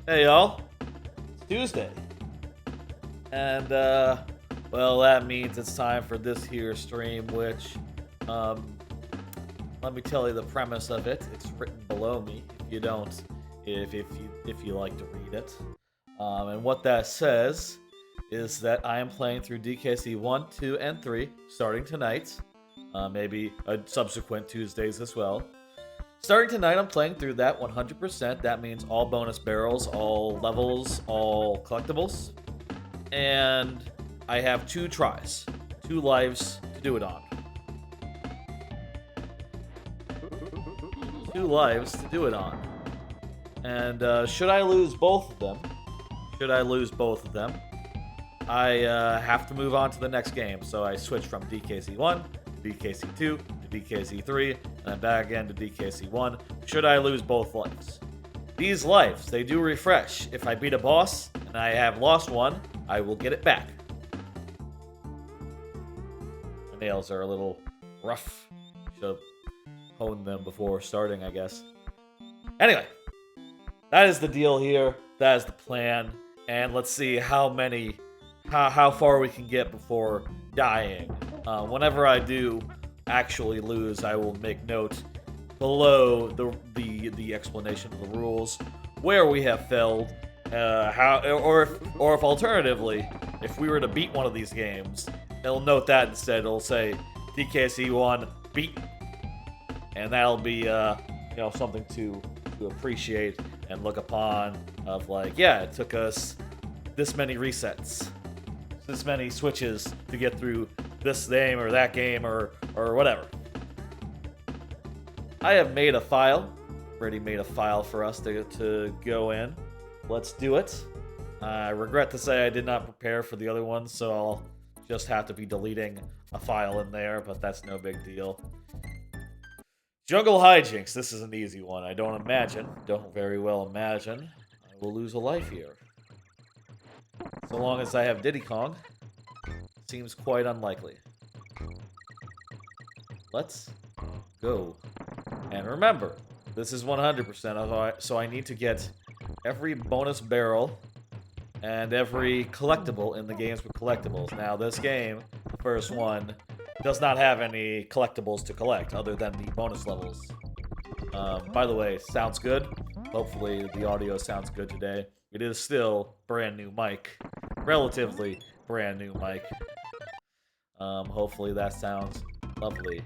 Hey y'all, it's Tuesday, and well, that means it's time for this here stream. Which, um, let me tell you the premise of it. It's written below me. If you don't, if you like to read it, and what that says is that I am playing through DKC 1, 2, and 3 starting tonight. Maybe subsequent Tuesdays as well. Starting tonight, I'm playing through that 100%. That means all bonus barrels, all levels, all collectibles. And I have 2 tries, 2 lives to do it on. 2 lives to do it on. And should I lose both of them, I have to move on to the next game. So I switch from DKC1 to DKC2 to DKC3, and then back again to DKC1. Should I lose both lives? These lives, they do refresh. If I beat a boss and I have lost one, I will get it back. My nails are a little rough. Should have honed them before starting, I guess. Anyway, that is the deal here. That is the plan. And let's see how far we can get before dying. Whenever I do actually lose, I will make note below the explanation of the rules where we have failed, or if alternatively, if we were to beat one of these games, it'll note that instead. It'll say DKC1 beat, and that'll be something to appreciate and look upon. Of like, yeah, it took us this many resets, this many switches to get through this game or that game or whatever. I have made a file. Already made a file for us to go in. Let's do it. I regret to say I did not prepare for the other one, so I'll just have to be deleting a file in there, but that's no big deal. Jungle hijinks. This is an easy one. I don't very well imagine I will lose a life here. So long as I have Diddy Kong, seems quite unlikely. Let's go. And remember, this is 100%, so I need to get every bonus barrel and every collectible in the games with collectibles. Now, this game, the first one, does not have any collectibles to collect other than the bonus levels. By the way, sounds good. Hopefully the audio sounds good today. It is still brand new mic. Relatively brand new mic. Hopefully that sounds lovely.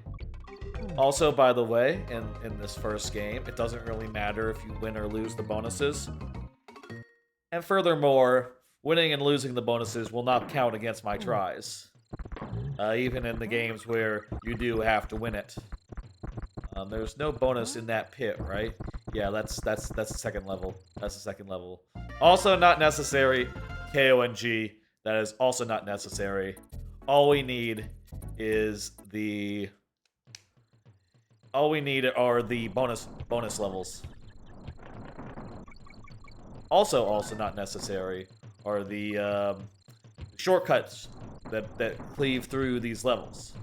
Also, by the way, in this first game, it doesn't really matter if you win or lose the bonuses. And furthermore, winning and losing the bonuses will not count against my tries. Even in the games where you do have to win it. There's no bonus in that pit, right? Yeah, that's the second level. That's the second level. Also not necessary. KONG. That is also not necessary. All we need are the bonus levels. Also not necessary are the shortcuts that cleave through these levels.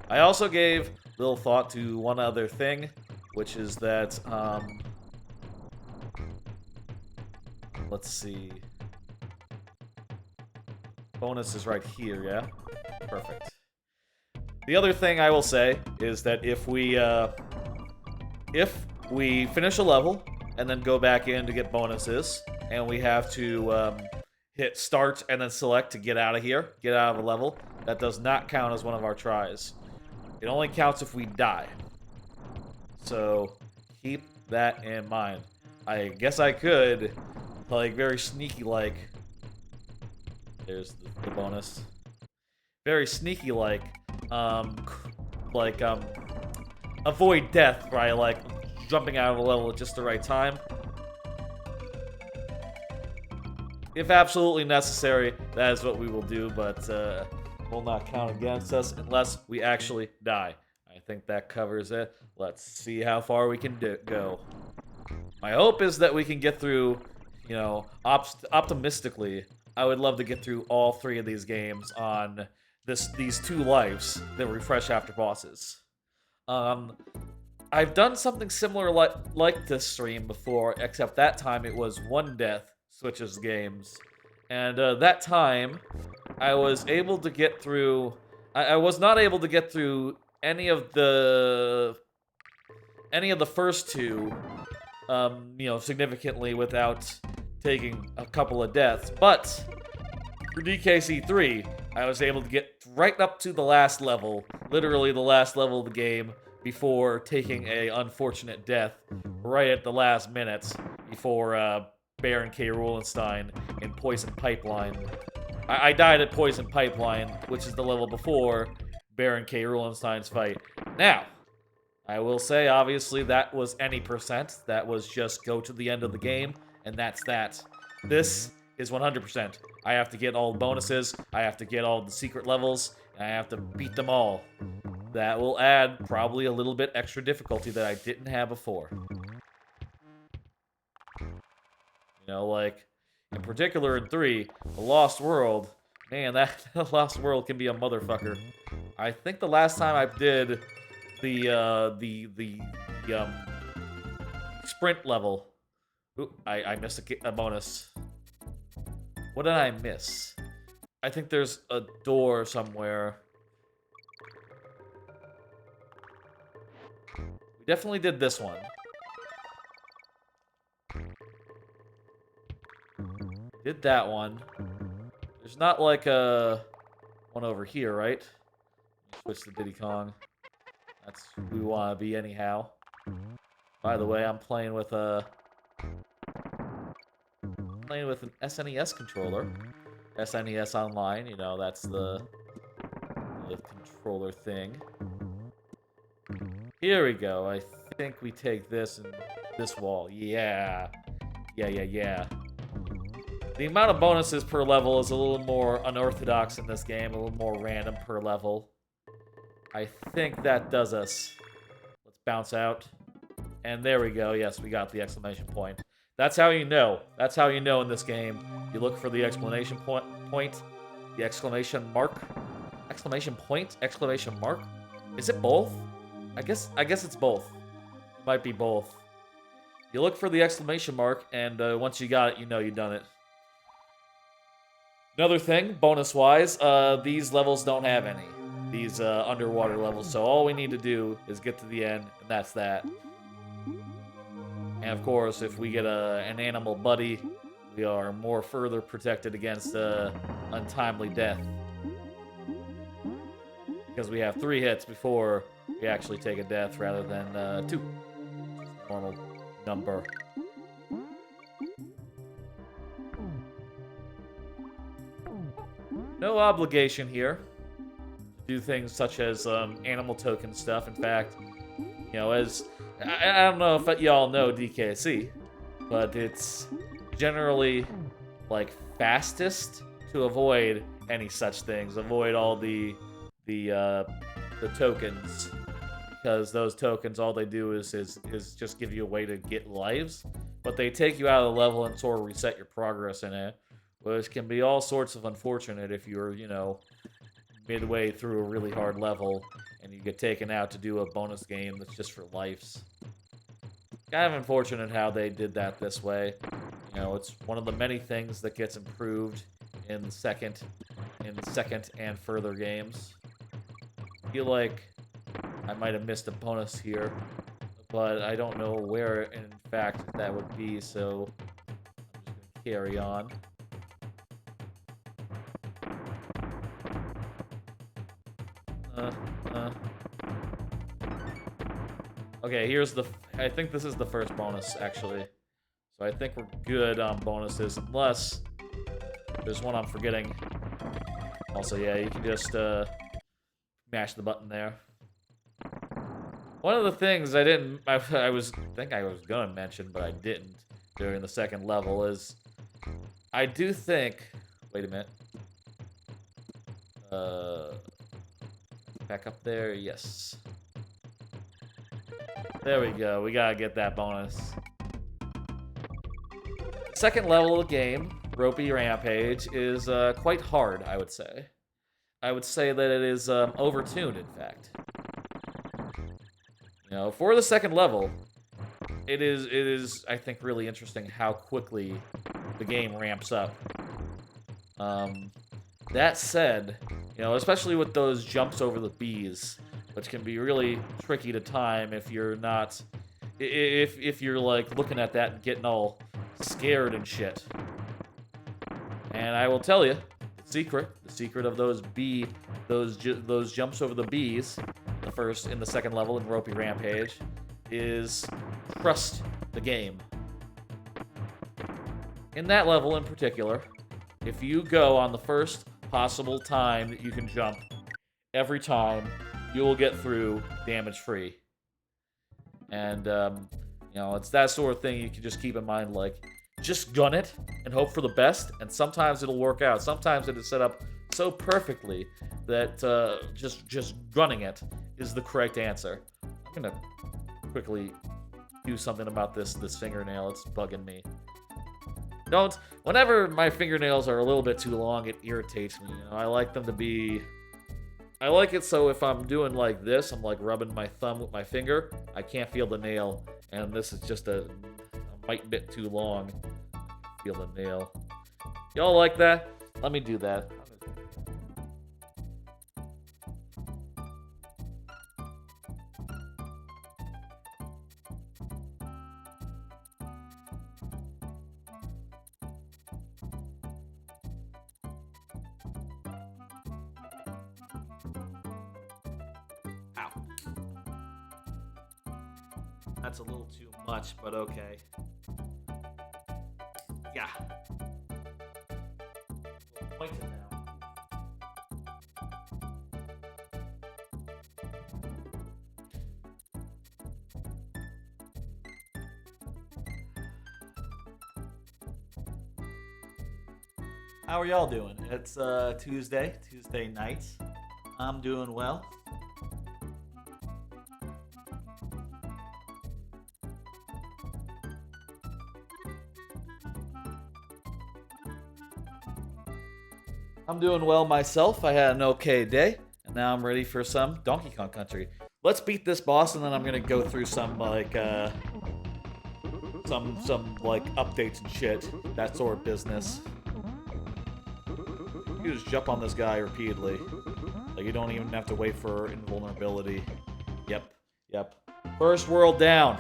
I also gave little thought to one other thing, which is that let's see. Bonus is right here, yeah? Perfect. The other thing I will say is that if we finish a level and then go back in to get bonuses, and we have to hit start and then select to get out of here, get out of a level, that does not count as one of our tries. It only counts if we die. So keep that in mind. I guess I could, like, very sneaky like. There's the bonus. Very sneaky like, avoid death by like jumping out of a level at just the right time. If absolutely necessary, that is what we will do, but will not count against us unless we actually die. I think that covers it. Let's see how far we can go. My hope is that we can get through, optimistically, I would love to get through all 3 of these games on these 2 lives that refresh after bosses. I've done something similar like this stream before, except that time it was one death switches games. And that time, I was able to get through... I was not able to get through any of the first two, significantly without taking a couple of deaths. But for DKC3, I was able to get right up to the last level, literally the last level of the game, before taking a unfortunate death right at the last minute before Baron K. Rulenstein in Poison Pipeline. I died at Poison Pipeline, which is the level before Baron K. Rulenstein's fight. Now, I will say, obviously, that was any percent. That was just go to the end of the game, and that's that. This is 100%. I have to get all the bonuses, I have to get all the secret levels, and I have to beat them all. That will add probably a little bit extra difficulty that I didn't have before. You know, like, in particular in 3, The Lost World, man, that Lost World can be a motherfucker. I think the last time I did the sprint level, ooh, I missed a bonus. What did I miss? I think there's a door somewhere. We definitely did this one. Did that one. There's not like a one over here, right? Switch to Diddy Kong. That's who we want to be anyhow. By the way, I'm playing with an SNES controller. SNES Online, you know, that's the controller thing. Here we go. I think we take this and this wall. Yeah. Yeah. The amount of bonuses per level is a little more unorthodox in this game, a little more random per level. I think that does us. Let's bounce out. And there we go. Yes, we got the exclamation point. That's how you know. That's how you know in this game. You look for the exclamation point, the exclamation mark. Exclamation point? Exclamation mark? Is it both? I guess it's both. It might be both. You look for the exclamation mark, and once you got it, you know you've done it. Another thing, bonus-wise, these levels don't have any. These underwater levels, so all we need to do is get to the end, and that's that. And of course, if we get an animal buddy, we are more further protected against untimely death. Because we have 3 hits before we actually take a death rather than 2. Normal number. No obligation here to do things such as animal token stuff. In fact, you know, as I don't know if y'all know DKC, but it's generally like fastest to avoid any such things. Avoid all the tokens, because those tokens, all they do is just give you a way to get lives, but they take you out of the level and sort of reset your progress in it, which can be all sorts of unfortunate if you're, you know, midway through a really hard level and you get taken out to do a bonus game that's just for lives. Kind of unfortunate how they did that this way. You know, it's one of the many things that gets improved in second and further games. I feel like I might have missed a bonus here, but I don't know where in fact that would be, so I'm just gonna carry on. Okay, here's the... I think this is the first bonus, actually. So I think we're good on bonuses, unless there's one I'm forgetting. Also, yeah, you can just mash the button there. One of the things I think I was gonna mention, but I didn't during the second level is I do think... Wait a minute. Back up there, yes. There we go, we gotta get that bonus. Second level of the game, Ropey Rampage, is quite hard, I would say. I would say that it is overtuned, in fact. You know, for the second level, it is I think really interesting how quickly the game ramps up. That said, you know, especially with those jumps over the bees, which can be really tricky to time if you're not, if you're like looking at that and getting all scared and shit. And I will tell you, the secret of those jumps over the bees, in the second level in Ropey Rampage, is trust the game. In that level in particular, if you go on the first possible time that you can jump, every time you will get through damage-free. And, you know, it's that sort of thing you can just keep in mind, like, just gun it and hope for the best, and sometimes it'll work out. Sometimes it is set up so perfectly that just gunning it is the correct answer. I'm gonna quickly do something about this fingernail. It's bugging me. Whenever my fingernails are a little bit too long, it irritates me. You know, I like them to be... I like it so if I'm doing like this, I'm like rubbing my thumb with my finger, I can't feel the nail, and this is just a mite bit too long. Feel the nail. Y'all like that? Let me do that. Ow. That's a little too much, but okay. Yeah. Point it now. How are y'all doing? It's Tuesday night. I'm doing well. I'm doing well myself. I had an okay day, and now I'm ready for some Donkey Kong Country. Let's beat this boss, and then I'm gonna go through some like some like updates and shit, that sort of business. You just jump on this guy repeatedly. Like you don't even have to wait for invulnerability. Yep. First world down.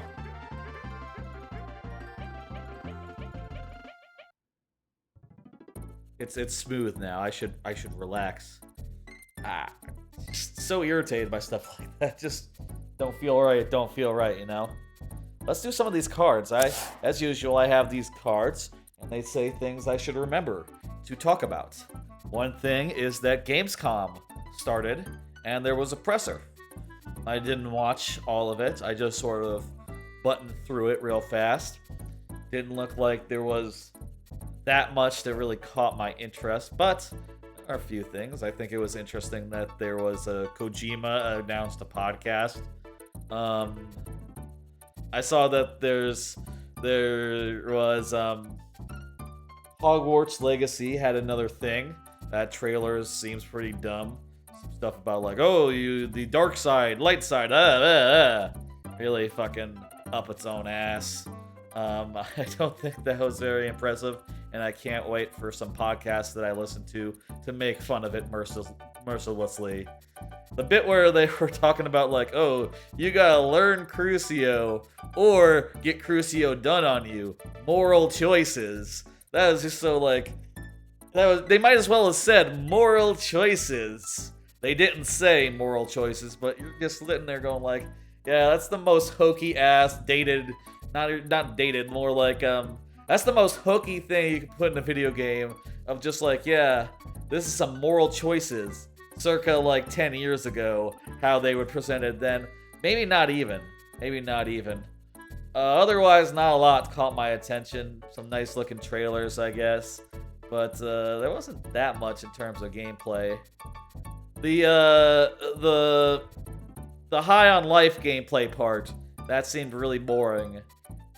It's smooth now. I should relax. So irritated by stuff like that. Just don't feel right, you know? Let's do some of these cards. As usual, I have these cards, and they say things I should remember to talk about. One thing is that Gamescom started, and there was a presser. I didn't watch all of it. I just sort of buttoned through it real fast. Didn't look like there was that much that really caught my interest, but there are a few things. I think it was interesting that there was a Kojima announced a podcast. I saw that there was Hogwarts Legacy had another thing. That trailer seems pretty dumb. Some stuff about like, oh, the dark side, light side, really fucking up its own ass. I don't think that was very impressive, and I can't wait for some podcasts that I listen to make fun of it mercilessly. The bit where they were talking about like, oh, you gotta learn Crucio or get Crucio done on you. Moral choices. That was just so like, they might as well have said moral choices. They didn't say moral choices, but you're just sitting there going like, yeah, that's the most hokey ass dated, not dated, more like that's the most hokey thing you can put in a video game of just like, yeah, this is some moral choices circa like 10 years ago, how they would present it then. Maybe not even. Otherwise, not a lot caught my attention. Some nice looking trailers, I guess. But there wasn't that much in terms of gameplay. The high on life gameplay part, that seemed really boring.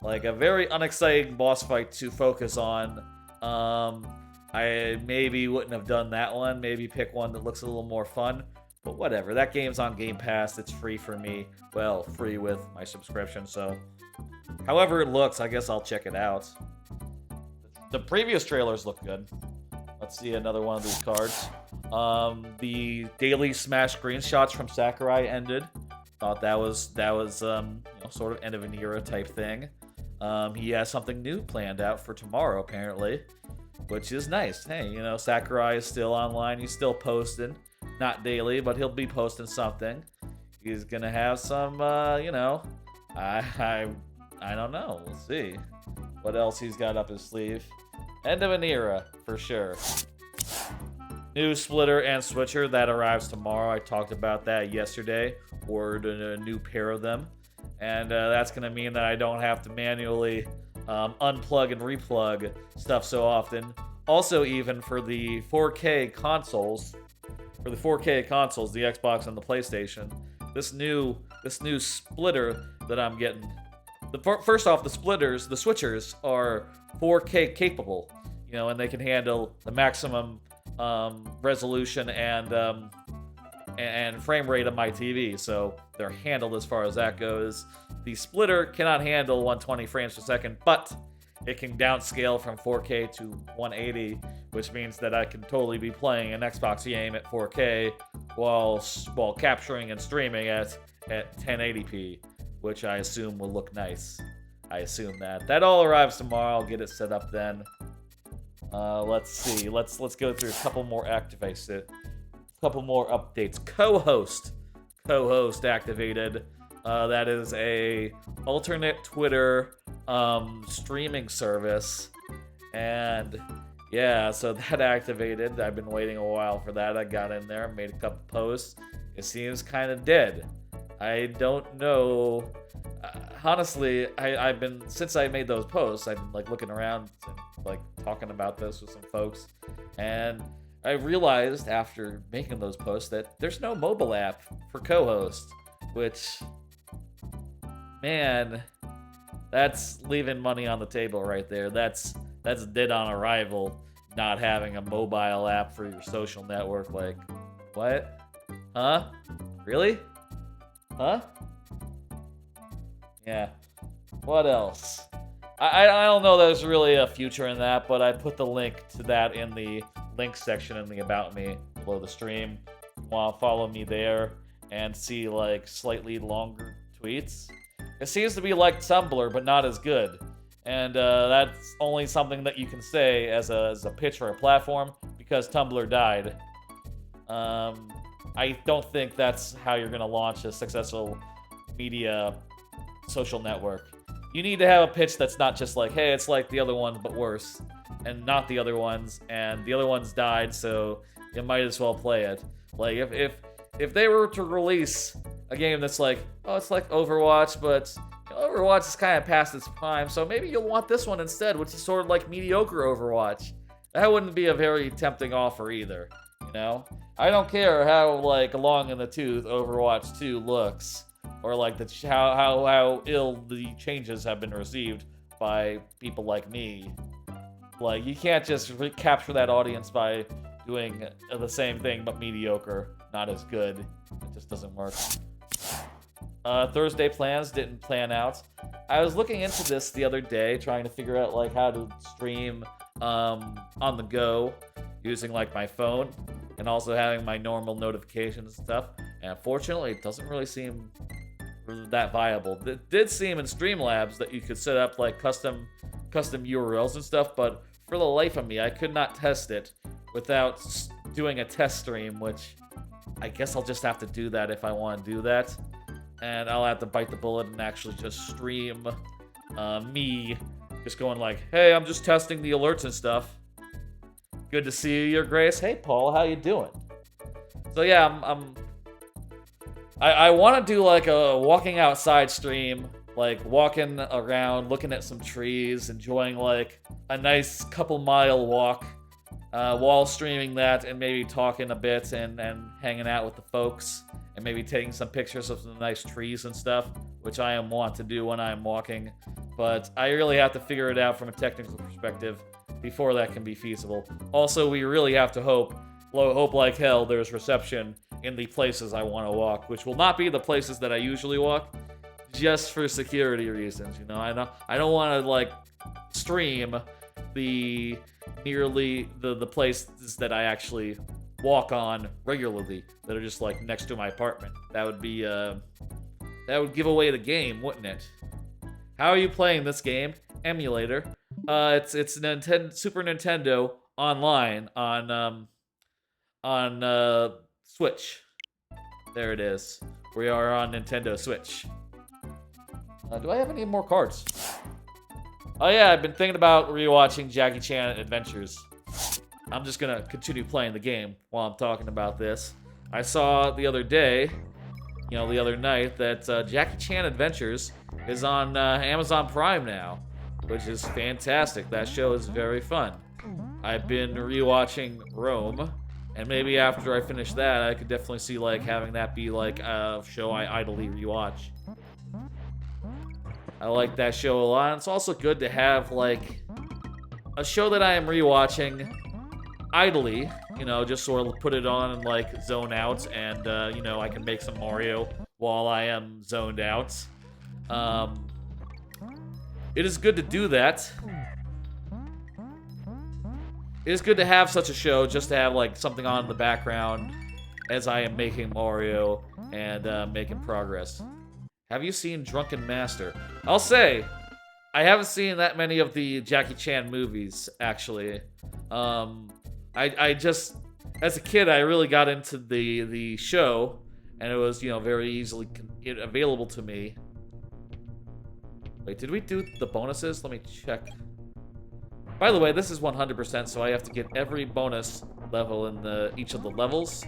Like a very unexciting boss fight to focus on. I maybe wouldn't have done that one. Maybe pick one that looks a little more fun. But whatever, that game's on Game Pass. It's free for me. Well, free with my subscription, so however it looks, I guess I'll check it out. The previous trailers look good. Let's see another one of these cards. The daily Smash screenshots from Sakurai ended. Thought that was sort of end of an era type thing. He has something new planned out for tomorrow, apparently, which is nice. Hey, Sakurai is still online. He's still posting. Not daily, but he'll be posting something. He's gonna have some, I don't know. We'll see what else he's got up his sleeve. End of an era, for sure. New splitter and switcher, that arrives tomorrow. I talked about that yesterday. Ordered a new pair of them. And that's going to mean that I don't have to manually unplug and replug stuff so often. Also, even for the 4K consoles, the Xbox and the PlayStation, this new splitter that I'm getting. First off, the switchers are 4K capable, and they can handle the maximum resolution and frame rate of my TV, so they're handled as far as that goes. The splitter cannot handle 120 frames per second, but it can downscale from 4K to 180, which means that I can totally be playing an Xbox game at 4K while capturing and streaming at 1080p, which I assume will look nice. I assume that all arrives tomorrow. I'll get it set up then. Let's see. Let's go through a couple more activates. Couple more updates. Co-host activated. That is a alternate Twitter streaming service, and yeah, so that activated. I've been waiting a while for that. I got in there, made a couple posts. It seems kind of dead. I don't know. Honestly, I've been, since I made those posts, I've been looking around and talking about this with some folks, and I realized after making those posts that there's no mobile app for co-host, which, man, that's leaving money on the table right there. That's dead on arrival, not having a mobile app for your social network. What? Huh? Really? Huh? Yeah. What else? I don't know there's really a future in that, but I put the link to that in the links section in the About Me below the stream. If you want to follow me there and see slightly longer tweets. It seems to be like Tumblr, but not as good. And that's only something that you can say as a pitch for a platform, because Tumblr died. I don't think that's how you're going to launch a successful media social network. You need to have a pitch that's not just hey, it's like the other one, but worse. And not the other ones, and the other ones died, so you might as well play it. If they were to release a game that's it's like Overwatch, but Overwatch is kind of past its prime, so maybe you'll want this one instead, which is sort of like mediocre Overwatch. That wouldn't be a very tempting offer either, I don't care how long in the tooth Overwatch 2 looks, or how ill the changes have been received by people like me. You can't just capture that audience by doing the same thing but mediocre, not as good. It just doesn't work. Thursday plans didn't plan out. I was looking into this the other day, trying to figure out how to stream on the go using my phone, and also having my normal notifications and stuff. And unfortunately, it doesn't really seem that viable. It did seem in Streamlabs that you could set up custom URLs and stuff, but for the life of me, I could not test it without doing a test stream, which I guess I'll just have to do that if I want to do that. And I'll have to bite the bullet and actually just stream me just going hey, I'm just testing the alerts and stuff. Good to see you, Your Grace. Hey, Paul, how you doing? So yeah, I want to do a walking outside stream, walking around, looking at some trees, enjoying a nice couple-mile walk while streaming that, and maybe talking a bit and hanging out with the folks, and maybe taking some pictures of some nice trees and stuff, which I want to do when I'm walking. But I really have to figure it out from a technical perspective before that can be feasible. Also, we really have to hope like hell there's reception in the places I want to walk, which will not be the places that I usually walk, just for security reasons. You know, I don't want to like stream the places that I actually walk on regularly that are just like next to my apartment. That would be that would give away the game, wouldn't it? How are you playing this game? Emulator. It's Super Nintendo online on Switch. There it is. We are on Nintendo Switch. Do I have any more cards? Oh yeah, I've been thinking about rewatching Jackie Chan Adventures. I'm just gonna continue playing the game while I'm talking about this. I saw the other day, the other night, that Jackie Chan Adventures is on Amazon Prime now, which is fantastic. That show is very fun. I've been rewatching Rome, and maybe after I finish that, I could definitely see like having that be like a show I idly rewatch. I like that show a lot. It's also good to have like a show that I am rewatching idly, just sort of put it on and like zone out, and I can make some Mario while I am zoned out. It is good to do that. It is good to have such a show, just to have like something on in the background as I am making Mario and making progress. Have you seen Drunken Master? I'll say, I haven't seen that many of the Jackie Chan movies, actually. I just, as a kid, I really got into the show, and it was, very easily available to me. Wait, did we do the bonuses? Let me check. By the way, this is 100%, so I have to get every bonus level in each of the levels.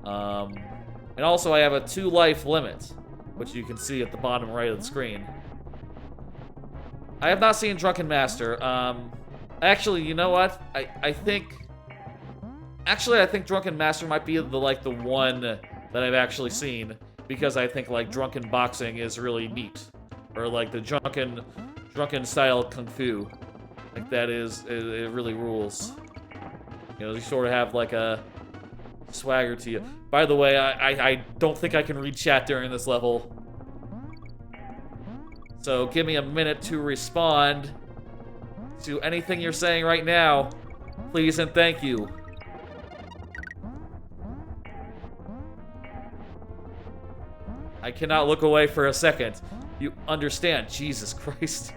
And also, I have a 2-life limit, which you can see at the bottom right of the screen. I have not seen Drunken Master. Actually, you know what? I think Drunken Master might be the one that I've actually seen, because I think like drunken boxing is really neat, or like the drunken style kung fu. Like that it really rules. You sort of have like a swagger to you. By the way, I don't think I can read chat during this level. So give me a minute to respond to anything you're saying right now. Please and thank you. I cannot look away for a second. You understand, Jesus Christ.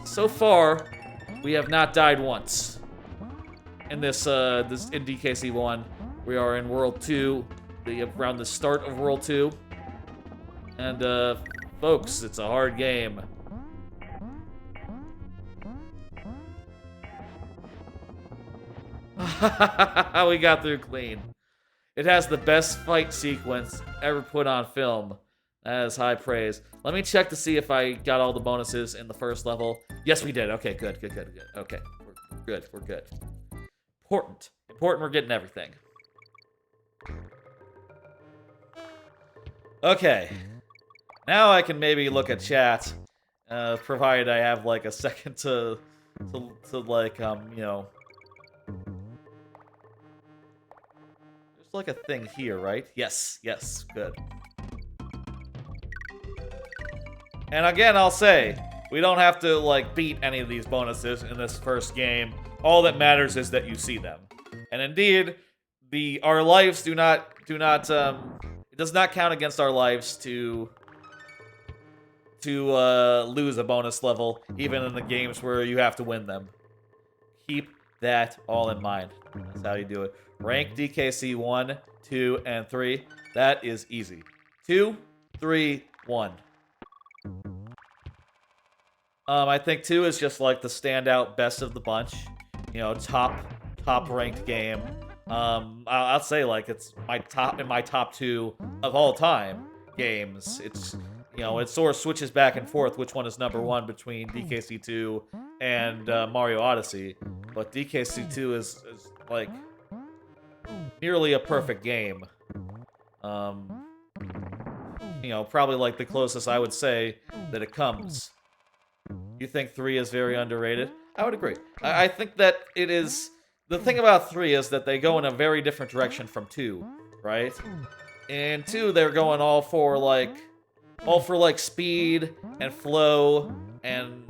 So far, we have not died once. In this in DKC1, we are in World 2, around the start of World 2. And, folks, it's a hard game. We got through clean. It has the best fight sequence ever put on film. That is high praise. Let me check to see if I got all the bonuses in the first level. Yes, we did. Okay, good. Okay, we're good. Important we're getting everything. Okay. Now I can maybe look at chat, provided I have like a second to like, there's like a thing here, right? Yes, good. And again, I'll say, we don't have to like beat any of these bonuses in this first game. All that matters is that you see them. And indeed, our lives do not it does not count against our lives to lose a bonus level, even in the games where you have to win them. Keep that all in mind. That's how you do it. Rank DKC 1, 2, and 3. That is easy. 2, 3, 1. I think 2 is just like the standout best of the bunch. Top ranked game. I'll say like it's my top 2 of all time games. It's it sort of switches back and forth which one is number 1 between DKC2 and Mario Odyssey, but DKC2 is like nearly a perfect game. Probably like the closest I would say that it comes. You think 3 is very underrated? I would agree. I think that it is the thing about 3 is that they go in a very different direction from 2, right? In 2, they're going all for like speed and flow and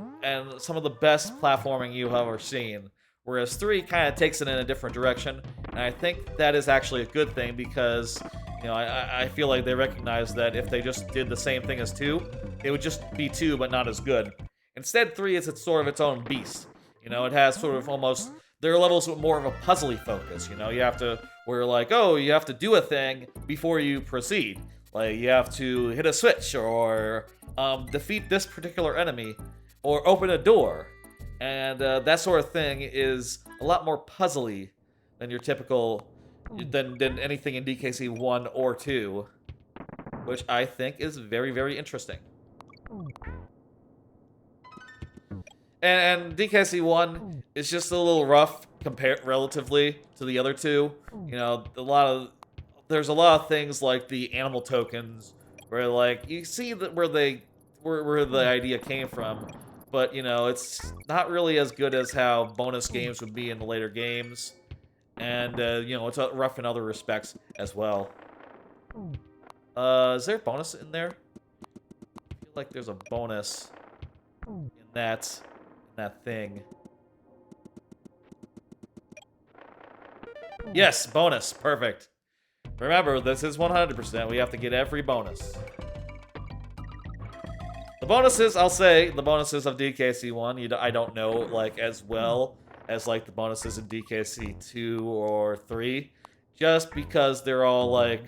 some of the best platforming you have ever seen. Whereas 3 kind of takes it in a different direction, and I think that is actually a good thing because, you know, I feel like they recognize that if they just did the same thing as 2, it would just be 2 but not as good. Instead, 3 is sort of its own beast. You know, it has sort of almost, there are levels with more of a puzzly focus. You know, you have to, where like, oh, you have to do a thing before you proceed. Like, you have to hit a switch or defeat this particular enemy or open a door. And that sort of thing is a lot more puzzly than your typical, than anything in DKC 1 or 2, which I think is very, very interesting. And DKC 1 is just a little rough compared relatively to the other 2. You know, there's a lot of things like the animal tokens where like you see that where the idea came from. But, you know, it's not really as good as how bonus games would be in the later games. And, you know, it's rough in other respects as well. Is there a bonus in there? I feel like there's a bonus in that thing. Yes, bonus. Perfect. Remember, this is 100%. We have to get every bonus. The bonuses, I'll say, the bonuses of DKC1, I don't know, like, as well as, like, the bonuses in DKC2 or 3. Just because they're all, like,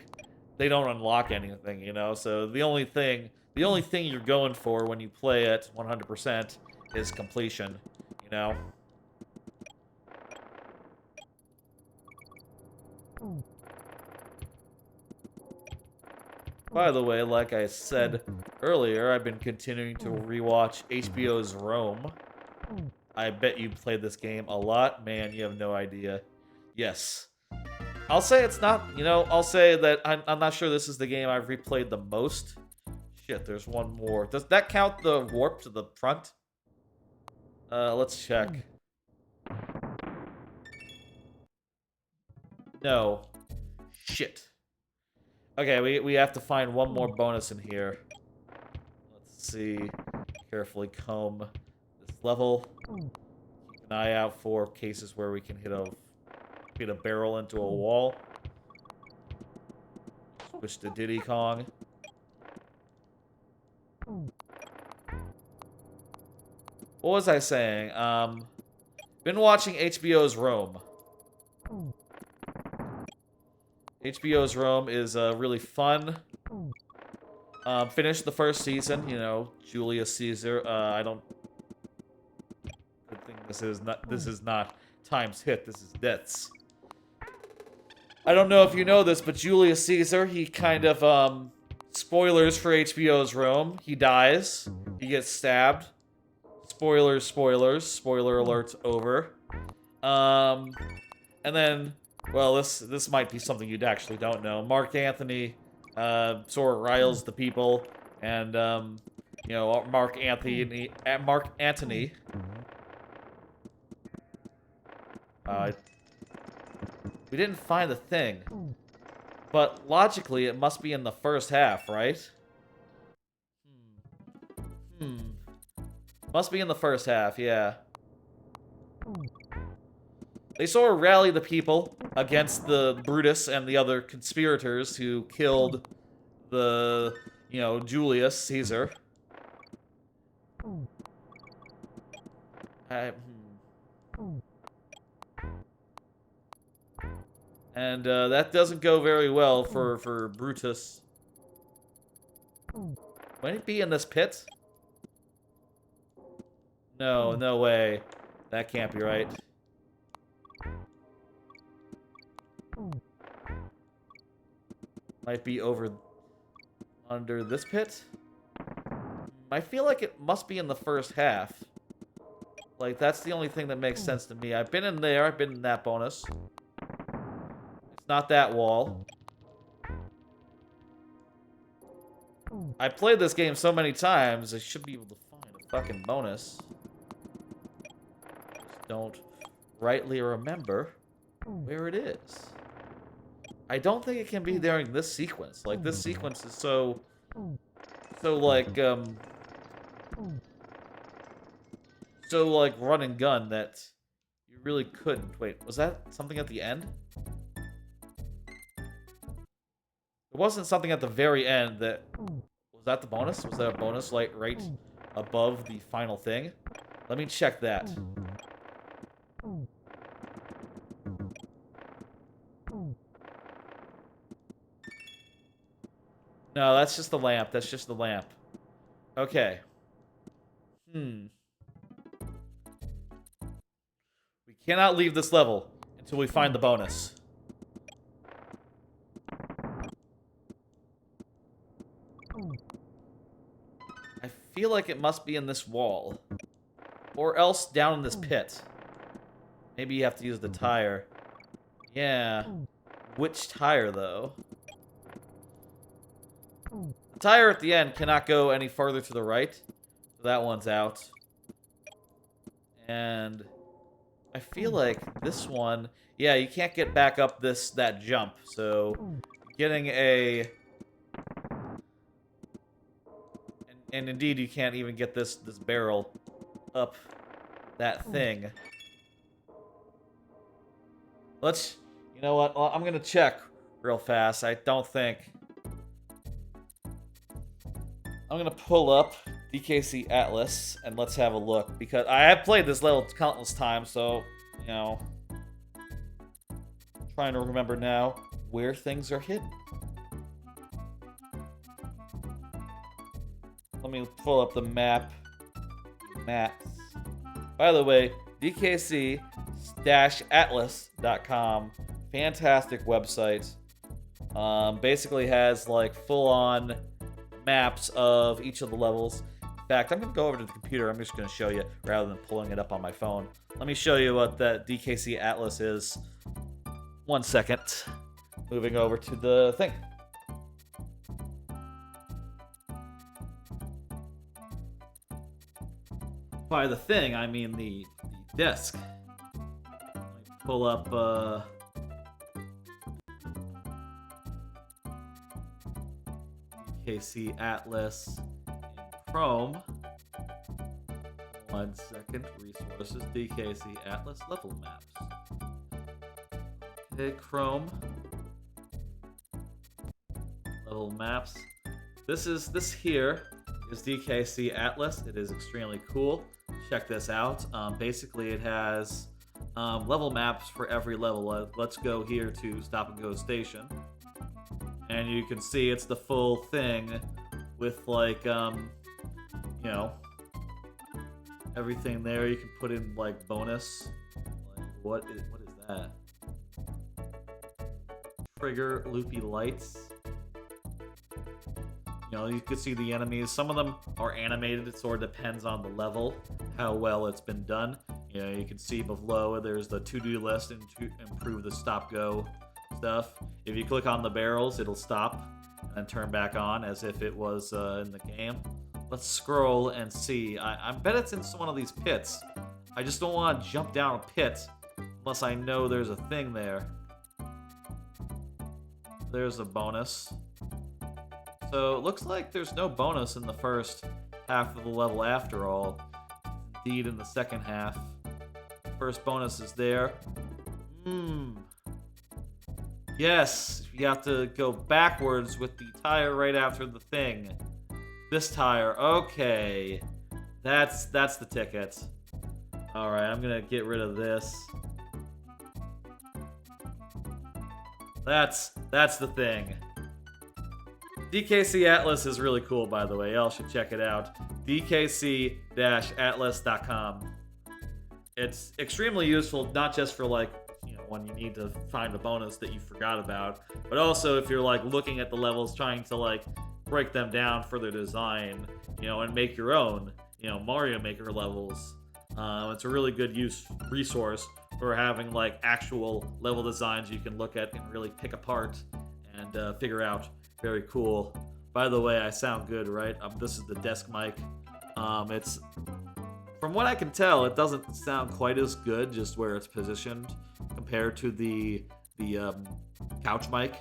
they don't unlock anything, you know? So the only thing you're going for when you play it 100% is completion, you know? By the way, like I said earlier, I've been continuing to rewatch HBO's Rome. I bet you played this game a lot. Man, you have no idea. Yes. I'll say it's not, you know, I'll say that I'm not sure this is the game I've replayed the most. Shit, there's one more. Does that count the warp to the front? Let's check. No. Shit. Okay, we have to find one more bonus in here. Let's see. Carefully comb this level. Keep an eye out for cases where we can hit a barrel into a wall. Switch to Diddy Kong. What was I saying? Been watching HBO's Rome. HBO's Rome is really fun. Finished the first season, you know, Julius Caesar. I don't. Good thing this is not times hit. This is deaths. I don't know if you know this, but Julius Caesar, he kind of spoilers for HBO's Rome. He dies. He gets stabbed. Spoilers, spoilers. Spoiler alert over. And then, well, this might be something you actually don't know. Mark Antony sort of riles the people, and you know, Mark Antony. We didn't find the thing, but logically, it must be in the first half, right? Must be in the first half, yeah. They sort of rally the people against the Brutus and the other conspirators who killed the, you know, Julius Caesar. And that doesn't go very well for Brutus. Might it be in this pit? No, no way. That can't be right. Might be over under this pit? I feel like it must be in the first half. Like, that's the only thing that makes sense to me. I've been in there. I've been in that bonus. It's not that wall. I played this game so many times, I should be able to find a fucking bonus. Just don't rightly remember. where it is. I don't think it can be during this sequence. Like, this sequence is so like, so, like, run and gun that you really couldn't. Wait, was that something at the end? It wasn't something at the very end that... Was that the bonus? Was that a bonus light right above the final thing? Let me check that. No, that's just the lamp. That's just the lamp. Okay. We cannot leave this level until we find the bonus. I feel like it must be in this wall. Or else down in this pit. Maybe you have to use the tire. Yeah. Which tire, though? The tire at the end cannot go any further to the right. So that one's out. And I feel like this one... Yeah, you can't get back up that jump. So getting a... And indeed, you can't even get this barrel up that thing. Let's... You know what? I'm going to check real fast. I don't think... I'm going to pull up DKC Atlas, and let's have a look. Because I have played this level countless times, so, you know... I'm trying to remember now where things are hidden. Let me pull up the map. Maps. By the way, DKC-Atlas.com. Fantastic website. Basically has like full-on maps of each of the levels. In fact, I'm going to go over to the computer. I'm just going to show you rather than pulling it up on my phone. Let me show you what that DKC Atlas is. 1 second. Moving over to the thing. By the thing, I mean the disc. Let me pull up, DKC Atlas in Chrome. 1 second. Resources. DKC Atlas level maps. Okay, Chrome. Level maps. This here is DKC Atlas. It is extremely cool. Check this out. Basically, it has level maps for every level. Let's go here to Stop and Go Station. And you can see it's the full thing with, like, you know, everything there. You can put in, like, bonus. Like, what is that? Trigger loopy lights. You know, you can see the enemies. Some of them are animated. It sort of depends on the level, how well it's been done. You know, you can see below there's the to-do list and to improve the stop-go stuff. If you click on the barrels, it'll stop and turn back on as if it was in the game. Let's scroll and see. I bet it's in one of these pits. I just don't want to jump down a pit unless I know there's a thing there. There's a bonus. So it looks like there's no bonus in the first half of the level after all. Indeed, in the second half. First bonus is there. Yes, you have to go backwards with the tire right after the thing. This tire, okay. That's the ticket. Alright, I'm gonna get rid of this. That's the thing. DKC Atlas is really cool, by the way. Y'all should check it out. DKC-Atlas.com. It's extremely useful, not just for, like, you know, when you need to find a bonus that you forgot about, but also if you're, like, looking at the levels, trying to, like, break them down for their design, you know, and make your own, you know, Mario Maker levels. It's a really good resource for having, like, actual level designs you can look at and really pick apart and figure out. Very cool. By the way, I sound good, right? This is the desk mic. It's... From what I can tell, it doesn't sound quite as good just where it's positioned compared to the couch mic.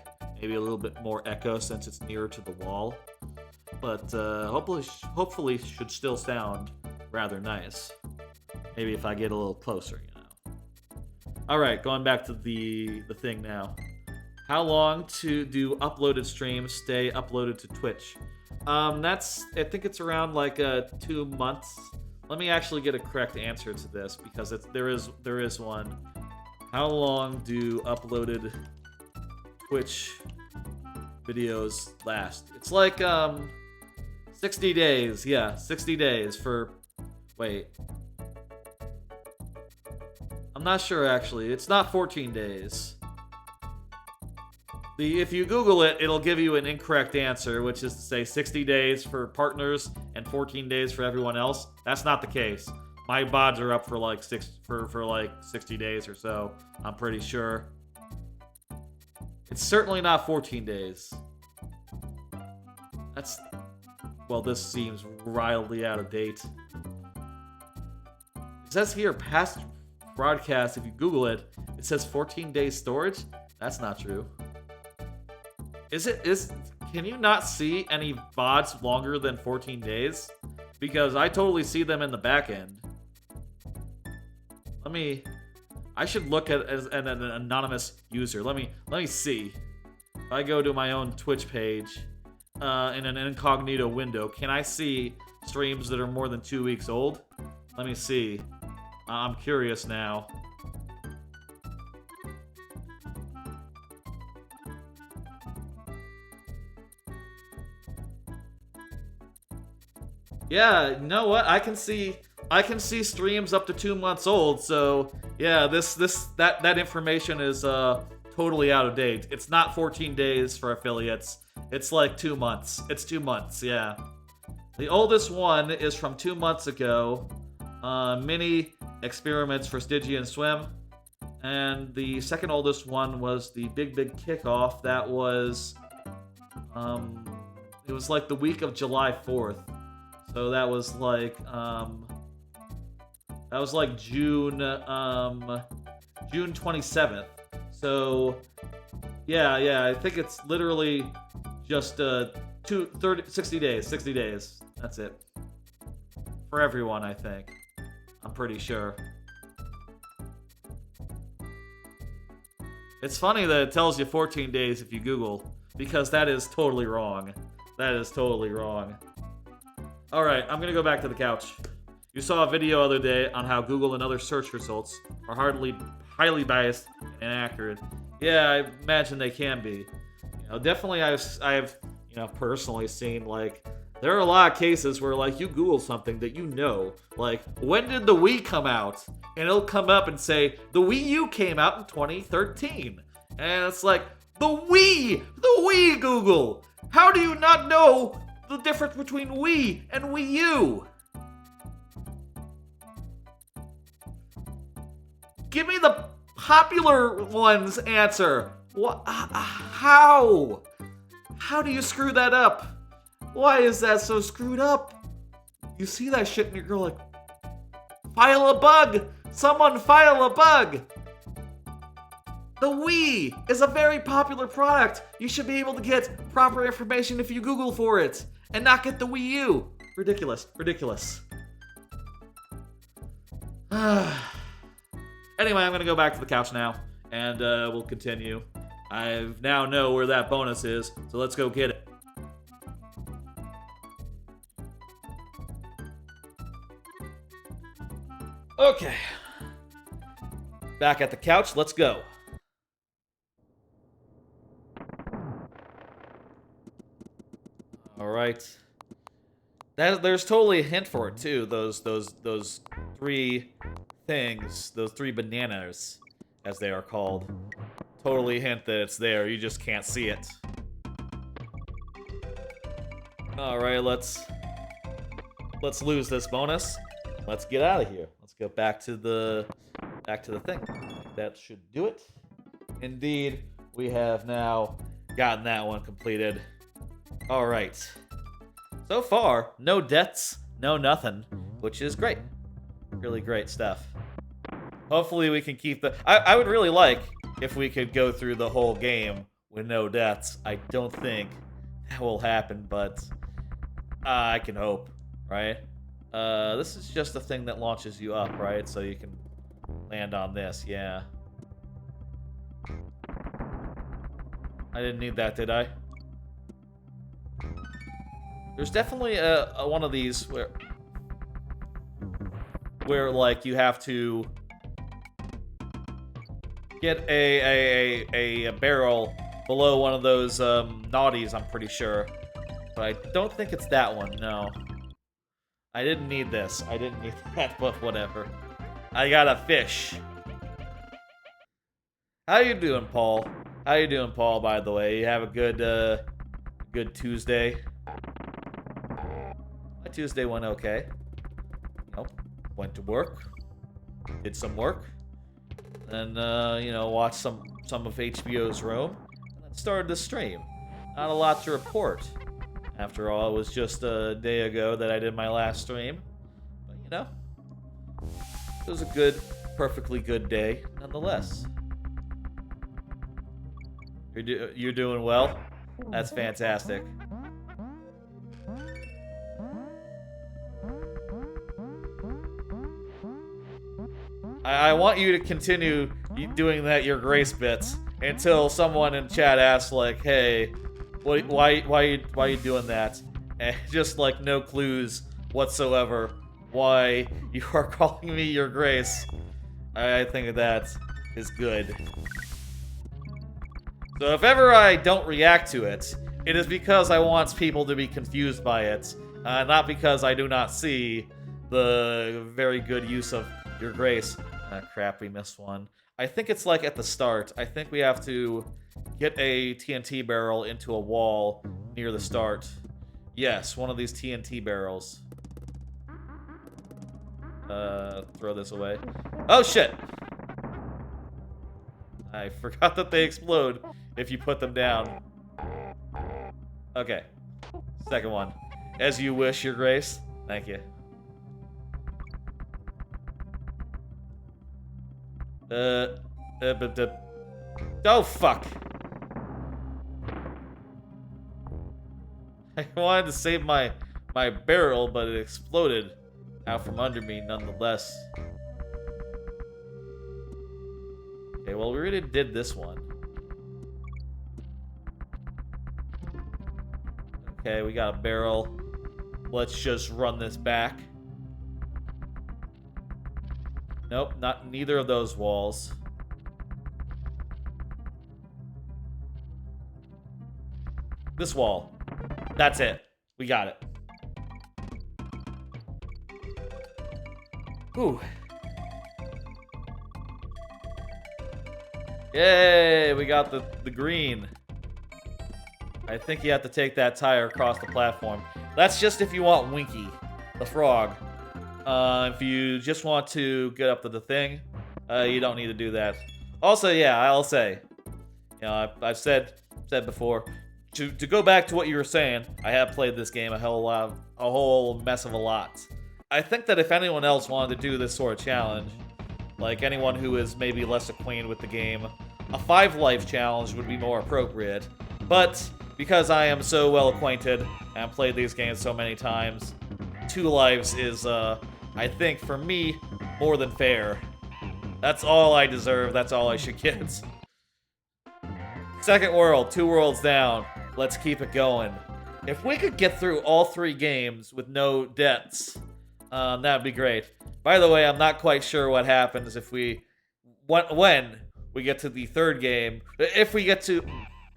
Maybe a little bit more echo since it's nearer to the wall. But hopefully should still sound rather nice. Maybe if I get a little closer, you know. All right, going back to the thing now. How long do uploaded streams stay uploaded to Twitch? I think it's around like 2 months. Let me actually get a correct answer to this because there is one. How long do uploaded Twitch videos last? It's like 60 days. Yeah, 60 days for. Wait. I'm not sure actually. It's not 14 days. If you Google it, it'll give you an incorrect answer, which is to say 60 days for partners and 14 days for everyone else. That's not the case. My VODs are up for like 60 days or so. I'm pretty sure. It's certainly not 14 days. Well, this seems wildly out of date. It says here, past broadcast, if you Google it, it says 14 days storage. That's not true. Can you not see any VODs longer than 14 days? Because I totally see them in the back end. I should look at as an anonymous user. Let me see. If I go to my own Twitch page in an incognito window, can I see streams that are more than 2 weeks old? Let me see. I'm curious now. Yeah, you know what? I can see streams up to 2 months old. So yeah, that information is totally out of date. It's not 14 days for affiliates. It's like 2 months. It's 2 months. Yeah. The oldest one is from 2 months ago. Mini experiments for Stygian Swim, and the second oldest one was the Big Kickoff. That was it was like the week of July 4th. So that was like June 27th. So yeah, I think it's literally just 60 days. 60 days. That's it. For everyone, I think. I'm pretty sure. It's funny that it tells you 14 days if you Google, because that is totally wrong. That is totally wrong. Alright, I'm gonna go back to the couch. You saw a video the other day on how Google and other search results are highly biased and inaccurate. Yeah, I imagine they can be. You know, definitely I've personally seen, like, there are a lot of cases where, like, you Google something that you know, like, when did the Wii come out? And it'll come up and say, the Wii U came out in 2013. And it's like, the Wii Google! How do you not know the difference between Wii and Wii U? Give me the popular one's answer. What? How? How do you screw that up? Why is that so screwed up? You see that shit and you're like, file a bug! Someone file a bug! The Wii is a very popular product. You should be able to get proper information if you Google for it and not get the Wii U. Ridiculous. Anyway, I'm gonna go back to the couch now and we'll continue. I now know where that bonus is, so let's go get it. Okay. Back at the couch, let's go. Alright. There's totally a hint for it too, those three things, those three bananas, as they are called. Totally hint that it's there, you just can't see it. Alright, let's lose this bonus. Let's get out of here. Let's go back to the thing. That should do it. Indeed, we have now gotten that one completed. Alright. So far, no deaths, no nothing, which is great. Really great stuff. Hopefully we can keep the... I would really like if we could go through the whole game with no deaths. I don't think that will happen, but I can hope, right? This is just a thing that launches you up, right? So you can land on this, yeah. I didn't need that, did I? There's definitely a one of these where like you have to get a barrel below one of those naughties, I'm pretty sure. But I don't think it's that one, no. I didn't need this. I didn't need that, but whatever. I got a fish. How you doing, Paul? How you doing, Paul, by the way? You have a good Tuesday? My Tuesday went okay. Nope. Went to work. Did some work. And, you know, watched some of HBO's Rome. And then started the stream. Not a lot to report. After all, it was just a day ago that I did my last stream. But, you know, it was a good, perfectly good day, nonetheless. You're doing well? That's fantastic. I want you to continue doing that your grace bits until someone in chat asks like, "Hey, why you doing that?" And just like no clues whatsoever why you are calling me your grace. I think that is good. So if ever I don't react to it, it is because I want people to be confused by it, not because I do not see the very good use of your grace. Crap, we missed one. I think it's like at the start. I think we have to get a TNT barrel into a wall near the start. Yes, one of these TNT barrels. Throw this away. Oh, shit! I forgot that they explode if you put them down. Okay. Second one. As you wish, your grace. Thank you. Oh, fuck. I wanted to save my barrel, but it exploded out from under me nonetheless. Okay, well, we already did this one. Okay, we got a barrel. Let's just run this back. Nope, neither of those walls. This wall. That's it. We got it. Whew. Yay, we got the green. I think you have to take that tire across the platform. That's just if you want Winky, the frog. If you just want to get up to the thing, you don't need to do that. Also, yeah, I'll say, you know, I've said before, to go back to what you were saying, I have played this game a whole mess of a lot. I think that if anyone else wanted to do this sort of challenge, like anyone who is maybe less acquainted with the game, a 5-life challenge would be more appropriate. But because I am so well acquainted and played these games so many times, 2 lives is, I think, for me, more than fair. That's all I deserve. That's all I should get. Second world, 2 worlds down. Let's keep it going. If we could get through all 3 games with no deaths, that'd be great. By the way, I'm not quite sure what happens if when we get to the 3rd game. If we get to...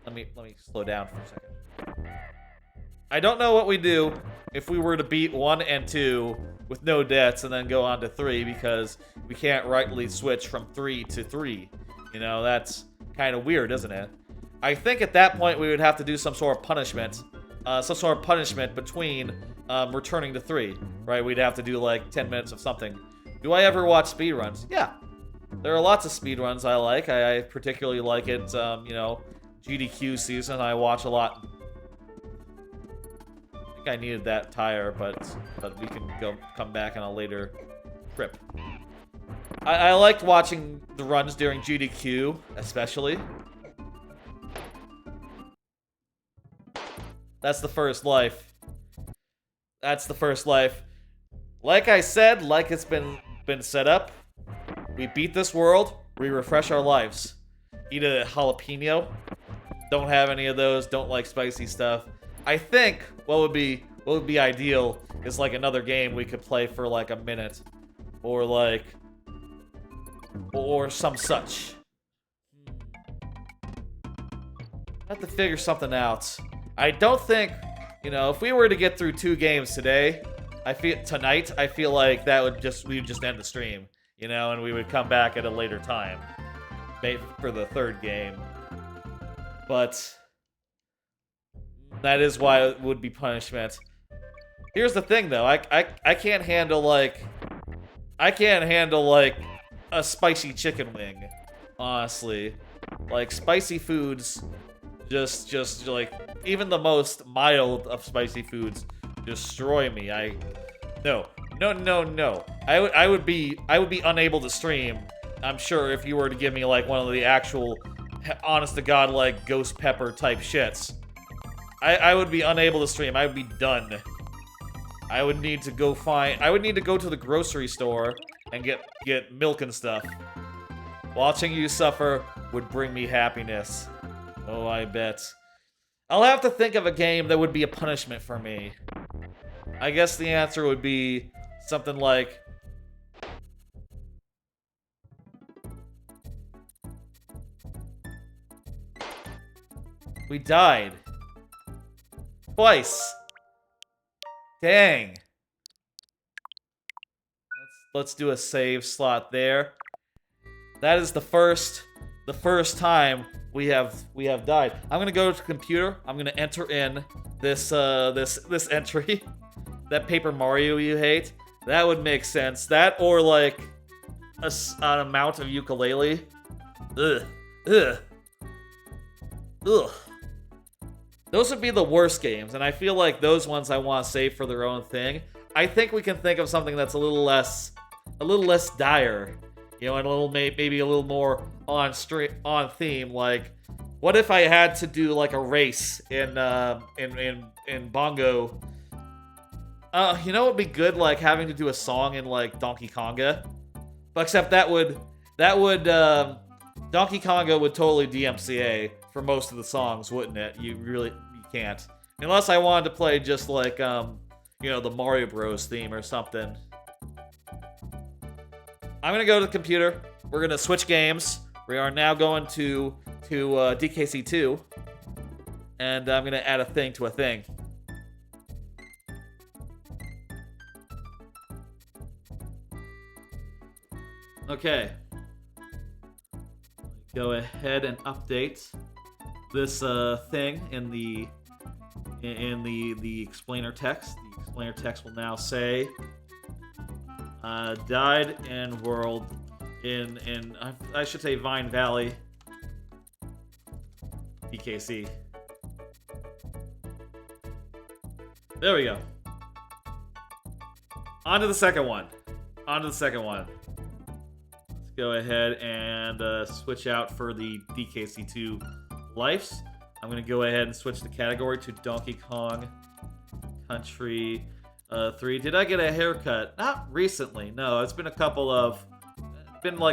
Let me slow down for a second. I don't know what we do if we were to beat 1 and 2 with no deaths and then go on to 3, because we can't rightly switch from 3 to 3. You know, that's kind of weird, isn't it? I think at that point we would have to do some sort of punishment. Between returning to 3, right? We'd have to do like 10 minutes of something. Do I ever watch speedruns? Yeah. There are lots of speedruns I like. I particularly like it, you know, GDQ season. I watch a lot. I think I needed that tire, but we can come back on a later trip. I liked watching the runs during GDQ, especially. That's the first life. That's the first life. Like I said, like it's been set up, we beat this world, we refresh our lives. Eat a jalapeno. Don't have any of those, don't like spicy stuff. I think what would be ideal is like another game we could play for like a minute. Or some such. I have to figure something out. I don't think, if we were to get through 2 games today, I feel like we would just end the stream, and we would come back at a later time, maybe for the 3rd game. But that is why it would be punishment. Here's the thing, though. I can't handle like a spicy chicken wing, honestly. Like spicy foods, just like even the most mild of spicy foods destroy me. No. I would be unable to stream. I'm sure if you were to give me like one of the actual, honest to God, like ghost pepper type shits, I would be unable to stream. I would be done. I would need to go to the grocery store and get milk and stuff. Watching you suffer would bring me happiness. Oh, I bet. I'll have to think of a game that would be a punishment for me. I guess the answer would be something like... We died. Twice. Dang. Let's do a save slot there. That is the first time we have died. I'm gonna go to the computer. I'm gonna enter in this entry. That Paper Mario you hate. That would make sense. That or like an amount of ukulele. Ugh. Those would be the worst games, and I feel like those ones I want to save for their own thing. I think we can think of something that's a little less dire, and maybe a little more on theme. Like, what if I had to do like a race in Bongo? What would be good? Like having to do a song in like Donkey Konga, but except that would Donkey Konga would totally DMCA for most of the songs, wouldn't it? You can't. Unless I wanted to play just like, the Mario Bros. Theme or something. I'm gonna go to the computer. We're gonna switch games. We are now going to DKC2. And I'm gonna add a thing to a thing. Okay. Go ahead and update this thing in the explainer text. The explainer text will now say died in world in I should say Vine Valley DKC. There we go. On to the second one. Let's go ahead and switch out for the DKC2 lives. I'm going to go ahead and switch the category to Donkey Kong Country 3. Did I get a haircut? Not recently, no. It's been like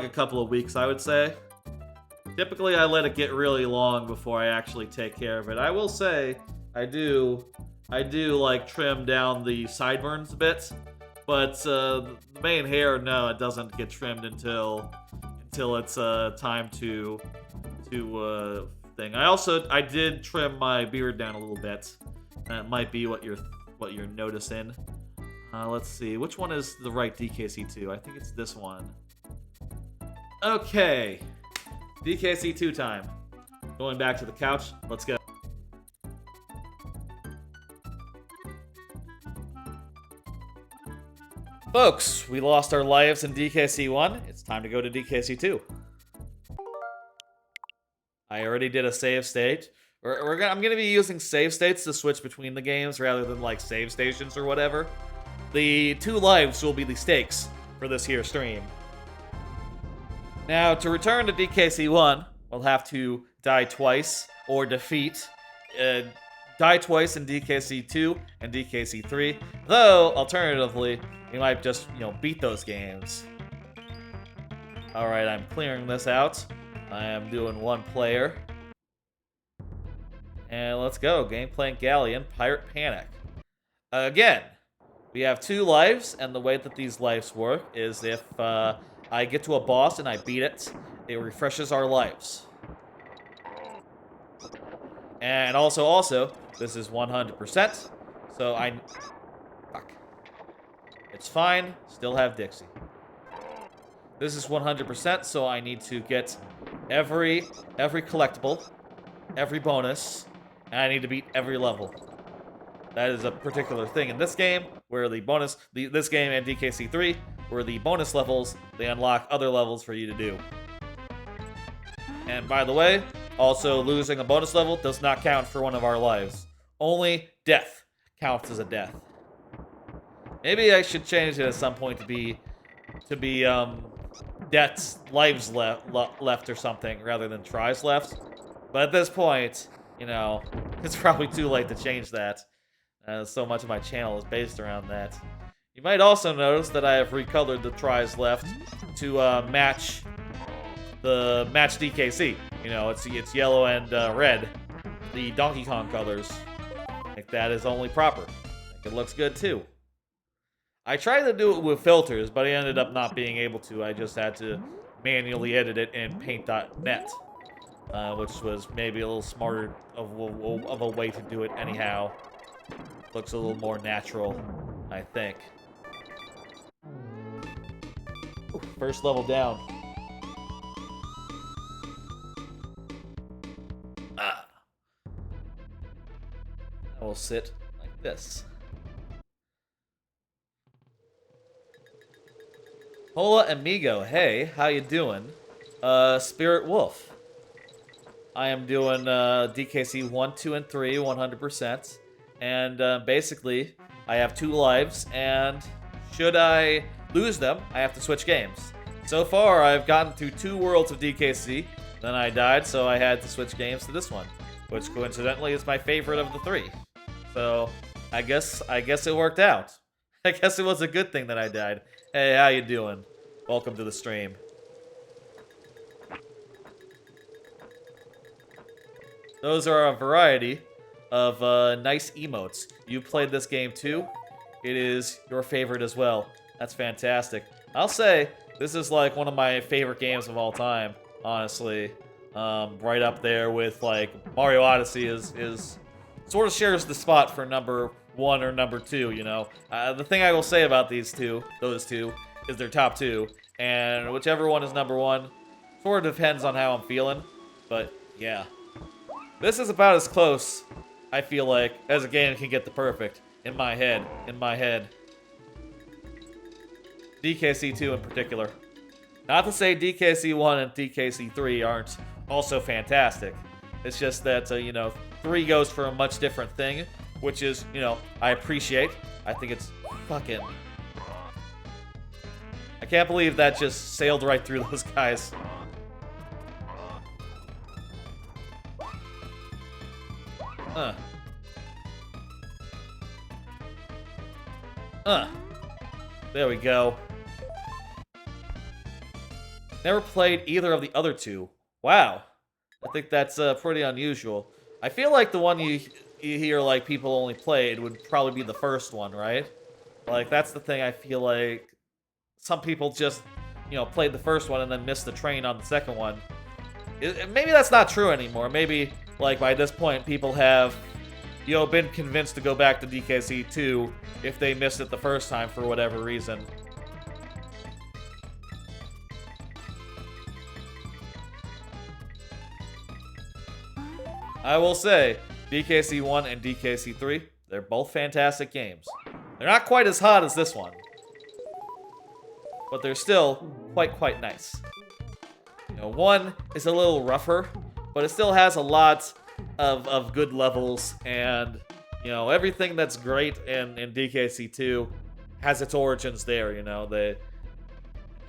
a couple of weeks, I would say. Typically, I let it get really long before I actually take care of it. I will say, I do like trim down the sideburns a bit. But the main hair, no, it doesn't get trimmed until it's time to thing. I did trim my beard down a little bit. That might be what you're noticing. Let's see, which one is the right DKC2? I think it's this one. Okay, DKC2 time. Going back to the couch. Let's go. Folks, we lost our lives in DKC1. It's time to go to DKC2. I already did a save state. I'm going to be using save states to switch between the games rather than like save stations or whatever. The 2 lives will be the stakes for this here stream. Now, to return to DKC1, we'll have to die twice or defeat. Die twice in DKC2 and DKC3. Though, alternatively, we might just, beat those games. Alright, I'm clearing this out. I am doing one player. And let's go. Gameplay Galleon, Pirate Panic. Again, we have 2 lives, and the way that these lives work is if I get to a boss and I beat it, it refreshes our lives. And also, this is 100%, so fuck. It's fine, still have Dixie. This is 100%, so I need to get every collectible, every bonus, and I need to beat every level. That is a particular thing in this game, where this game and DKC3, where the bonus levels, they unlock other levels for you to do. And by the way, also losing a bonus level does not count for one of our lives. Only death counts as a death. Maybe I should change it at some point to be deaths, lives left or something, rather than tries left. But at this point, it's probably too late to change that. So much of my channel is based around that. You might also notice that I have recolored the tries left to match DKC. It's yellow and red, the Donkey Kong colors. Like that is only proper. Like it looks good too. I tried to do it with filters, but I ended up not being able to. I just had to manually edit it in paint.net, which was maybe a little smarter of a way to do it anyhow. Looks a little more natural, I think. Ooh, first level down. I will sit like this. Hola amigo, hey, how you doing? Spirit Wolf. I am doing DKC1, 2, and 3, 100%. And basically, I have 2 lives, and should I lose them, I have to switch games. So far, I've gotten through 2 worlds of DKC, then I died, so I had to switch games to this one, which coincidentally is my favorite of the 3. So, I guess it worked out. I guess it was a good thing that I died. Hey, how you doing? Welcome to the stream. Those are a variety of nice emotes. You played this game too? It is your favorite as well. That's fantastic. I'll say, this is like one of my favorite games of all time, honestly. Right up there with like Mario Odyssey is sort of shares the spot for number 1 or number 2, The thing I will say about those two, is they're top 2. And whichever one is number 1, sort of depends on how I'm feeling. But yeah. This is about as close, I feel like, as a game can get the perfect. In my head. DKC2 in particular. Not to say DKC1 and DKC3 aren't also fantastic. It's just that, 3 goes for a much different thing, which is, I appreciate. I think it's fucking... I can't believe that just sailed right through those guys. There we go. Never played either of the other 2. Wow. I think that's pretty unusual. I feel like the one you hear like people only played would probably be the first one, right? Like that's the thing I feel like some people just, played the first one and then missed the train on the second one. Maybe that's not true anymore. Maybe like by this point people have been convinced to go back to DKC2 if they missed it the first time for whatever reason. I will say, DKC1 and DKC3, they're both fantastic games. They're not quite as hot as this one, but they're still quite nice. One is a little rougher, but it still has a lot of good levels, and everything that's great in DKC2 has its origins there. It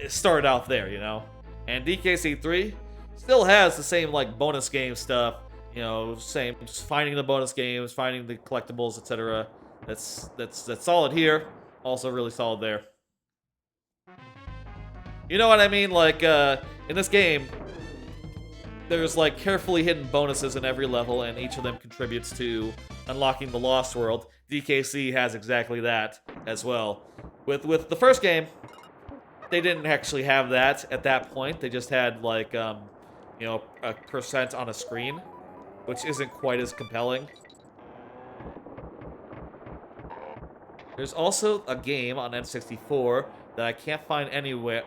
started out there. And DKC3 still has the same like bonus game stuff, you know, same just finding the bonus games, finding the collectibles, etc. That's solid here. Also really solid there. You know what I mean? Like in this game, there's like carefully hidden bonuses in every level, and each of them contributes to unlocking the Lost World. DKC has exactly that as well. With the first game, they didn't actually have that at that point. They just had like you know, a percent on a screen, which isn't quite as compelling. There's also a game on N64 that I can't find anywhere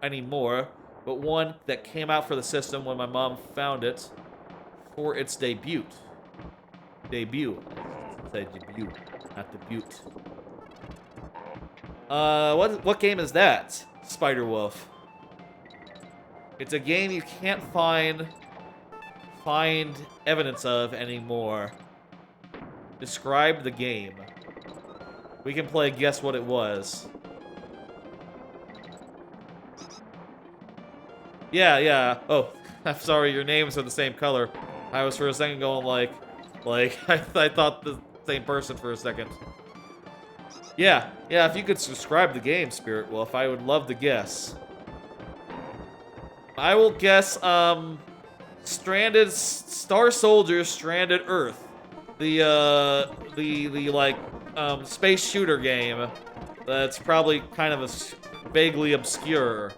anymore, but one that came out for the system when my mom found it for its debut. Debut. I say debut, not debut. What game is that? Spider-Wolf. It's a game you can't find evidence of anymore. Describe the game. We can play guess what it was. Yeah. Oh, I'm sorry, your names are the same color. I was for a second going like I thought the same person for a second. Yeah, if you could describe the game, Spirit Wolf, I would love to guess. I will guess, Stranded Star Soldier Stranded Earth. The like, space shooter game that's probably kind of vaguely obscure.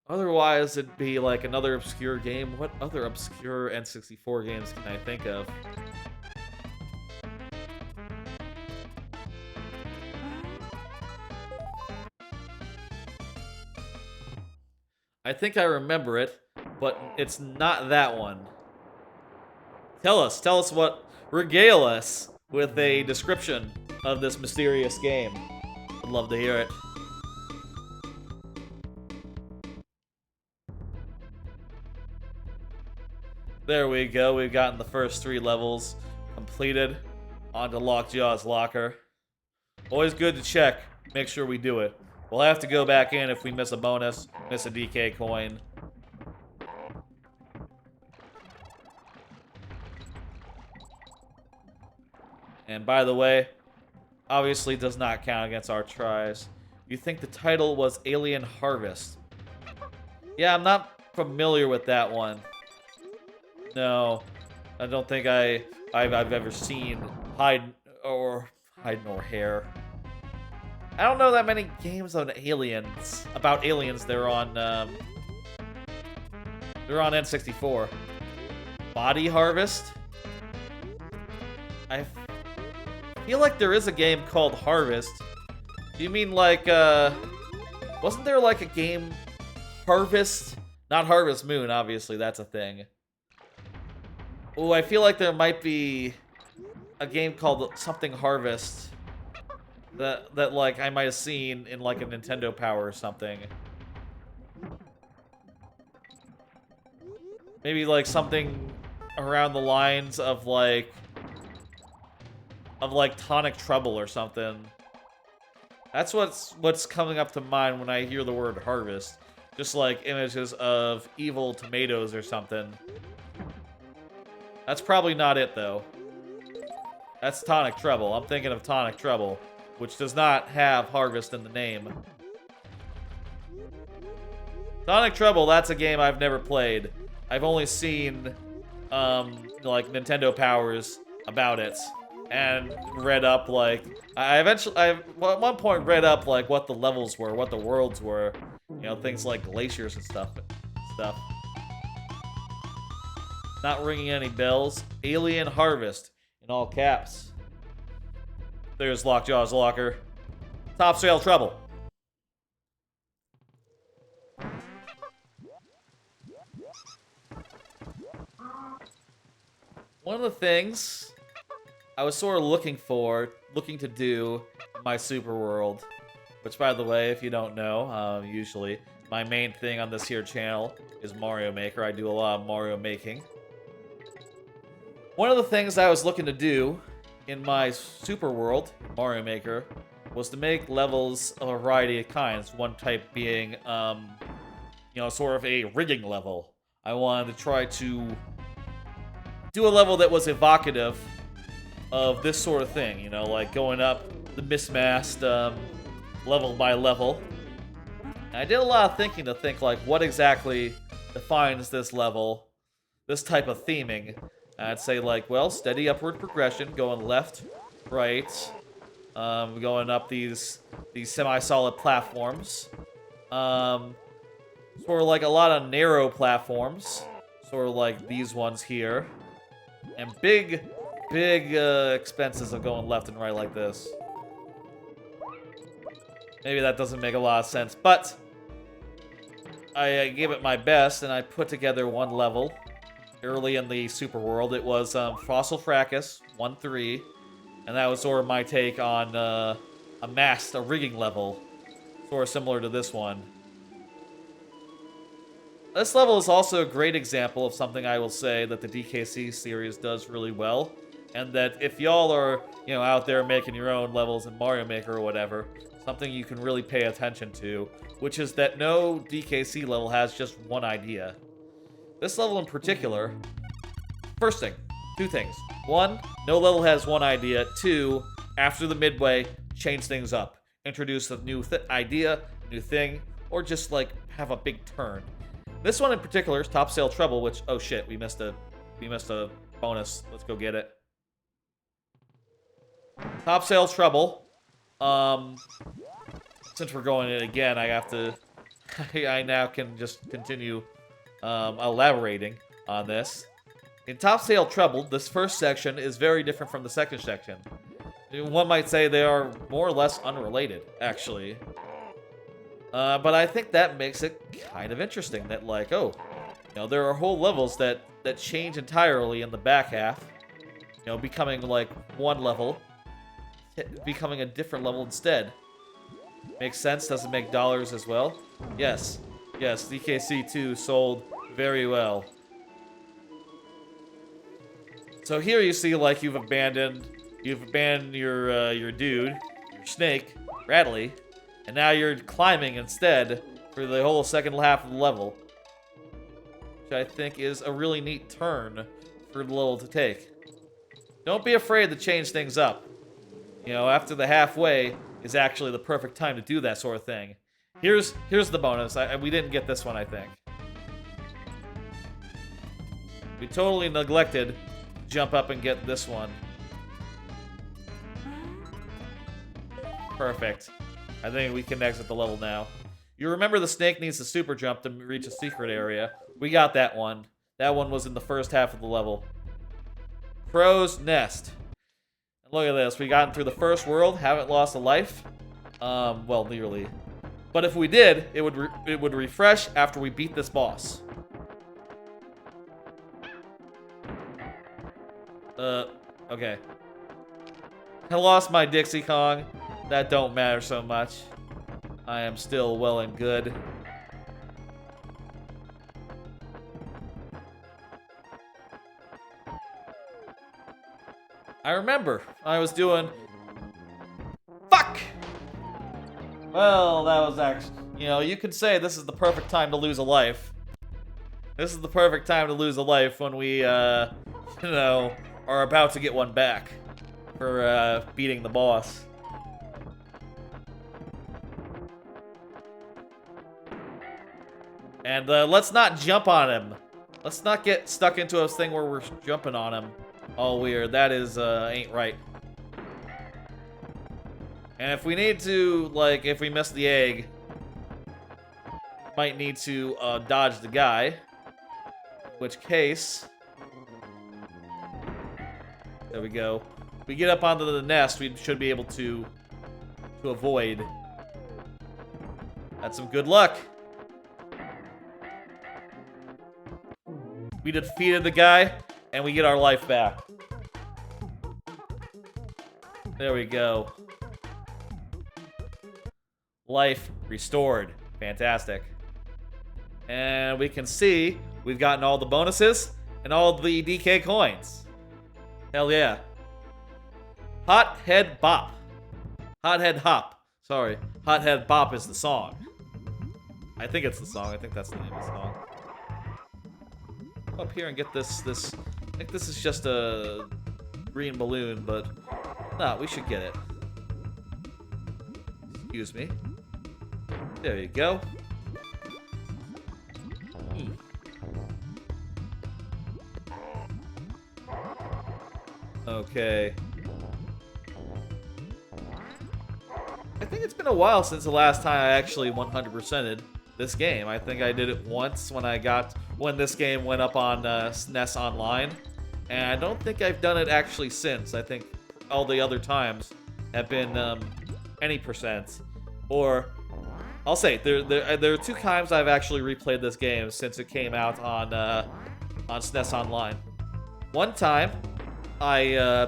Otherwise, it'd be like another obscure game. What other obscure N64 games can I think of? I think I remember it, but it's not that one. Tell us regale us with a description of this mysterious game. I'd love to hear it. There we go, we've gotten the first 3 levels completed. On to Lockjaw's locker. Always good to check, make sure we do it. We'll have to go back in if we miss a bonus, miss a DK coin. And by the way, obviously does not count against our tries. You think the title was Alien Harvest? Yeah, I'm not familiar with that one. No, I don't think I've ever seen Hide nor Hair. I don't know that many games on aliens. About aliens. They're on N64. Body Harvest. I feel like there is a game called Harvest. Do you mean like wasn't there like a game Harvest? Not Harvest Moon, obviously. That's a thing. Oh, I feel like there might be a game called something Harvest that like I might have seen in like a Nintendo Power or something. Maybe like something around the lines of like Tonic Trouble or something. That's what's coming up to mind when I hear the word Harvest. Just like images of evil tomatoes or something. That's probably not it, though. That's Tonic Trouble. I'm thinking of Tonic Trouble, which does not have Harvest in the name. Tonic Trouble, that's a game I've never played. I've only seen, like, Nintendo Powers about it. And read up, like... I at one point read up, like, what the levels were, what the worlds were. You know, things like glaciers and stuff. Not ringing any bells. Alien Harvest, in all caps. There's Lockjaw's locker. Top sale trouble. One of the things I was sort of looking to do in my super world, which, by the way, if you don't know, usually my main thing on this here channel is Mario Maker. I do a lot of Mario making. One of the things I was looking to do in my super world, Mario Maker, was to make levels of a variety of kinds. One type being, you know, sort of a rigging level. I wanted to try to do a level that was evocative of this sort of thing, you know, like going up the mismasked level by level. And I did a lot of thinking to think, like, what exactly defines this level, this type of theming. And I'd say, like, well, steady upward progression, going left, right, going up these semi-solid platforms. Sort of like a lot of narrow platforms, sort of like these ones here. And big expenses of going left and right like this. Maybe that doesn't make a lot of sense, but I gave it my best, and I put together one level early in the Super World. It was Fossil Fracas 1-3, and that was sort of my take on a rigging level, sort of similar to this one. This level is also a great example of something I will say that the DKC series does really well, and that if y'all are, you know, out there making your own levels in Mario Maker or whatever, something you can really pay attention to, which is that no DKC level has just one idea. This level in particular, first thing, two things. One, no level has one idea. Two, after the midway, change things up. Introduce a new idea, new thing, or just like have a big turn. This one in particular is Top Sail Treble, which, oh shit, we missed a bonus. Let's go get it. Top Sail Treble. Since we're going in again, I have to... I now can just continue elaborating on this. In Top Sail Treble, this first section is very different from the second section. One might say they are more or less unrelated, actually. But I think that makes it kind of interesting that, like, oh, you know, there are whole levels that change entirely in the back half. You know, becoming, like, one level, becoming a different level instead. Makes sense? Does it make dollars as well? Yes. Yes, DKC2 sold very well. So here you see, like, you've abandoned your dude, your snake, Radley, and now you're climbing instead for the whole second half of the level, which I think is a really neat turn for the level to take. Don't be afraid to change things up. You know, after the halfway is actually the perfect time to do that sort of thing. Here's the bonus. We didn't get this one, I think. We totally neglected to jump up and get this one. Perfect. I think we can exit the level now. You remember the snake needs to super jump to reach a secret area. We got that one. That one was in the first half of the level. Crow's Nest. And look at this. We gotten through the first world. Haven't lost a life. Well, nearly. But if we did, it would refresh after we beat this boss. Okay. I lost my Dixie Kong. That don't matter so much. I am still well and good. I remember I was doing... Fuck! Well, that was actually... You know, you could say this is the perfect time to lose a life. This is the perfect time to lose a life when we, you know, are about to get one back for, beating the boss. And, let's not jump on him. Let's not get stuck into a thing where we're jumping on him. All weird. That is, ain't right. And if we need to, like, if we miss the egg, might need to, dodge the guy. In which case... There we go. If we get up onto the nest, we should be able to avoid. That's some good luck. We defeated the guy, and we get our life back. There we go. Life restored. Fantastic. And we can see we've gotten all the bonuses and all the DK coins. Hell yeah. Hot Head Bop. Hothead Hop. Sorry, Hothead Bop is the song. I think it's the song. I think that's the name of the song. Go up here and get this. I think this is just a green balloon, but nah, we should get it. Excuse me. There you go. Okay. I think it's been a while since the last time I actually 100%ed this game. I think I did it once when this game went up on SNES Online, and I don't think I've done it actually since. I think all the other times have been any percent, or I'll say there are 2 times I've actually replayed this game since it came out on SNES Online. One time I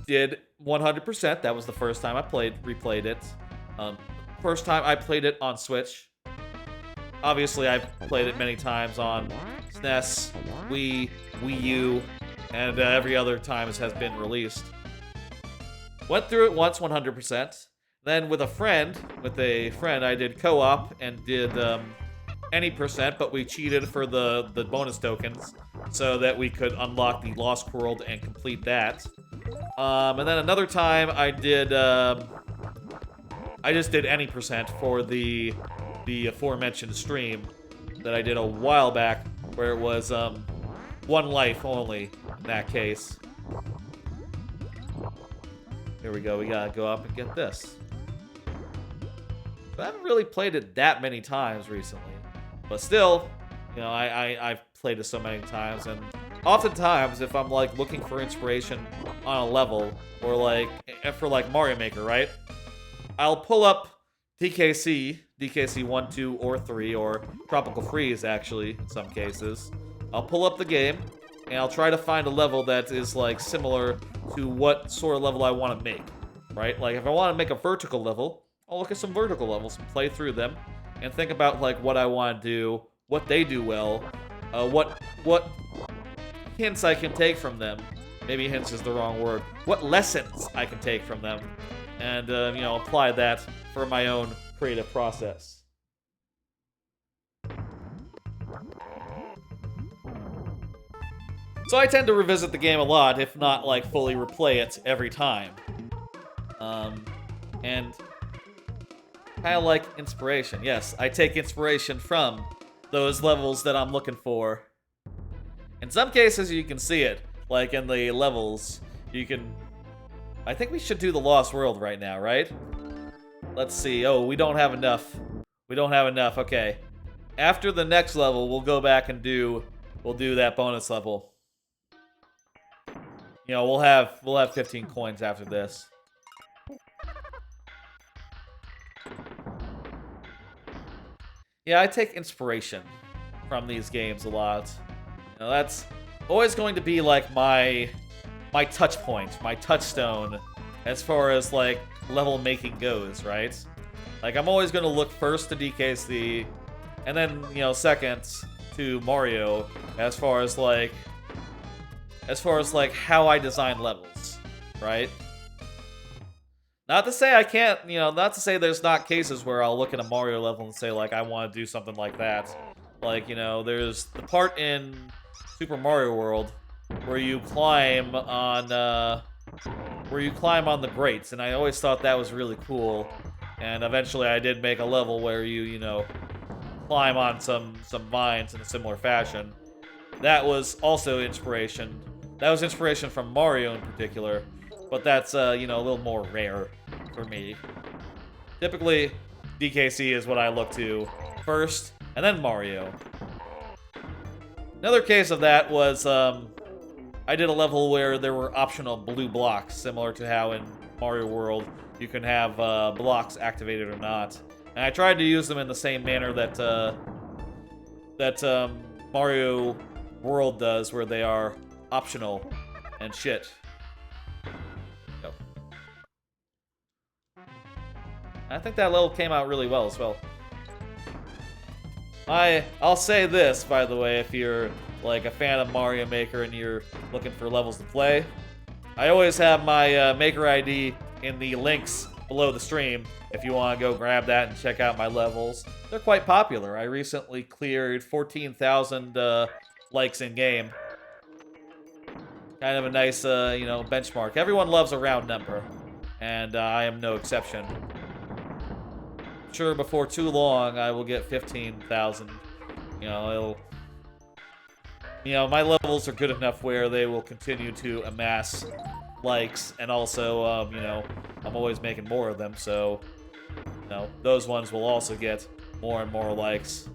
did 100%. That was the first time I replayed it. First time I played it on Switch. Obviously, I've played it many times on SNES, Wii U, and every other time it has been released. Went through it once 100%. Then with a friend, I did co-op and did any percent, but we cheated for the bonus tokens so that we could unlock the Lost World and complete that. And then another time I did, I just did any percent for the aforementioned stream that I did a while back, where it was 1 life only in that case. Here we go. We gotta go up and get this. I haven't really played it that many times recently, but still, you know, I've played it so many times, and oftentimes if I'm like looking for inspiration on a level, or like for like Mario Maker, right? I'll pull up DKC1, 2, or 3, or Tropical Freeze actually in some cases. I'll pull up the game and I'll try to find a level that is like similar to what sort of level I want to make, right? Like if I want to make a vertical level, I'll look at some vertical levels and play through them and think about like what I want to do, what they do well, what hints I can take from them. Maybe hints is the wrong word. What lessons I can take from them, and you know, apply that for my own creative process. So I tend to revisit the game a lot, if not like fully replay it every time. And kind of like inspiration. Yes, I take inspiration from those levels that I'm looking for. In some cases, you can see it. Like in the levels, you can... I think we should do the Lost World right now, right? Let's see. Oh, we don't have enough. We don't have enough. Okay. After the next level, we'll go back and we'll do that bonus level. You know, we'll have 15 coins after this. Yeah, I take inspiration from these games a lot. You know, that's always going to be like my touch point, my touchstone as far as like level making goes, right? Like I'm always going to look first to DKC and then, you know, second to Mario as far as like how I design levels, right? Not to say I can't, you know, not to say there's not cases where I'll look at a Mario level and say, like, I want to do something like that. Like, you know, there's the part in Super Mario World where you climb on the grates, and I always thought that was really cool. And eventually I did make a level where you know, climb on some vines in a similar fashion. That was also inspiration. That was inspiration from Mario in particular, but that's, you know, a little more rare for me. Typically, DKC is what I look to first, and then Mario. Another case of that was, I did a level where there were optional blue blocks, similar to how in Mario World you can have blocks activated or not. And I tried to use them in the same manner that Mario World does, where they are optional and shit. Go. I think that level came out really well as well. I'll say this, by the way, if you're like a fan of Mario Maker and you're looking for levels to play, I always have my Maker ID in the links below the stream if you want to go grab that and check out my levels. They're quite popular. I recently cleared 14,000 likes in game. Kind of a nice, you know, benchmark. Everyone loves a round number, and I am no exception. Sure, before too long, I will get 15,000. You know, my levels are good enough where they will continue to amass likes, and also, you know, I'm always making more of them, so, you know, those ones will also get more and more likes.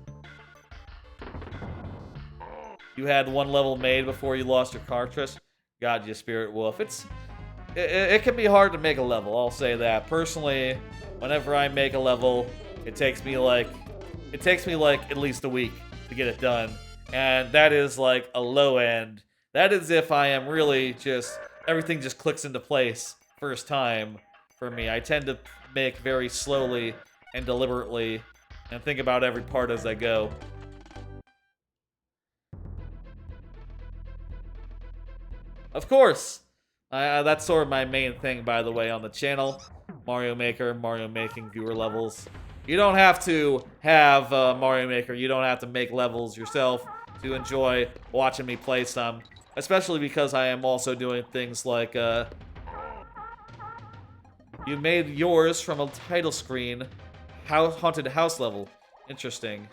You had one level made before you lost your cartridge? God, you Spirit Wolf. It can be hard to make a level, I'll say that. Personally, whenever I make a level, it takes me like at least a week to get it done. And that is like a low end. That is if I am really just, everything just clicks into place first time for me. I tend to make very slowly and deliberately and think about every part as I go. Of course! That's sort of my main thing, by the way, on the channel. Mario Maker, Mario Making viewer levels. You don't have to have Mario Maker. You don't have to make levels yourself to enjoy watching me play some. Especially because I am also doing things like, you made yours from a title screen haunted house level. Interesting.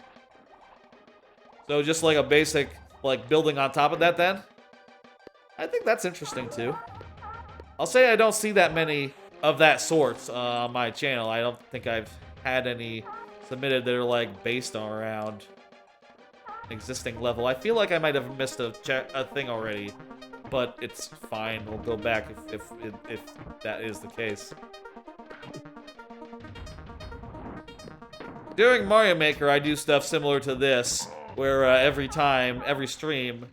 So just like a basic, like, building on top of that then? I think that's interesting too. I'll say I don't see that many of that sort on my channel. I don't think I've had any submitted that are like based on around an existing level. I feel like I might have missed a thing already, but it's fine. We'll go back if that is the case. During Mario Maker, I do stuff similar to this, where every stream,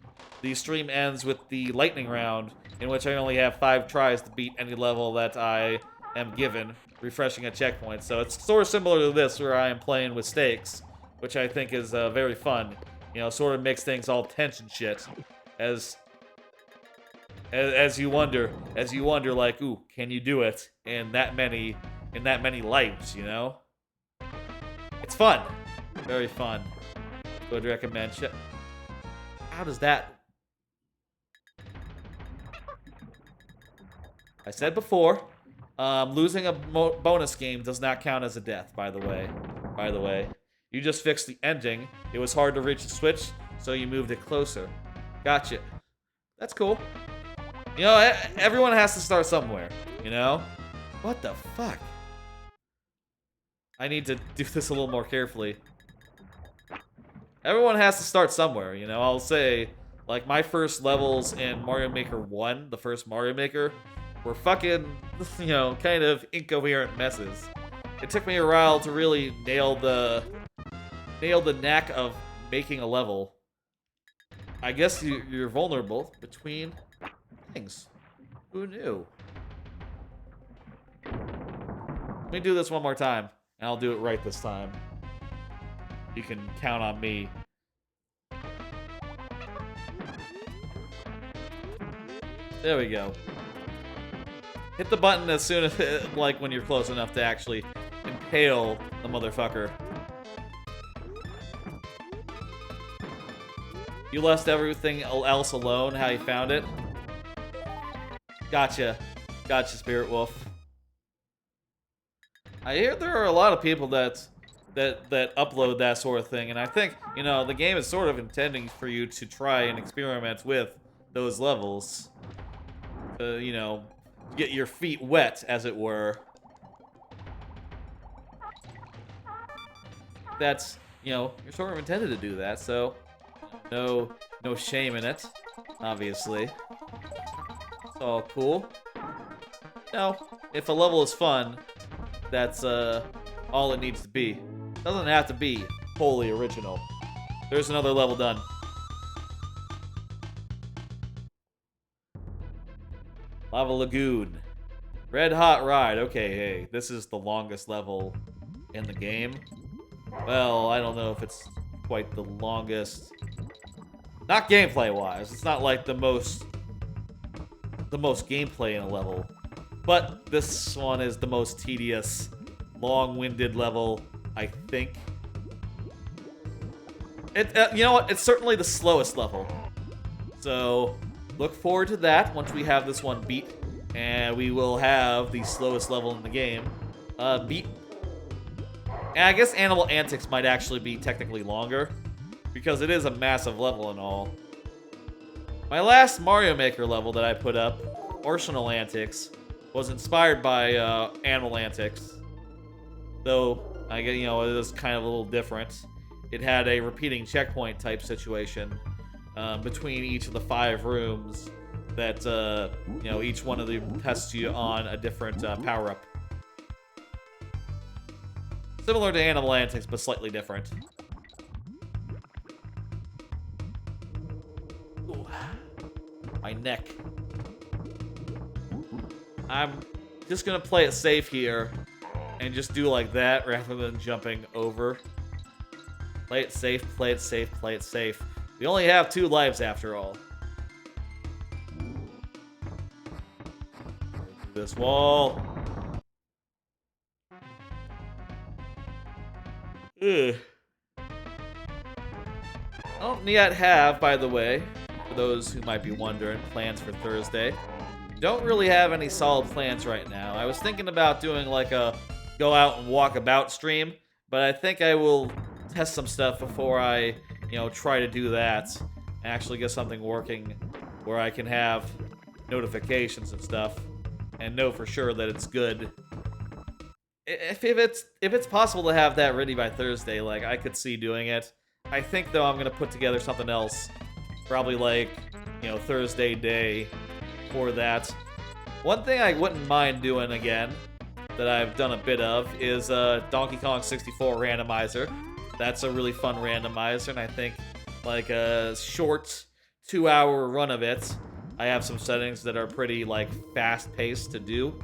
the stream ends with the lightning round, in which I only have 5 tries to beat any level that I am given, refreshing a checkpoint. So it's sort of similar to this, where I am playing with stakes, which I think is very fun. You know, sort of makes things all tense and shit, as you wonder, like, ooh, can you do it in that many lives? You know, it's fun, very fun. Would recommend. How does that? I said before, losing a bonus game does not count as a death, by the way. You just fixed the ending. It was hard to reach the switch, so you moved it closer. Gotcha. That's cool. You know, everyone has to start somewhere, you know? What the fuck? I need to do this a little more carefully. Everyone has to start somewhere, you know? I'll say, like, my first levels in Mario Maker 1, the first Mario Maker, were fucking, you know, kind of incoherent messes. It took me a while to really nail the knack of making a level. I guess you're vulnerable between things. Who knew? Let me do this one more time, and I'll do it right this time. You can count on me. There we go. Hit the button as soon as, like, when you're close enough to actually impale the motherfucker. You left everything else alone, how you found it? Gotcha. Gotcha, Spirit Wolf. I hear there are a lot of people that upload that sort of thing, and I think, you know, the game is sort of intending for you to try and experiment with those levels. You know, get your feet wet, as it were. That's, you know, you're sort of intended to do that, so no shame in it, obviously. It's all cool. No, if a level is fun, that's all it needs to be. It doesn't have to be wholly original. There's another level done. Lava Lagoon. Red Hot Ride. Okay, hey, this is the longest level in the game. Well, I don't know if it's quite the longest. Not gameplay-wise. It's not like the most gameplay in a level. But this one is the most tedious, long-winded level, I think. You know what? It's certainly the slowest level. So look forward to that once we have this one beat. And we will have the slowest level in the game beat. And I guess Animal Antics might actually be technically longer, because it is a massive level and all. My last Mario Maker level that I put up, Arsenal Antics, was inspired by Animal Antics. Though, I guess, you know, it is kind of a little different. It had a repeating checkpoint type situation between each of the 5 rooms that, you know, each one of them tests you on a different power-up. Similar to Animal Antics, but slightly different. Ooh. My neck. I'm just gonna play it safe here and just do like that rather than jumping over. Play it safe, play it safe, play it safe. We only have 2 lives after all. This wall. Ugh. I don't yet have, by the way, for those who might be wondering, plans for Thursday. Don't really have any solid plans right now. I was thinking about doing like a go out and walk about stream, but I think I will test some stuff before I, you know, try to do that and actually get something working where I can have notifications and stuff and know for sure that it's good. If it's possible to have that ready by Thursday, like, I could see doing it. I think, though, I'm gonna put together something else, probably like, you know, Thursday day for that. One thing I wouldn't mind doing again, that I've done a bit of, is Donkey Kong 64 randomizer. That's a really fun randomizer, and I think, like, a short 2-hour run of it, I have some settings that are pretty, like, fast-paced to do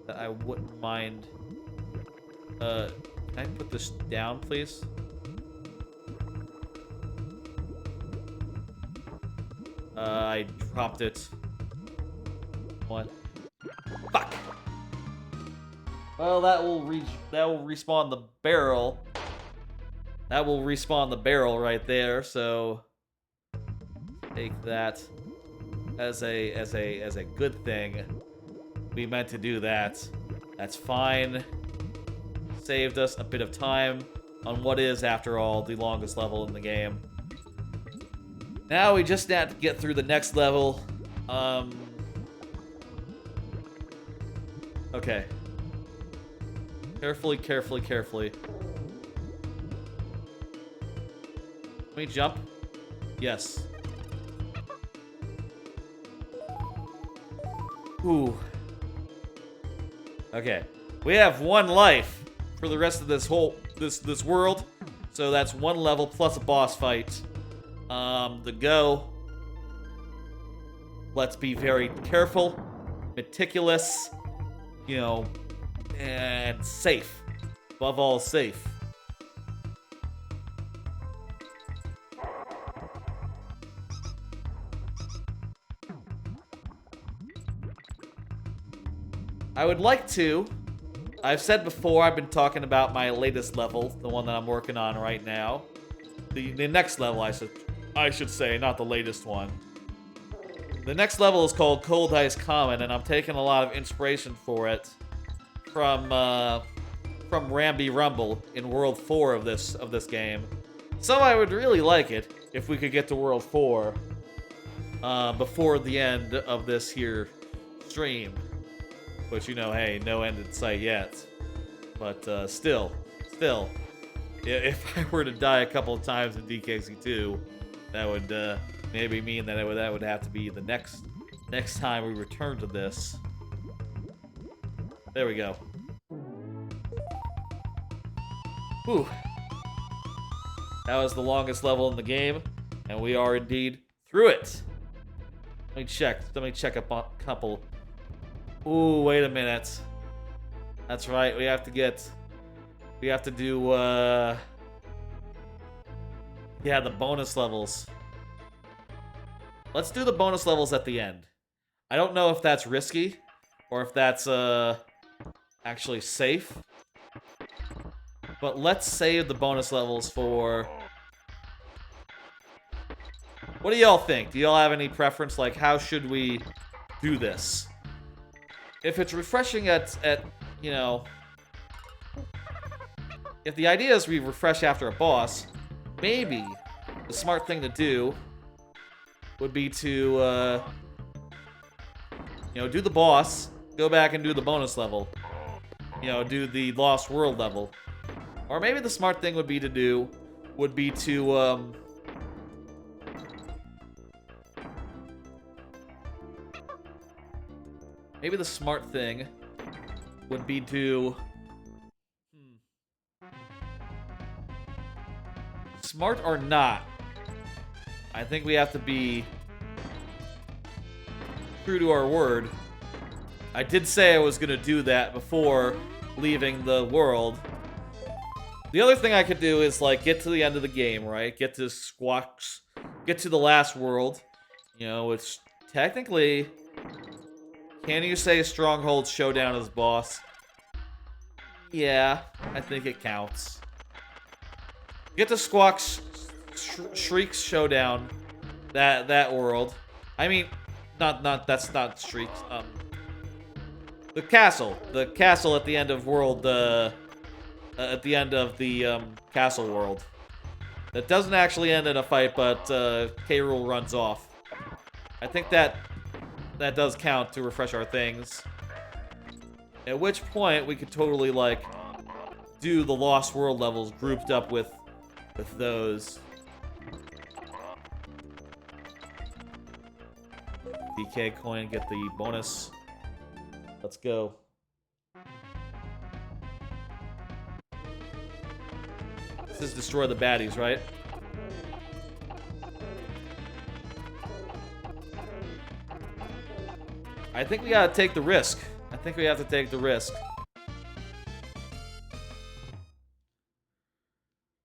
that I wouldn't mind. Can I put this down, please? I dropped it. What? Fuck! Well, that will respawn the barrel. That will respawn the barrel right there, so take that as a good thing. We meant to do that. That's fine. Saved us a bit of time on what is, after all, the longest level in the game. Now we just have to get through the next level. Okay. Carefully, carefully, carefully. Can we jump? Yes. Ooh. Okay. We have 1 life for the rest of this this world. So that's 1 level plus a boss fight. The go. Let's be very careful, meticulous, you know, and safe. Above all, safe. I would like to. I've said before, I've been talking about my latest level, the one that I'm working on right now. The next level, I should say, not the latest one. The next level is called Cold Ice Common, and I'm taking a lot of inspiration for it from Ramby Rumble in World 4 of this game. So I would really like it if we could get to World 4 before the end of this here stream. But, you know, hey, no end in sight yet. But still, if I were to die a couple of times in DKC2, that would maybe mean that that would have to be the next time we return to this. There we go. Whew. That was the longest level in the game, and we are indeed through it. Let me check a couple. Ooh, wait a minute. That's right, we have to do, yeah, the bonus levels. Let's do the bonus levels at the end. I don't know if that's risky, or if that's actually safe. But let's save the bonus levels for... What do y'all think? Do y'all have any preference? Like, how should we do this? If it's refreshing at you know... If the idea is we refresh after a boss, maybe the smart thing to do would be to, you know, do the boss, go back and do the bonus level. You know, do the Lost World level. Or maybe the smart thing would be to maybe the smart thing would be to... Smart or not, I think we have to be true to our word. I did say I was going to do that before leaving the world. The other thing I could do is, like, get to the end of the game, right? Get to Squawks, get to the last world. You know, it's technically... Can you say Stronghold Showdown is boss? Yeah, I think it counts. Get to Squawks Shriek's Showdown, that world. I mean, that's not Shrieks. The castle at the end of world, at the end of the castle world. That doesn't actually end in a fight, but K. Rool runs off. I think that does count to refresh our things. At which point we could totally, like, do the Lost World levels grouped up with those. DK coin, get the bonus. Let's go. This is destroy the baddies, right? I think we gotta take the risk. I think we have to take the risk.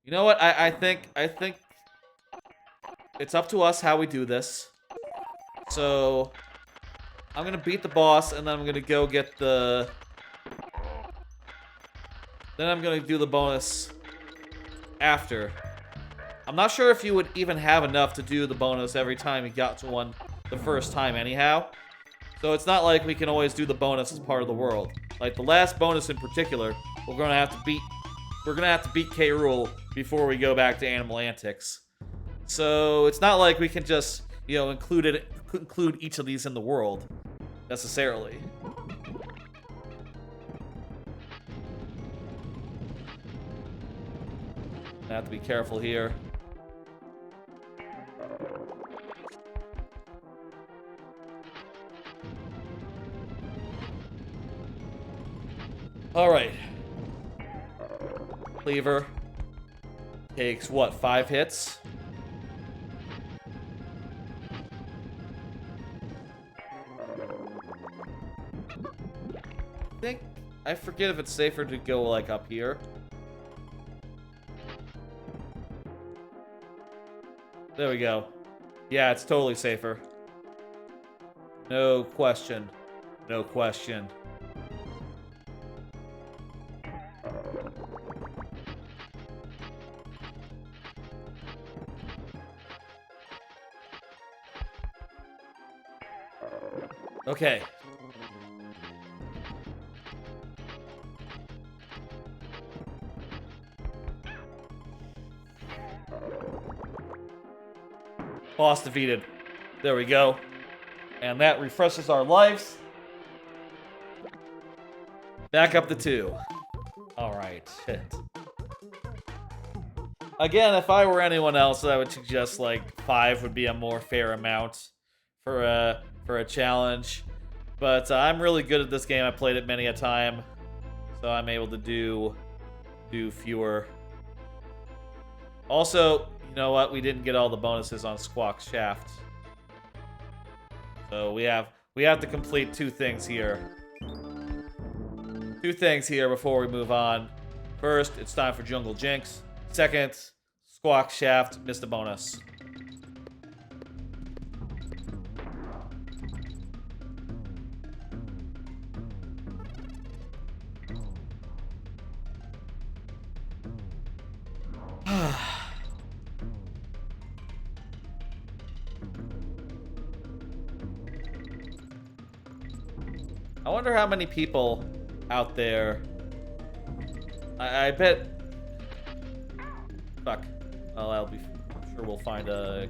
You know what? I think it's up to us how we do this. So I'm gonna beat the boss, and then I'm gonna go get the... Then I'm gonna do the bonus after. I'm not sure if you would even have enough to do the bonus every time you got to one the first time anyhow. So it's not like we can always do the bonus as part of the world. Like the last bonus in particular, we're gonna have to beat K. Rool before we go back to Animal Antics. So it's not like we can just, you know, include each of these in the world necessarily. I have to be careful here. All right. Cleaver takes what, 5 hits? I forget if it's safer to go like up here. There we go. Yeah, it's totally safer. No question. No question. Okay. Boss defeated. There we go. And that refreshes our lives. Back up to 2. Alright. Again, if I were anyone else, I would suggest like 5 would be a more fair amount for a challenge. But I'm really good at this game. I played it many a time. So I'm able to do fewer. Also, you know what? We didn't get all the bonuses on Squawk's Shaft. So we have to complete 2 things here. 2 things here before we move on. First, it's time for Jungle Jinx. Second, Squawk's Shaft, missed a bonus. I wonder how many people out there... I bet... Fuck. Well, I'm sure we'll find a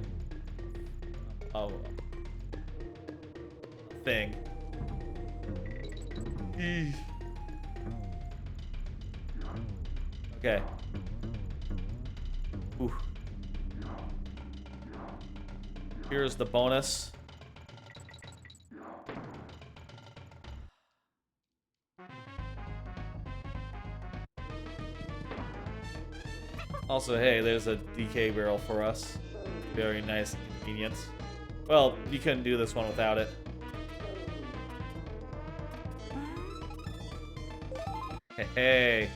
thing. Okay. Ooh. Here's the bonus. Also, hey, there's a DK barrel for us. Very nice and convenient. Well, you couldn't do this one without it. Hey.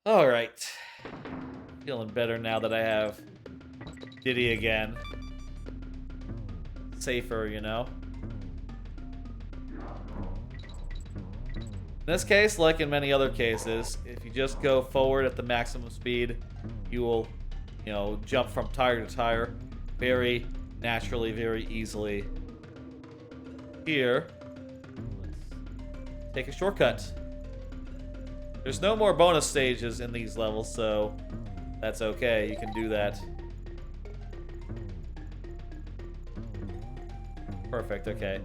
Alright. Feeling better now that I have Diddy again. Safer, you know? In this case, like in many other cases, if you just go forward at the maximum speed, you will, you know, jump from tire to tire very naturally, very easily. Here, let's take a shortcut. There's no more bonus stages in these levels, so that's okay. You can do that. Perfect, okay.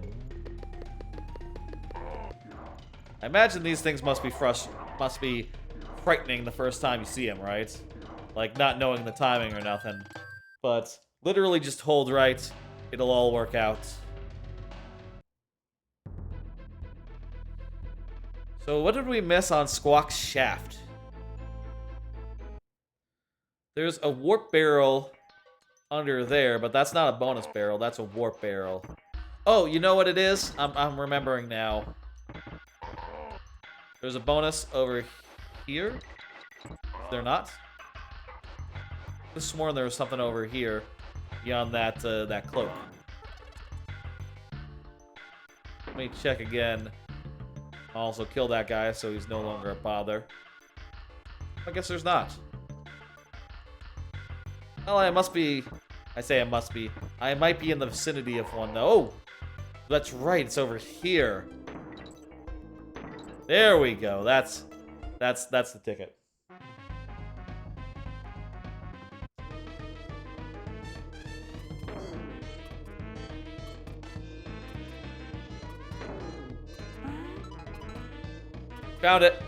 I imagine these things must be frightening the first time you see them, right? Like, not knowing the timing or nothing. But literally just hold right. It'll all work out. So what did we miss on Squawk's shaft? There's a warp barrel under there, but that's not a bonus barrel. That's a warp barrel. Oh, you know what it is? I'm remembering now. There's a bonus over here. Is there not? I could have sworn there was something over here beyond that that cloak. Let me check again. I'll also kill that guy so he's no longer a bother. I guess there's not. Well, I must be... I say I must be. I might be in the vicinity of one, though. Oh! That's right, it's over here. There we go. That's the ticket. Found it.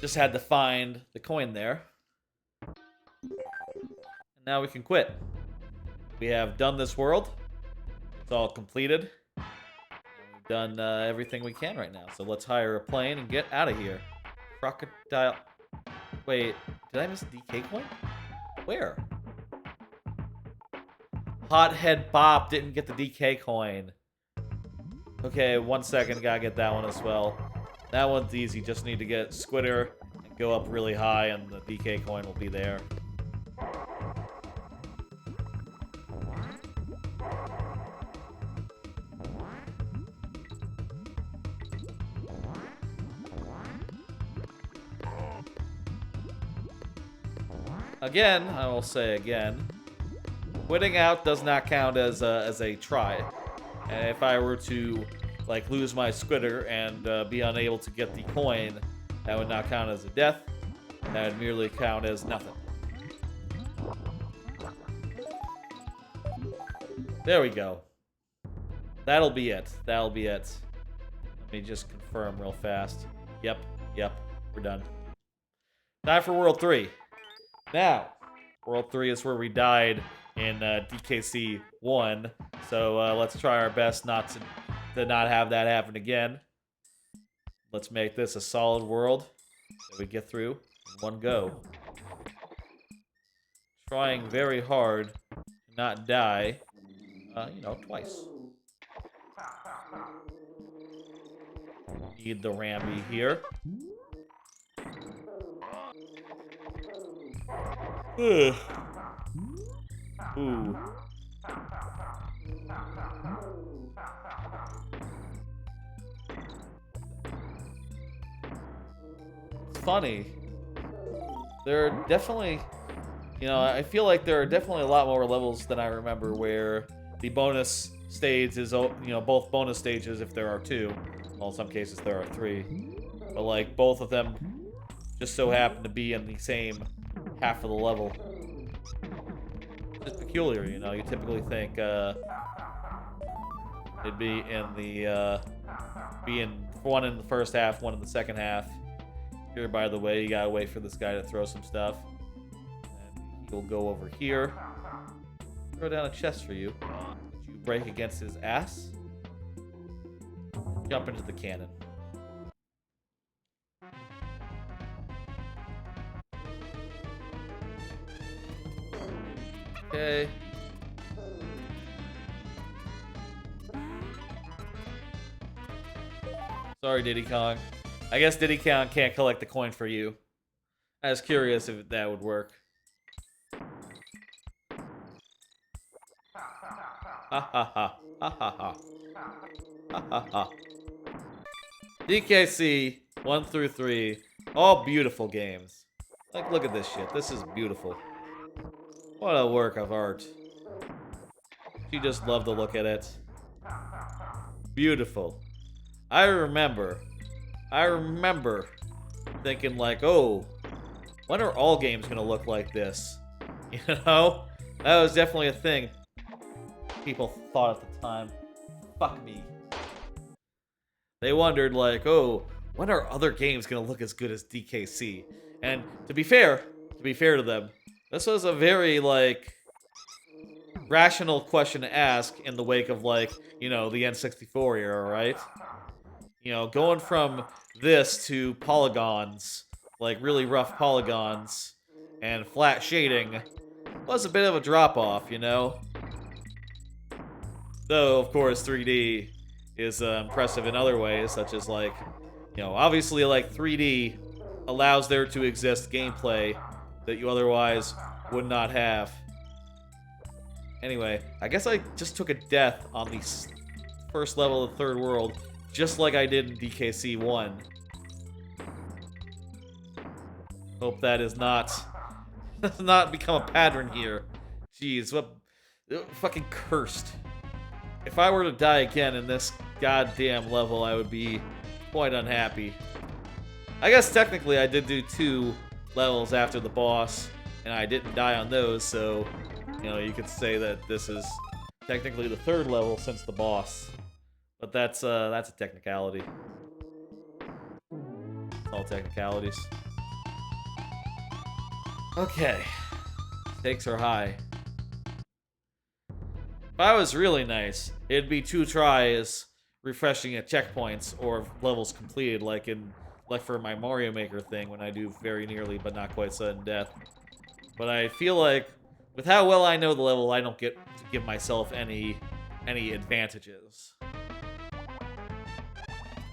Just had to find the coin there. And now we can quit. We have done this world. It's all completed. We've done everything we can right now. So let's hire a plane and get out of here. Crocodile. Wait, did I miss a DK coin? Where? Hothead Bop didn't get the DK coin. Okay, 1 second, gotta get that one as well. That one's easy, just need to get Squitter and go up really high and the DK coin will be there. Again, I will say again, quitting out does not count as a try. And if I were to, like, lose my Squitter and be unable to get the coin, that would not count as a death. That would merely count as nothing. There we go. That'll be it. That'll be it. Let me just confirm real fast. Yep, we're done. Time for World 3. Now, World 3 is where we died in DKC1, so let's try our best not to not have that happen again. Let's make this a solid world that we get through in one go. Trying very hard to not die, you know, twice. Need the Ramby here. Ugh. Ooh. It's funny. There are definitely, you know, I feel like there are definitely a lot more levels than I remember where the bonus stage is, both bonus stages if there are 2. Well, in some cases there are 3. But, like, both of them just so happen to be in the same half of the level. It's peculiar, you know. You typically think, it'd be in the, one in the first half, one in the second half. Here, by the way, you gotta wait for this guy to throw some stuff. And he'll go over here. Throw down a chest for you. You break against his ass. Jump into the cannon. Okay. Sorry, Diddy Kong. I guess Diddy Kong can't collect the coin for you. I was curious if that would work. Ha ha ha. Ha ha ha. Ha ha ha. DKC 1 through 3. All beautiful games. Like, look at this shit. This is beautiful. What a work of art. She just loved to look at it. Beautiful. I remember thinking like, oh, when are all games gonna look like this? You know? That was definitely a thing people thought at the time. Fuck me. They wondered like, oh, when are other games gonna look as good as DKC? And to be fair to them, this was a very, like, rational question to ask in the wake of, like, you know, the N64 era, right? You know, going from this to polygons, like really rough polygons, and flat shading was a bit of a drop-off, you know? Though, of course, 3D is impressive in other ways, such as, like, you know, obviously, like, 3D allows there to exist gameplay that you otherwise would not have. Anyway, I guess I just took a death on the first level of the third world, just like I did in DKC1. Hope that is not does not become a pattern here. Jeez, what fucking cursed. If I were to die again in this goddamn level, I would be quite unhappy. I guess technically I did do 2 levels after the boss, and I didn't die on those, so, you know, you could say that this is technically the 3rd level since the boss. But that's a technicality. It's all technicalities. Okay. Stakes are high. If I was really nice, it'd be 2 tries refreshing at checkpoints or levels completed, like for my Mario Maker thing when I do very nearly but not quite sudden death. But I feel like with how well I know the level, I don't get to give myself any advantages. I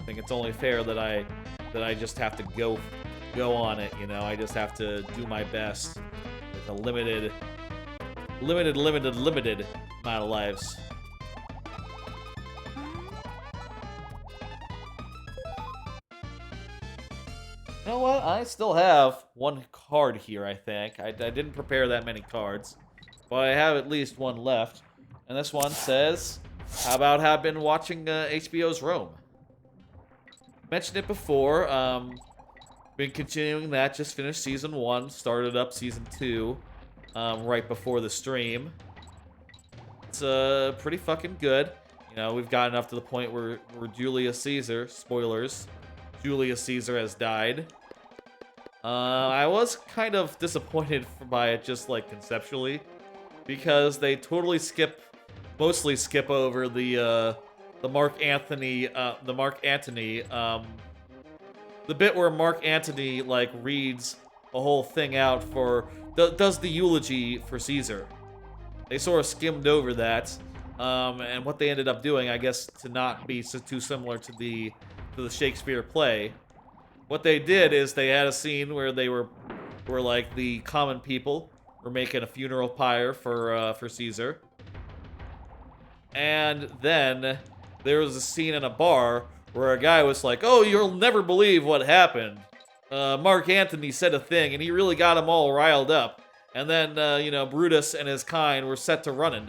think it's only fair that I just have to go on it, you know. I just have to do my best with a limited amount of lives. You know what? I still have 1 card here, I think. I didn't prepare that many cards, but I have at least 1 left. And this one says, how about have been watching HBO's Rome? Mentioned it before. Been continuing that. Just finished season 1. Started up season 2 right before the stream. It's pretty fucking good. You know, we've gotten up to the point where Julius Caesar, spoilers, Julius Caesar has died. I was kind of disappointed by it, just like conceptually, because they totally mostly skip over the Mark Antony, the bit where Mark Antony like reads a whole thing out does the eulogy for Caesar. They sort of skimmed over that, and what they ended up doing, I guess, to not be too similar to the Shakespeare play, what they did is they had a scene where they were like the common people were making a funeral pyre for Caesar, and then there was a scene in a bar where a guy was like, "Oh, you'll never believe what happened. Mark Antony said a thing, and he really got them all riled up." And then, you know, Brutus and his kind were set to running.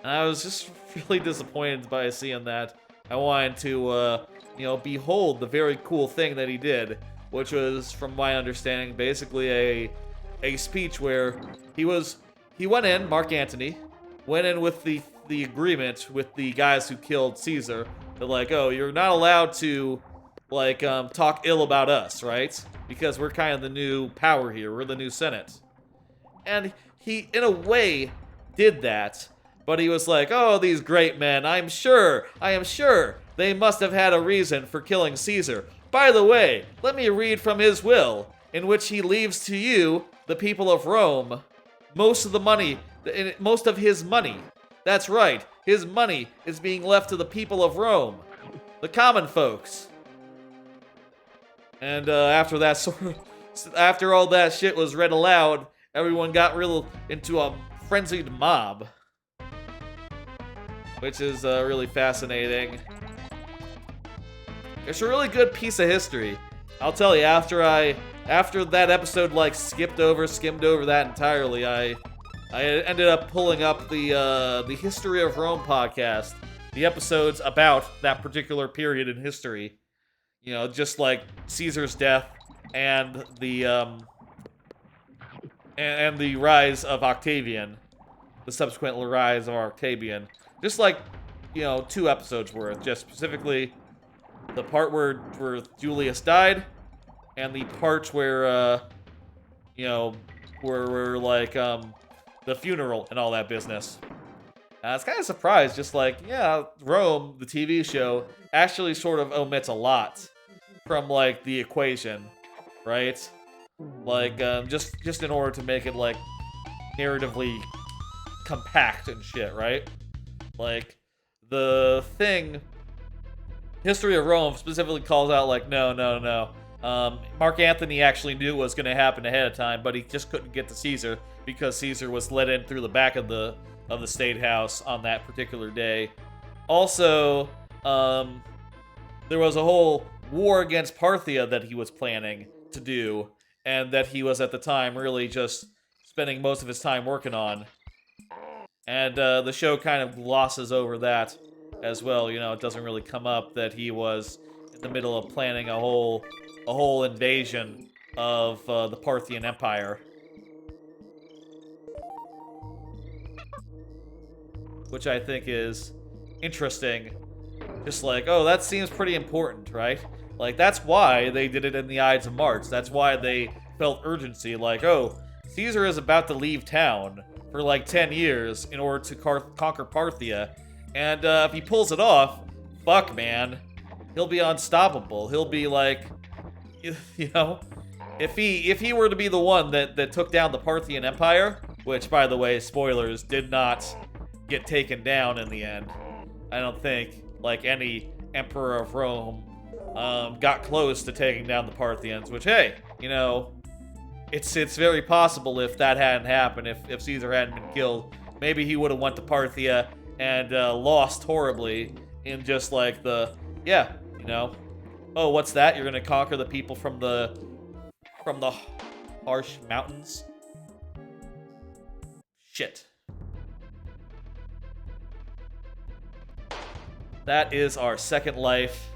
And I was just really disappointed by seeing that. I wanted to, behold the very cool thing that he did, which was, from my understanding, basically a speech where he went in, Mark Antony, went in with the agreement with the guys who killed Caesar, that like, oh, you're not allowed to, like, talk ill about us, right? Because we're kind of the new power here, we're the new Senate. And he, in a way, did that, but he was like, oh, these great men, I am sure they must have had a reason for killing Caesar. By the way, let me read from his will, in which he leaves to you, the people of Rome, most of his money. That's right, his money is being left to the people of Rome, the common folks. And after all that shit was read aloud, everyone got real into a frenzied mob, which is really fascinating. It's a really good piece of history. I'll tell you, after that episode like skimmed over that entirely, I ended up pulling up the History of Rome podcast, the episodes about that particular period in history. You know, just like Caesar's death and the rise of Octavian, the subsequent rise of Octavian. Just like, 2 episodes worth, just specifically the part where Julius died, and the part where, where like, the funeral and all that business. I was kind of surprised, just like, yeah, Rome, the TV show, actually sort of omits a lot from, like, the equation, right? Like, just in order to make it, like, narratively compact and shit, right? Like, the thing, History of Rome specifically calls out, like, no. Mark Antony actually knew what was going to happen ahead of time, but he just couldn't get to Caesar because Caesar was let in through the back of the State House on that particular day. Also, there was a whole war against Parthia that he was planning to do, and that he was at the time really just spending most of his time working on. And the show kind of glosses over that as well. It doesn't really come up that he was in the middle of planning a whole invasion of the Parthian Empire. Which I think is interesting. Just like, oh, that seems pretty important, right? Like, that's why they did it in the Ides of March. That's why they felt urgency. Like, oh, Caesar is about to leave town for like 10 years in order to conquer Parthia. And if he pulls it off, fuck, man. He'll be unstoppable. He'll be like, if he were to be the one that took down the Parthian Empire, which, by the way, spoilers, did not get taken down in the end. I don't think, like, any emperor of Rome got close to taking down the Parthians, which, hey, it's very possible if that hadn't happened, if Caesar hadn't been killed, maybe he would have went to Parthia and lost horribly in just like oh, what's that? You're gonna conquer the people from the harsh mountains? Shit. That is our second life.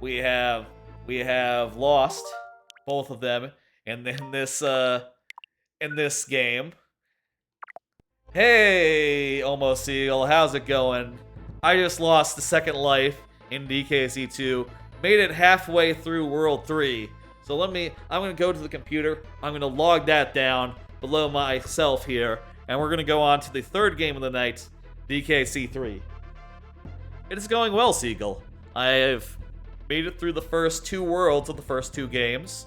We have lost both of them in this game. Hey, Almost Seagull, how's it going? I just lost the second life in DKC2. Made it halfway through World 3. So I'm gonna go to the computer. I'm gonna log that down below myself here, and we're gonna go on to the third game of the night, DKC3. It is going well, Seagull. I've made it through the first 2 worlds of the first 2 games.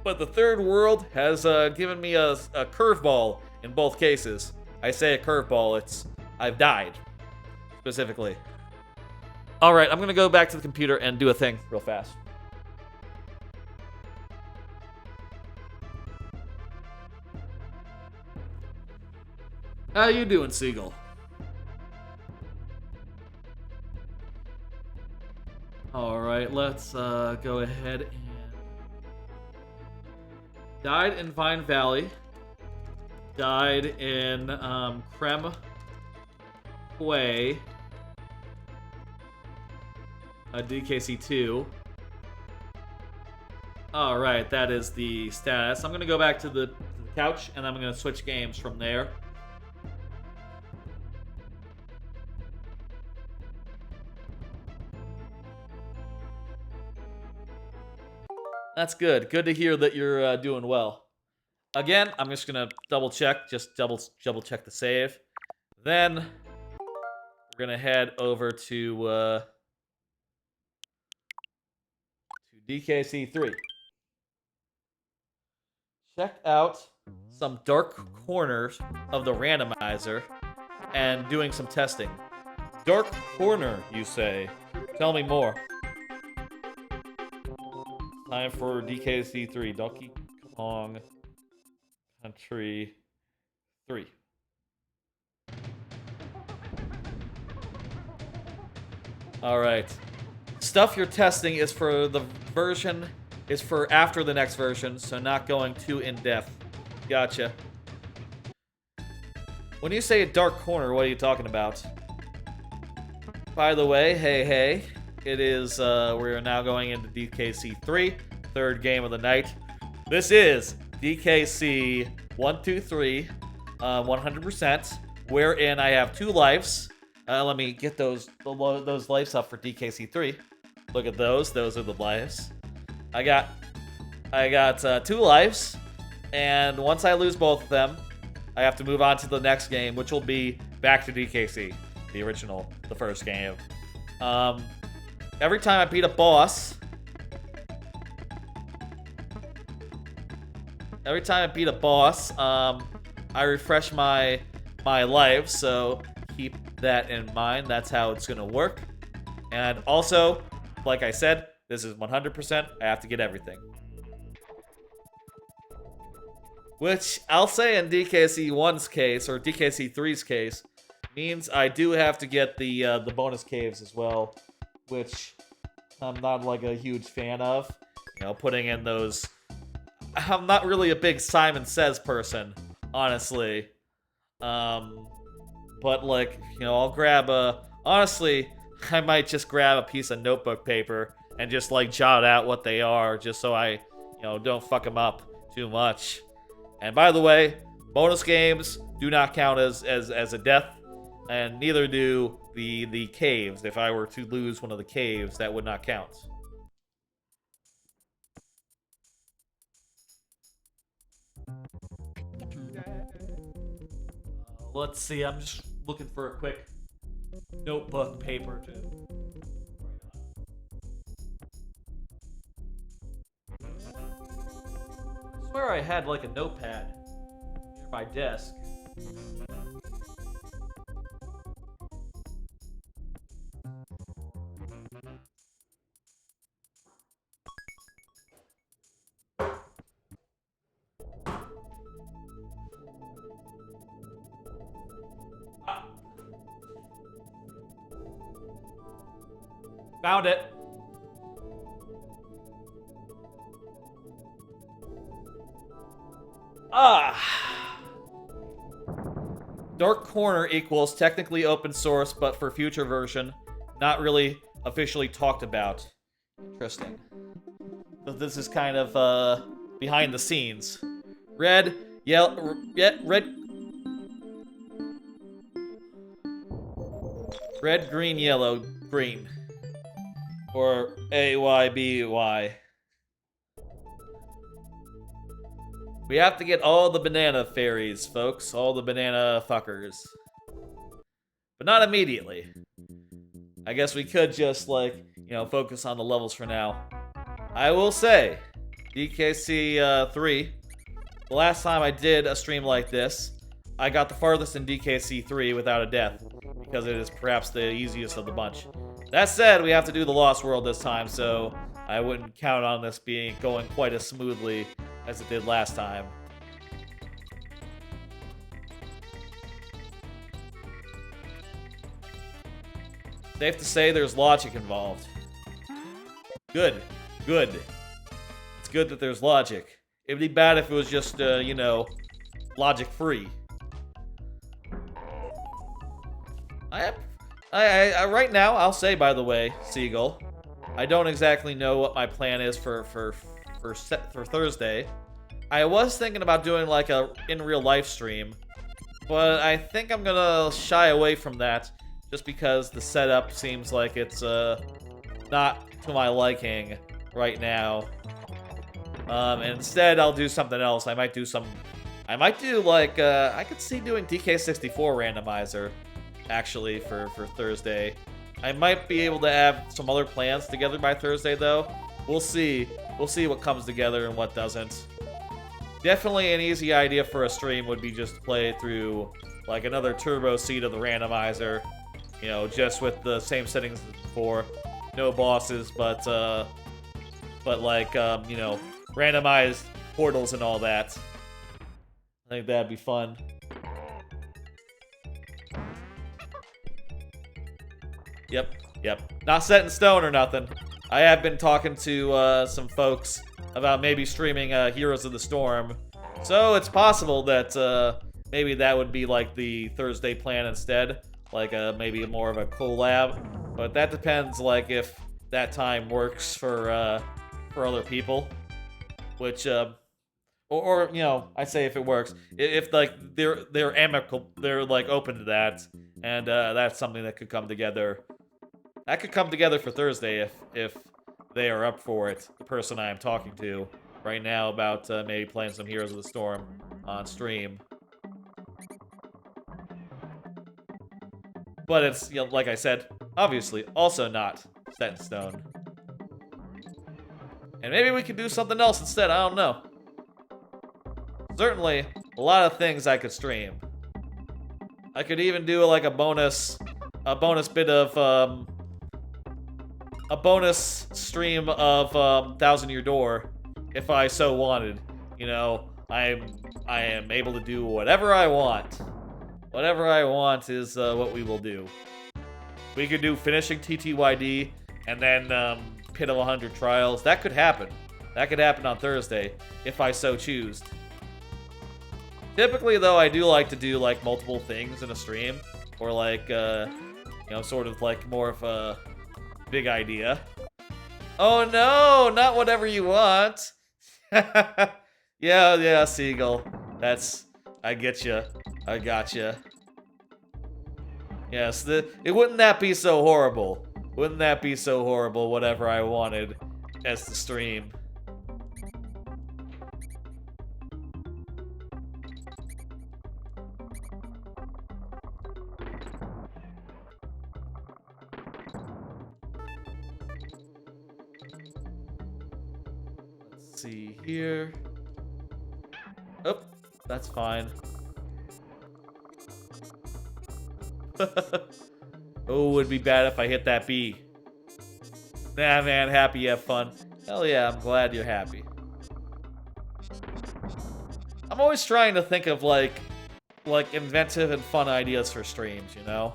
But the third world has given me a curveball in both cases. I say a curveball, I've died, specifically. Alright, I'm gonna go back to the computer and do a thing real fast. How you doing, Seagull? Alright, let's go ahead and... Died in Vine Valley. Died in Krem play a DKC2. Alright, that is the status. I'm going to go back to the couch, and I'm going to switch games from there. That's good. Good to hear that you're doing well. Again, I'm just gonna double check the save. Then we're gonna head over to DKC3. Check out some dark corners of the randomizer and doing some testing. Dark corner, you say? Tell me more. Time for DKC3, Donkey Kong Country 3. Alright. Stuff you're testing is for the version, is for after the next version, so not going too in-depth. Gotcha. When you say a dark corner, what are you talking about? By the way, hey. It is, we are now going into DKC3, third game of the night. This is DKC1-3, 100%, wherein I have 2 lives. Let me get those lives up for DKC3. Look at those. Those are the lives. I got 2 lives, and once I lose both of them, I have to move on to the next game, which will be back to DKC, the original, the first game. Every time I beat a boss, I refresh my life, so keep that in mind. That's how it's gonna work. And also, like I said, this is 100%. I have to get everything. Which, I'll say in DKC1's case, or DKC3's case, means I do have to get the bonus caves as well, which I'm not like a huge fan of. You know, putting in those... I'm not really a big Simon Says person, honestly. But like, you know, I'll grab honestly, I might just grab a piece of notebook paper and just like jot out what they are, just so I, you know, don't fuck them up too much. And by the way, bonus games do not count as a death, and neither do the caves. If I were to lose one of the caves, that would not count. Let's see, I'm just looking for a quick notebook paper to... I swear I had like a notepad near my desk. Found it. Dark Corner equals technically open source, but for future version, not really officially talked about. Interesting. So this is kind of behind the scenes. Red, yellow, red, green, yellow, green. Or A-Y-B-Y. We have to get all the banana fairies, folks. All the banana fuckers. But not immediately. I guess we could just, like, you know, focus on the levels for now. I will say, DKC3, the last time I did a stream like this, I got the farthest in DKC3 without a death, because it is perhaps the easiest of the bunch. That said, we have to do the Lost World this time, so I wouldn't count on this going quite as smoothly as it did last time. Safe to say there's logic involved. Good. Good. It's good that there's logic. It'd be bad if it was just, you know, logic-free. I am Right now, I'll say, by the way, Seagull, I don't exactly know what my plan is for Thursday. I was thinking about doing like a in real life stream, but I think I'm gonna shy away from that just because the setup seems like it's not to my liking right now. And instead, I'll do something else. I might do like I could see doing DK64 randomizer actually for Thursday. I might be able to have some other plans together by Thursday though. We'll see. We'll see what comes together and what doesn't. Definitely an easy idea for a stream would be just to play through like another turbo seed of the randomizer, you know, just with the same settings as before. No bosses, but like you know, randomized portals and all that. I think that'd be fun. Yep. Not set in stone or nothing. I have been talking to some folks about maybe streaming Heroes of the Storm. So it's possible that maybe that would be like the Thursday plan instead. Like maybe more of a collab. But that depends like if that time works for other people. Which or you know, I say if it works. If like they're amicable, they're like open to that. And that's something that could come together. That could come together for Thursday if they are up for it. The person I am talking to right now about maybe playing some Heroes of the Storm on stream. But it's, you know, like I said, obviously also not set in stone. And maybe we could do something else instead, I don't know. Certainly, a lot of things I could stream. I could even do like a bonus bit of a bonus stream of Thousand Year Door, if I so wanted. You know, I am able to do whatever I want. Whatever I want is what we will do. We could do finishing TTYD and then Pit of 100 Trials. That could happen. That could happen on Thursday, if I so choose. Typically, though, I do like to do like multiple things in a stream, or like you know, sort of like more of a big idea. Oh no, not whatever you want. yeah, Seagull. I get you. I gotcha. Yes, it wouldn't that be so horrible? Wouldn't that be so horrible? Whatever I wanted as the stream. See here. Oh, that's fine. Oh, it'd be bad if I hit that B. Nah, man, happy you have fun. Hell yeah, I'm glad you're happy. I'm always trying to think of like inventive and fun ideas for streams, you know?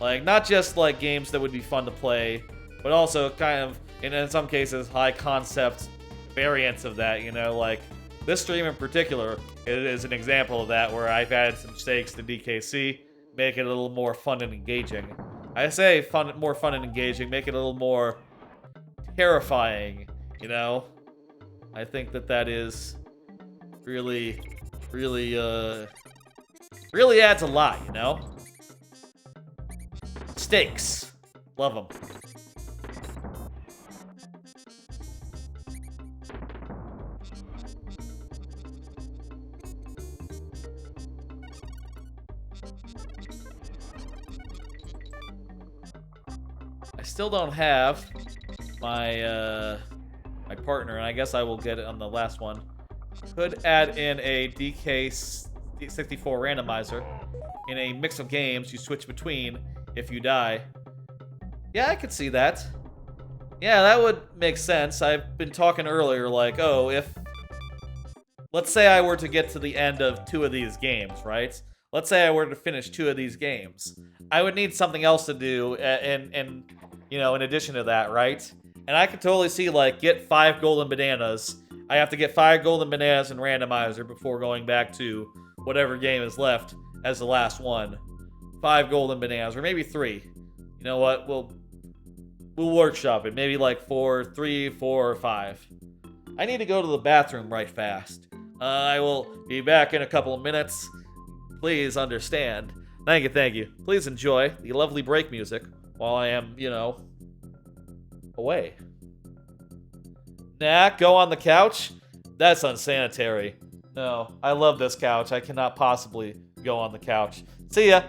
Like, not just like games that would be fun to play, but also kind of, in some cases, high concept variants of that, you know? Like, this stream in particular is an example of that, where I've added some stakes to DKC, make it a little more fun and engaging. I say more fun and engaging, make it a little more terrifying, you know? I think that is really adds a lot, you know? Stakes. Love them. I still don't have my my partner, and I guess I will get it on the last one. Could add in a DK64 randomizer. In a mix of games you switch between if you die. Yeah, I could see that. Yeah, that would make sense. I've been talking earlier, like, oh, if... Let's say I were to get to the end of 2 of these games, right? Let's say I were to finish 2 of these games. I would need something else to do, and you know, in addition to that, right? And I could totally see, like, get 5 golden bananas. I have to get 5 golden bananas in randomizer before going back to whatever game is left as the last one 5 golden bananas, or maybe 3. You know what? We'll workshop it. Maybe like 3, 4, or 5. I need to go to the bathroom right fast. I will be back in a couple of minutes. Please understand. Thank you. Please enjoy the lovely break music while I am, away. Nah, go on the couch? That's unsanitary. No, I love this couch. I cannot possibly go on the couch. See ya!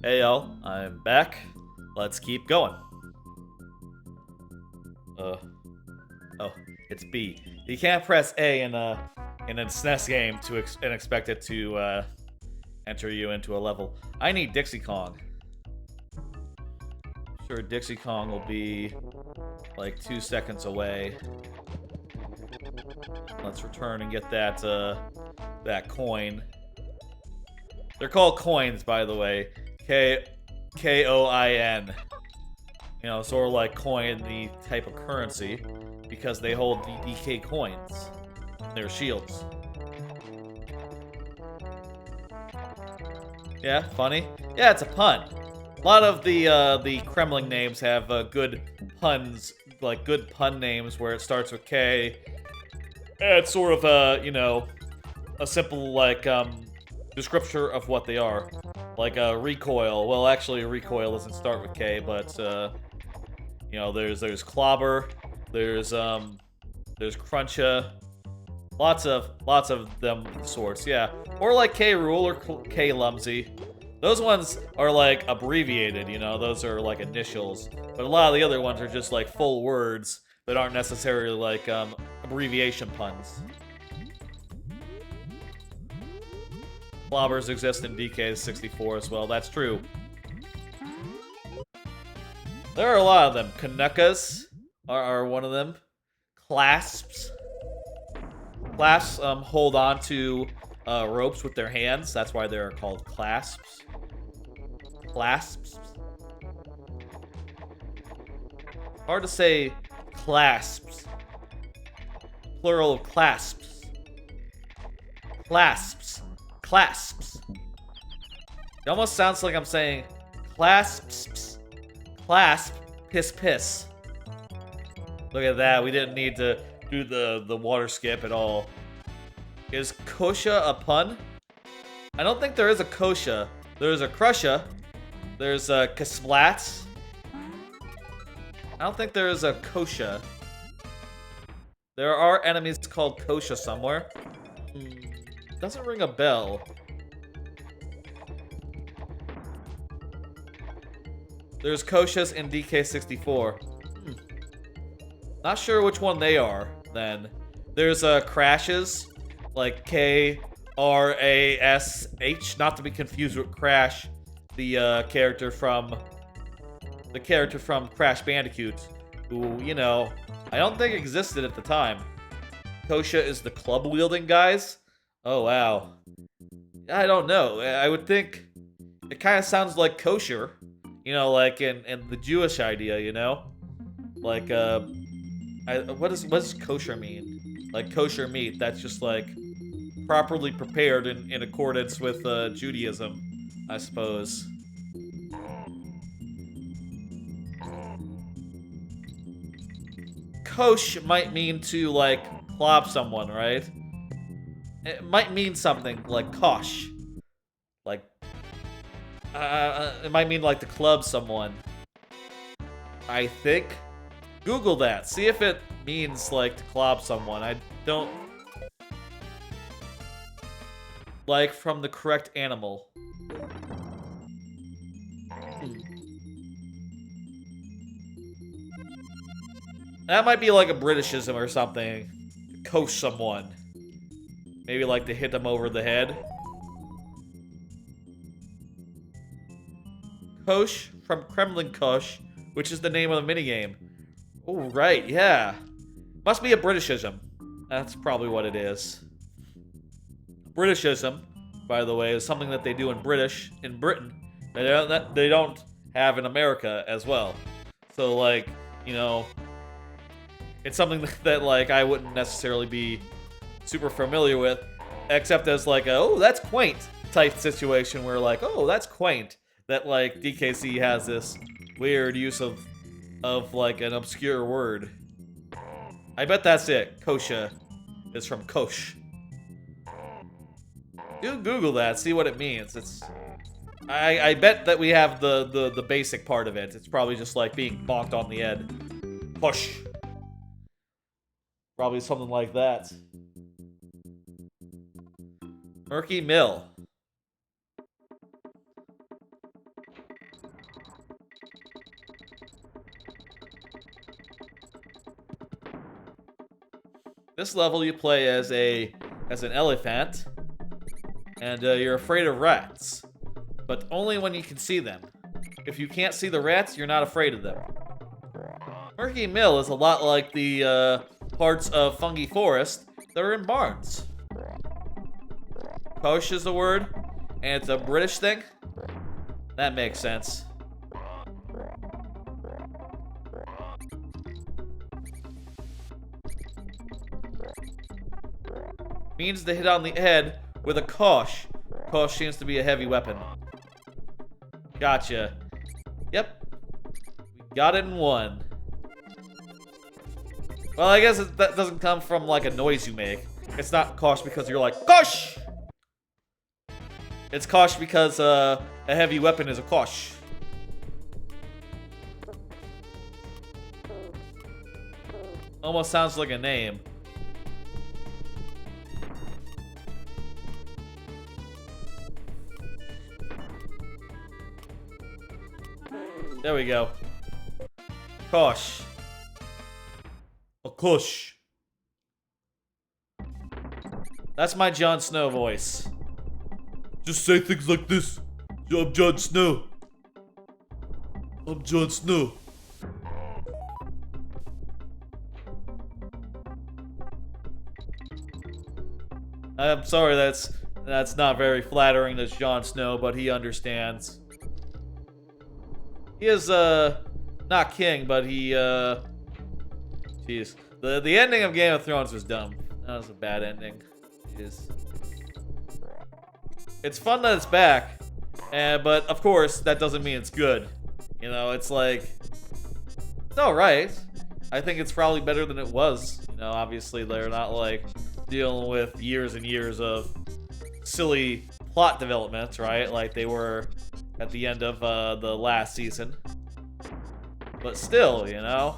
Hey y'all, I'm back. Let's keep going. Oh, it's B. You can't press A in a SNES game and expect it to enter you into a level. I need Dixie Kong. Sure, Dixie Kong will be like 2 seconds away. Let's return and get that that coin. They're called coins, by the way. K-O-I-N. You know, sort of like coin, the type of currency, because they hold the DK coins. They're shields. Yeah, funny. Yeah, it's a pun. A lot of the Kremling names have good puns, like good pun names where it starts with K. It's sort of a, you know, a simple like descriptor of what they are. Like a recoil. Well, actually, a recoil doesn't start with K, but you know, there's clobber, there's cruncha, lots of them sorts, yeah. Or like K rule or K lumsy. Those ones are like abbreviated, you know. Those are like initials, but a lot of the other ones are just like full words that aren't necessarily like abbreviation puns. Clobbers exist in DK64 as well. That's true. There are a lot of them. Kanukas are one of them. Clasps. Clasps hold on to ropes with their hands. That's why they're called clasps. Clasps. Hard to say clasps. Plural of clasps. Clasps. Clasps. It almost sounds like I'm saying clasps. Clasp. Piss piss. Look at that. We didn't need to do the water skip at all. Is kosha a pun? I don't think there is a kosha. There's a krusha. There's a kasplats. I don't think there is a kosha. There are enemies called kosha somewhere. Doesn't ring a bell. There's koshas in DK64. Not sure which one they are, then. There's crashes, like K-R-A-S-H, not to be confused with Crash, the character from Crash Bandicoot, who, you know, I don't think existed at the time. Kosha is the club-wielding guys? Oh, wow. I don't know. I would think it kind of sounds like kosher, you know, like in the Jewish idea, you know? Like, what does kosher mean? Like kosher meat, that's just like properly prepared in accordance with Judaism, I suppose. Kosh might mean to like clop someone, right? It might mean something like kosh. Like, it might mean like to club someone. I think. Google that. See if it means like to clop someone. I don't... Like from the correct animal. That might be like a Britishism or something. Coach someone. Maybe like to hit them over the head. Kosh from Kremlin Kosh, which is the name of the minigame. Oh, right, yeah. Must be a Britishism. That's probably what it is. Britishism, by the way, is something that they do in Britain, that they don't have in America as well. So, like, you know, it's something that like, I wouldn't necessarily be super familiar with, except as like a, oh, that's quaint type situation where like, oh, that's quaint. That like, DKC has this weird use of like an obscure word. I bet that's it. Kosha is from kosh. Do Google that, see what it means. It's I bet that we have the basic part of it. It's probably just like being bonked on the head. Push. Probably something like that. Murky Mill. This level you play as an elephant, and you're afraid of rats, but only when you can see them. If you can't see the rats, you're not afraid of them. Murky Mill is a lot like the parts of Fungi Forest that are in barns. Kosh is a word, and it's a British thing. That makes sense. Means to hit on the head with a kosh. Kosh seems to be a heavy weapon. Gotcha. Yep. We got it in one. Well, I guess that doesn't come from like a noise you make. It's not kosh because you're like, kosh! It's kosh because a heavy weapon is a kosh. Almost sounds like a name. There we go. Kosh. A kush. That's my Jon Snow voice. Just say things like this. I'm Jon Snow. I'm Jon Snow. I'm sorry, that's not very flattering to Jon Snow, but he understands. He is not king, but he jeez. The ending of Game of Thrones was dumb. That was a bad ending. Jeez. It's fun that it's back, but of course that doesn't mean it's good. You know, it's like it's alright. I think it's probably better than it was. You know, obviously they're not like dealing with years and years of silly plot developments, right? Like they were at the end of the last season. But still, you know.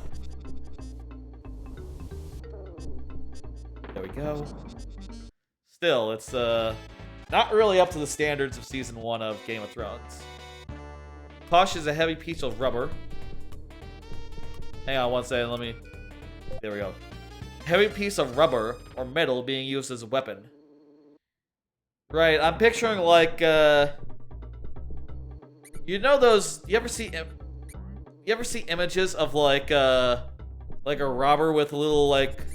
There we go. Still, it's not really up to the standards of season 1 of Game of Thrones. Posh is a heavy piece of rubber. Hang on one second, let me... There we go. Heavy piece of rubber or metal being used as a weapon. Right, I'm picturing like, you know those... You ever see images of like a robber with a little like...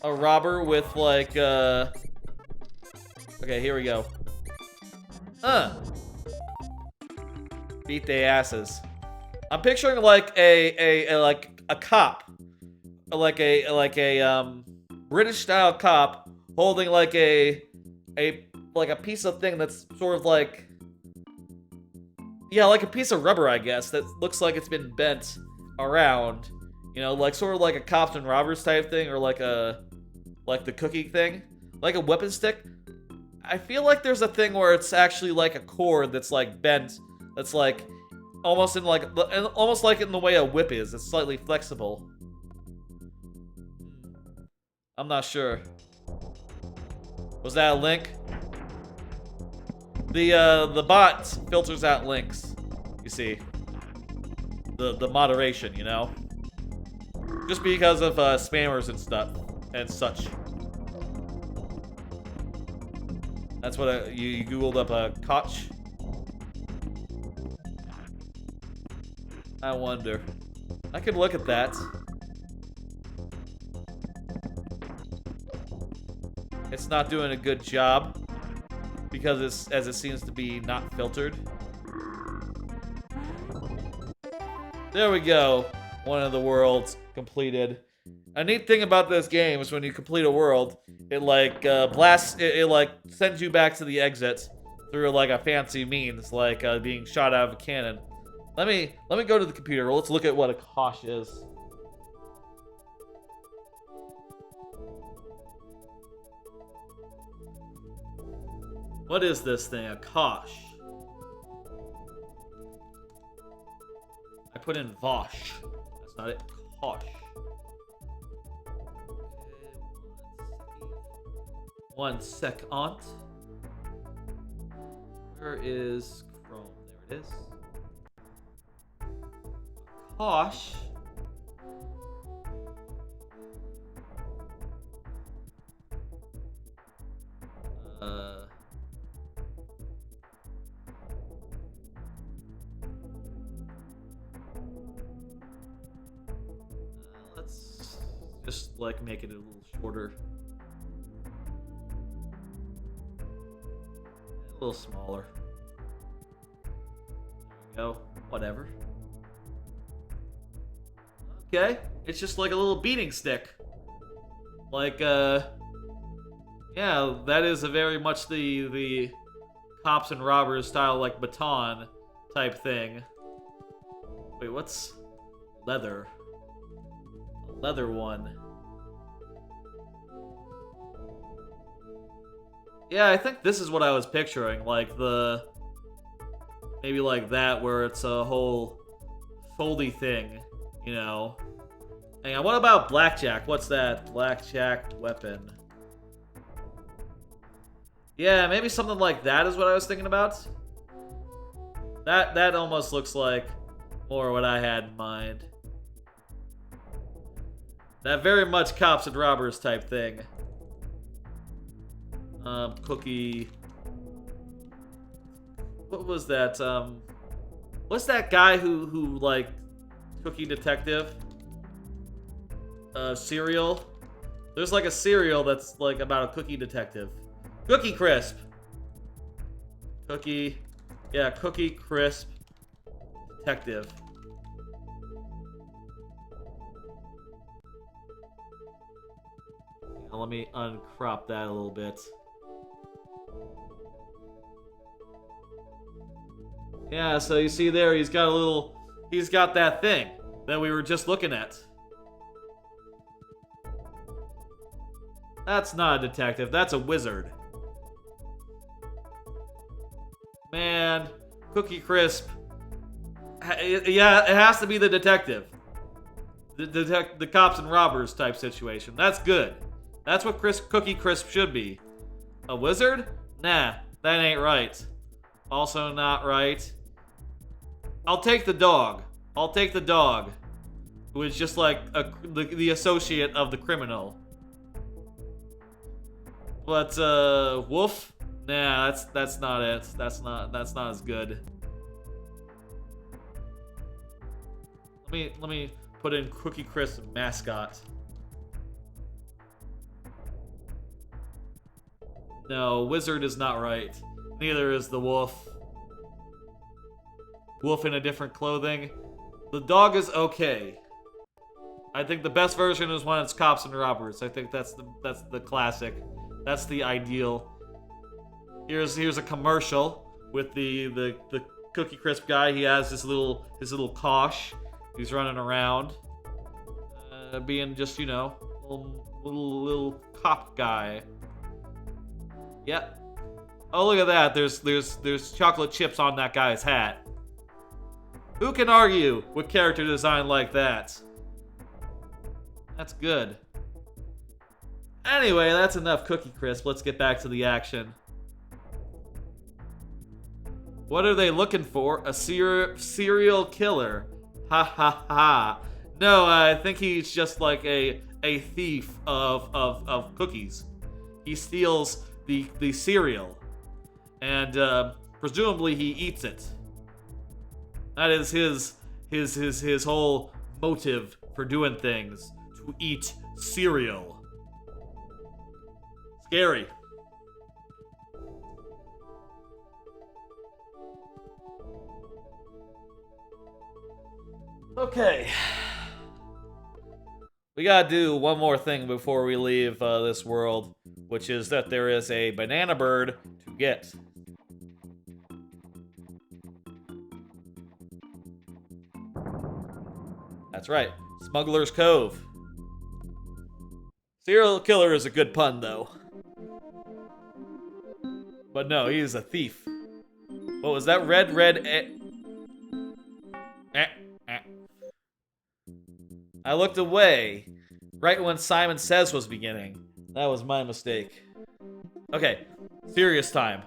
A robber with like, okay, here we go. Beat their asses. I'm picturing like a cop, like a British style cop holding like a piece of thing that's sort of like, yeah, like a piece of rubber, I guess, that looks like it's been bent around. You know, like sort of like a cops and robbers type thing, or like the cookie thing, like a weapon stick. I feel like there's a thing where it's actually like a cord that's like bent, that's like almost in like in the way a whip is. It's slightly flexible. I'm not sure. Was that a link? The bot filters out links. You see, the moderation, you know, just because of spammers and stuff and such. That's what you googled up a Koch. I wonder. I could look at that. It's not doing a good job because as it seems to be not filtered. There we go. One of the worlds completed. A neat thing about this game is when you complete a world, it like blasts, it like sends you back to the exit through like a fancy means, like being shot out of a cannon. Let me go to the computer. Let's look at what a Kosh is. What is this thing? A Kosh. I put in Vosh. That's not it. Kosh. One sec, aunt. Where is Chrome? There it is. Kosh. Let's just like make it a little shorter. A little smaller. There we go. Whatever. Okay. It's just like a little beating stick. Like, yeah, that is a very much the cops and robbers style, like baton type thing. Wait, what's leather? A leather one. Yeah, I think this is what I was picturing, like maybe like that, where it's a whole foldy thing, you know. Hang on, what about blackjack? What's that? Blackjack weapon. Yeah, maybe something like that is what I was thinking about. That almost looks like more what I had in mind. That very much cops and robbers type thing. Cookie. What was that? What's that guy who like Cookie Detective? Cereal. There's like a cereal that's like about a cookie detective. Cookie Crisp. Cookie Crisp Detective. Now let me uncrop that a little bit. Yeah, so you see there, he's got that thing that we were just looking at. That's not a detective, that's a wizard. Man, Cookie Crisp. Yeah, it has to be the detective. The cops and robbers type situation. That's good. That's what Cookie Crisp should be. A wizard? Nah, that ain't right. Also not right. I'll take the dog. Who is just like the associate of the criminal. But Wolf? Nah, that's not it. That's not as good. Let me put in Cookie Crisp mascot. No, wizard is not right. Neither is the wolf. Wolf in a different clothing. The dog is okay. I think the best version is when it's cops and robbers. I think that's the classic. That's the ideal. Here's a commercial with the Cookie Crisp guy. He has his little Kosh. He's running around, being just, you know, little cop guy. Yep. Oh, look at that. There's chocolate chips on that guy's hat. Who can argue with character design like that? That's good. Anyway, that's enough Cookie Crisp. Let's get back to the action. What are they looking for? A serial killer. Ha ha ha. No, I think he's just like a thief of cookies. He steals the cereal. And presumably he eats it. That is his whole motive for doing things. To eat cereal. Scary. Okay. We gotta do one more thing before we leave this world, which is that there is a banana bird to get. That's right, Smuggler's Cove. Serial killer is a good pun, though. But no, he is a thief. What was that? Red. I looked away right when Simon Says was beginning. That was my mistake. Okay, serious time.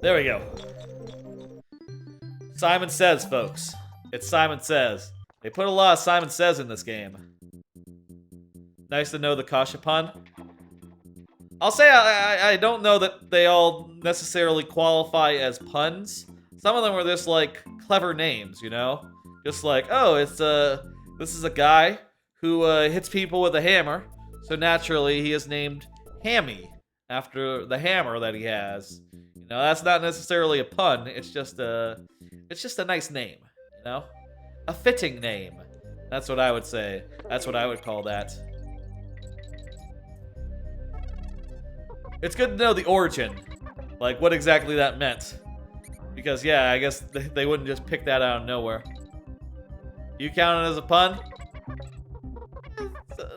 There we go. Simon Says, folks. It's Simon Says. They put a lot of Simon Says in this game. Nice to know the Kasha pun. I'll say I don't know that they all necessarily qualify as puns. Some of them were just like clever names, you know? Just like, oh, this is a guy who hits people with a hammer, so naturally he is named Hammy after the hammer that he has. You know, that's not necessarily a pun. It's just a nice name, you know? A fitting name. That's what I would say. That's what I would call that. It's good to know the origin, like what exactly that meant. Because yeah, I guess they wouldn't just pick that out of nowhere. You count it as a pun?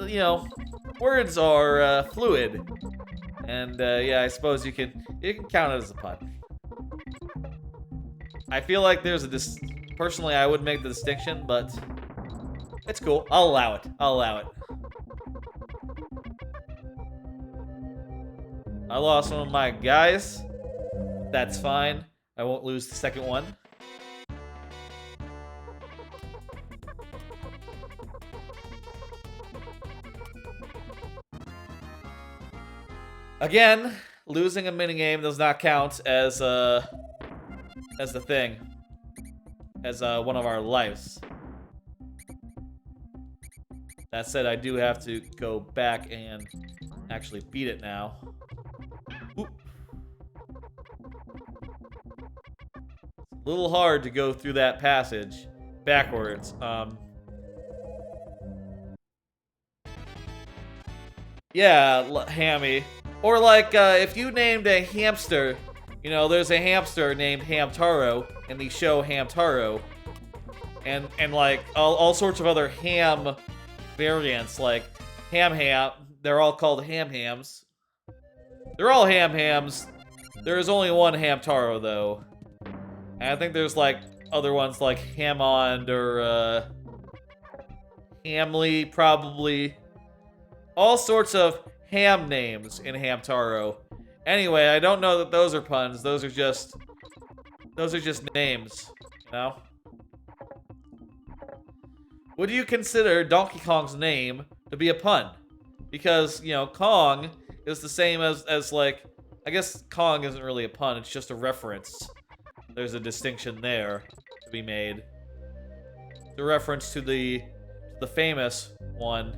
You know, words are fluid, and yeah, I suppose you can count it as a pun. I feel like there's personally, I would make the distinction, but it's cool. I'll allow it. I lost one of my guys. That's fine. I won't lose the second one. Again, losing a minigame does not count as the thing. As one of our lives. That said, I do have to go back and actually beat it now. Oop. It's a little hard to go through that passage backwards. Yeah, Hammy. Or like, if you named a hamster, you know, there's a hamster named Hamtaro in the show Hamtaro. And like, all sorts of other ham variants, like Ham. They're all called Hams. They're all Hams. There is only one Hamtaro, though. And I think there's, like, other ones like Hammond or, Hamley, probably. All sorts of ham names in Hamtaro. Anyway, I don't know that those are puns. Those are just names, you know? Would you consider Donkey Kong's name to be a pun? Because, you know, Kong is the same as like, I guess Kong isn't really a pun, it's just a reference. There's a distinction there to be made. The reference to the famous one.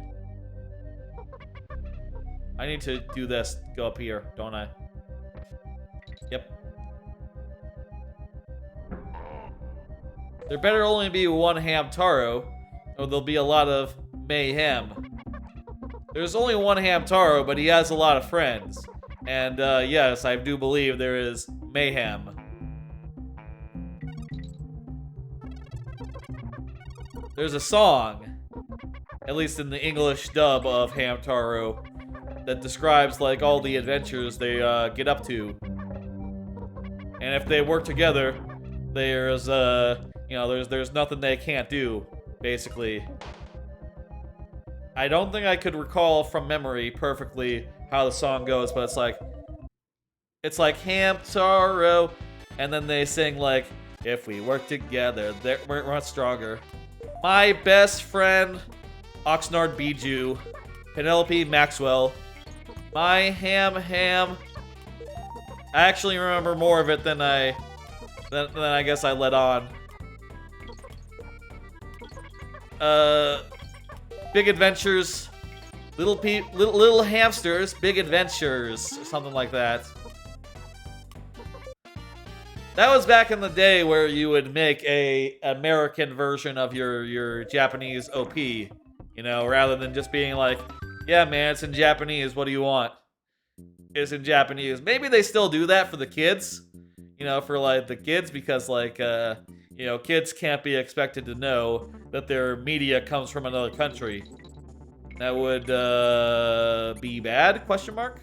I need to do this, go up here, don't I? Yep. There better only be one Hamtaro, or there'll be a lot of mayhem. There's only one Hamtaro, but he has a lot of friends. And, yes, I do believe there is mayhem. There's a song, at least in the English dub of Hamtaro, that describes, like, all the adventures they, get up to. And if they work together, there's, you know, there's nothing they can't do, basically. I don't think I could recall from memory perfectly how the song goes, but it's like Hamtaro, and then they sing like, if we work together, we're much stronger. My best friend, Oxnard Bijou, Penelope Maxwell, my ham. I actually remember more of it than I guess I let on. Big Adventures, little hamsters, big adventures, or something like that. That was back in the day where you would make a American version of your Japanese OP, you know, rather than just being like, yeah, man, it's in Japanese, what do you want? It's in Japanese. Maybe they still do that for the kids, you know, for like the kids, because like, you know, kids can't be expected to know that their media comes from another country. That would, be bad, question mark?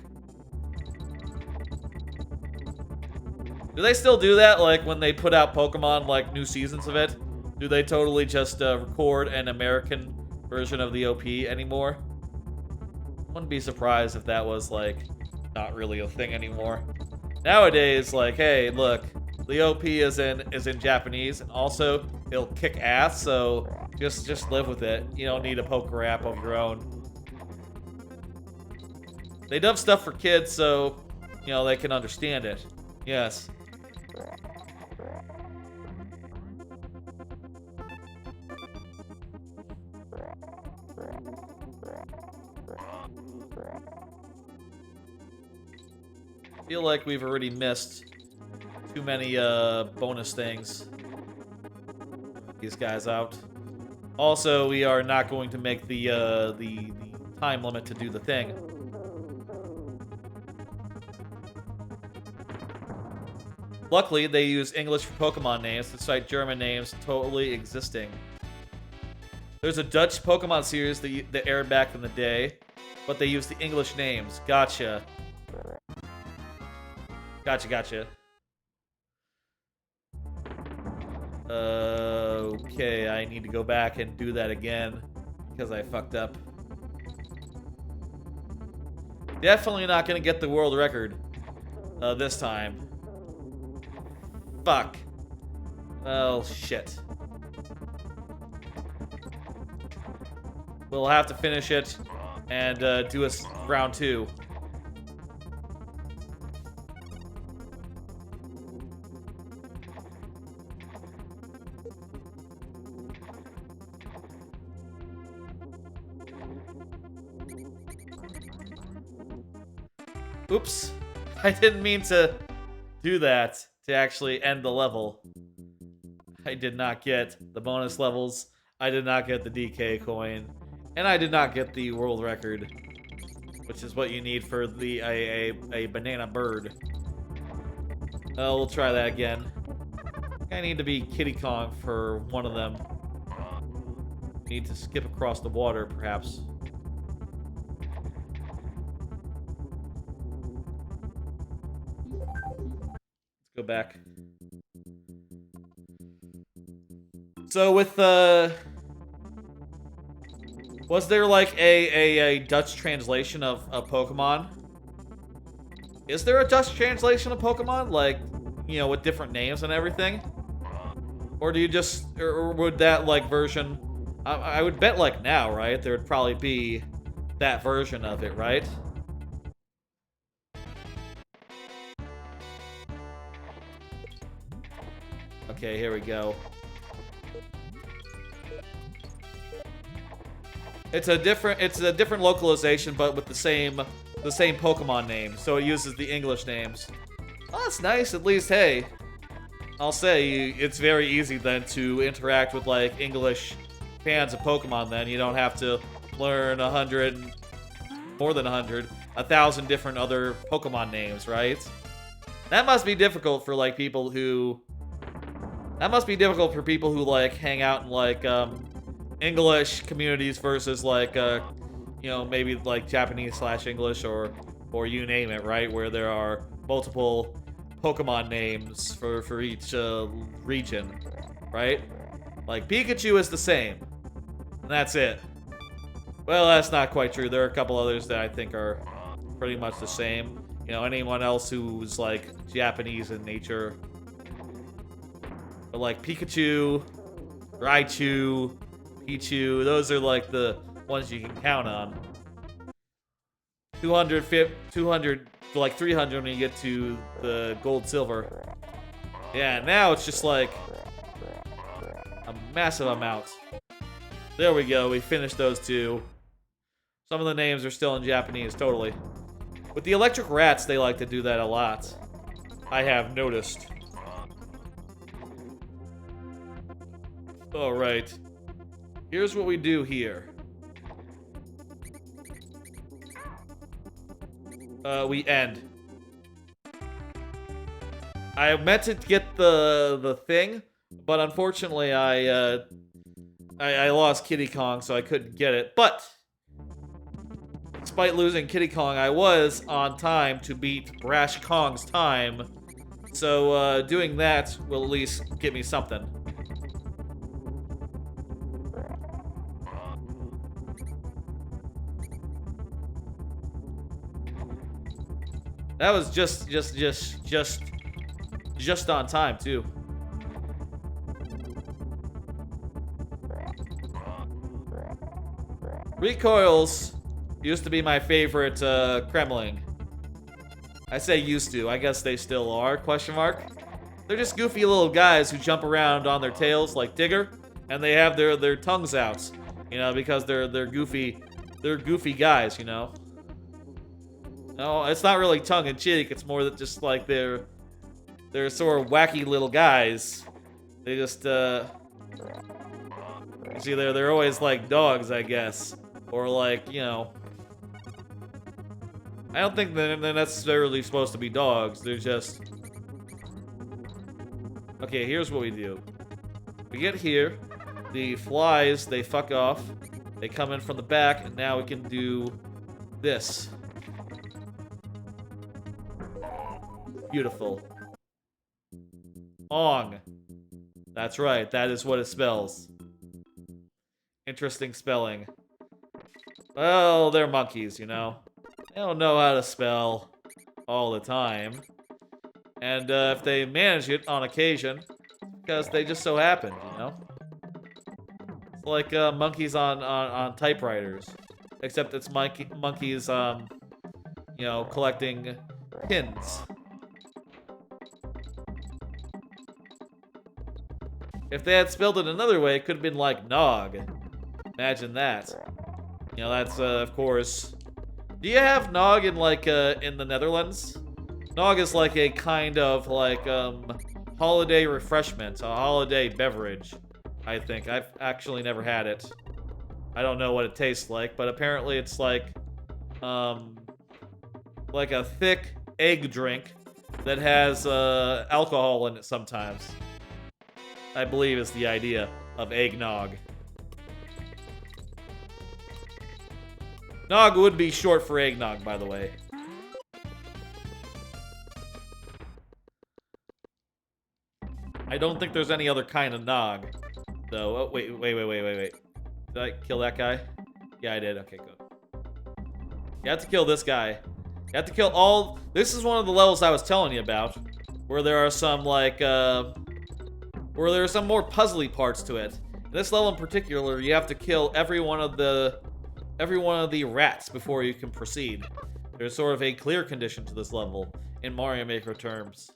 Do they still do that, like, when they put out Pokemon, like, new seasons of it? Do they totally just, record an American version of the OP anymore? Wouldn't be surprised if that was, like, not really a thing anymore. Nowadays, like, hey, look, the OP is in Japanese, and also, it'll kick ass, so just live with it. You don't need a poker app of your own. They dub stuff for kids, so, you know, they can understand it. Yes. I feel like we've already missed too many bonus things. These guys out. Also, we are not going to make the time limit to do the thing. Luckily, they use English for Pokemon names despite German names totally existing. There's a Dutch Pokemon series that aired back in the day, but they use the English names. Gotcha. Gotcha. Okay, I need to go back and do that again because I fucked up. Definitely not gonna get the world record this time. Fuck. Well, shit. We'll have to finish it and do a round 2. Oops. I didn't mean to do that to actually end the level. I did not get the bonus levels. I did not get the DK coin. And I did not get the world record, which is what you need for the a banana bird. We'll try that again. I need to be Kitty Kong for one of them. Need to skip across the water, perhaps. Let's go back. So with was there like a Dutch translation of Pokemon? Is there a Dutch translation of Pokemon? Like, you know, with different names and everything? Or do you just, or would that like version, I would bet like now, right? There would probably be that version of it, right? Okay, here we go. It's a different localization, but with the same Pokemon name. So it uses the English names. Oh, that's nice. At least, hey, I'll say it's very easy then to interact with like English fans of Pokemon. Then you don't have to learn 100, more than 100, 1,000 different other Pokemon names, right? That must be difficult for like people who. That must be difficult for people who like hang out in like English communities versus like you know, maybe like Japanese/English or you name it, right? Where there are multiple Pokemon names for each region, right? Like Pikachu is the same, and that's it. Well, that's not quite true. There are a couple others that I think are pretty much the same. You know, anyone else who's like Japanese in nature, but like Pikachu, Raichu, Pichu, those are like the ones you can count on. 200 to like 300 when you get to the gold silver. Yeah, now it's just like a massive amount. There we go, we finished those two. Some of the names are still in Japanese, totally. With the electric rats, they like to do that a lot. I have noticed. Alright. Here's what we do here. We end. I meant to get the thing, but unfortunately I lost Kitty Kong, so I couldn't get it. But despite losing Kitty Kong, I was on time to beat Brash Kong's time. So doing that will at least get me something. That was just on time too. Recoils used to be my favorite Kremling. I say used to. I guess they still are? Question mark. They're just goofy little guys who jump around on their tails like Digger, and they have their tongues out, you know, because they're goofy. They're goofy guys, you know. No, it's not really tongue-in-cheek. It's more that just like they're sort of wacky little guys. They just you see, they're always like dogs, I guess, or like, you know. I don't think they're necessarily supposed to be dogs. They're just. Okay, here's what we do. We get here, the flies, they fuck off. They come in from the back, and now we can do this. Beautiful. Ong. That's right, that is what it spells. Interesting spelling. Well, they're monkeys, you know. They don't know how to spell all the time. And if they manage it on occasion, because they just so happen, you know? It's like monkeys on typewriters. Except it's monkeys, you know, collecting pins. If they had spelled it another way, it could have been like Nog. Imagine that. You know, that's, of course... Do you have Nog in, like, in the Netherlands? Nog is like a kind of, like, holiday refreshment, a holiday beverage, I think. I've actually never had it. I don't know what it tastes like, but apparently it's like a thick egg drink that has, alcohol in it sometimes. I believe is the idea of eggnog. Nog would be short for eggnog, by the way. I don't think there's any other kind of nog, though. Oh, wait. Did I kill that guy? Yeah, I did. Okay, good. You have to kill this guy. You have to kill all... This is one of the levels I was telling you about, where there are some, like, where there are some more puzzly parts to it. In this level in particular, you have to kill every one of the rats before you can proceed. There's sort of a clear condition to this level, in Mario Maker terms.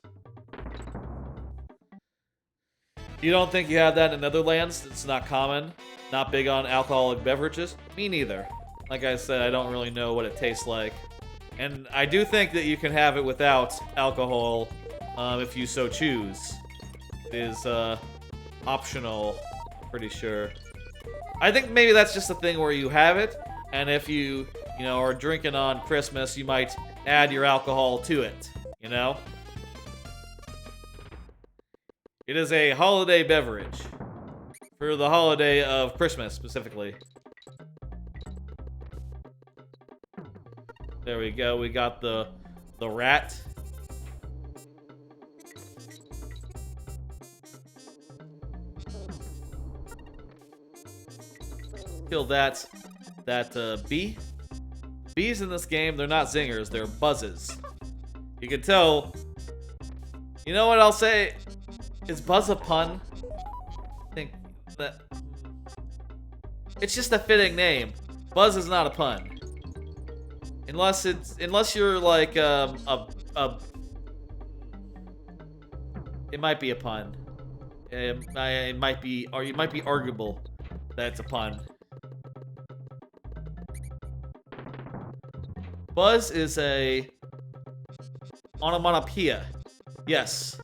You don't think you have that in Netherlands? It's not common? Not big on alcoholic beverages? Me neither. Like I said, I don't really know what it tastes like. And I do think that you can have it without alcohol, if you so choose. It is, optional, pretty sure. I think maybe that's just a thing where you have it, and if you know, are drinking on Christmas, you might add your alcohol to it, you know? It is a holiday beverage. For the holiday of Christmas, specifically. There we go, we got the rat. Kill that bee. Bees in this game, they're not zingers, they're buzzes. You can tell. You know what I'll say? Is buzz a pun? I think that it's just a fitting name. Buzz is not a pun. Unless you're like it might be a pun. It might be, or it might be arguable that it's a pun. Buzz is a onomatopoeia. Yes.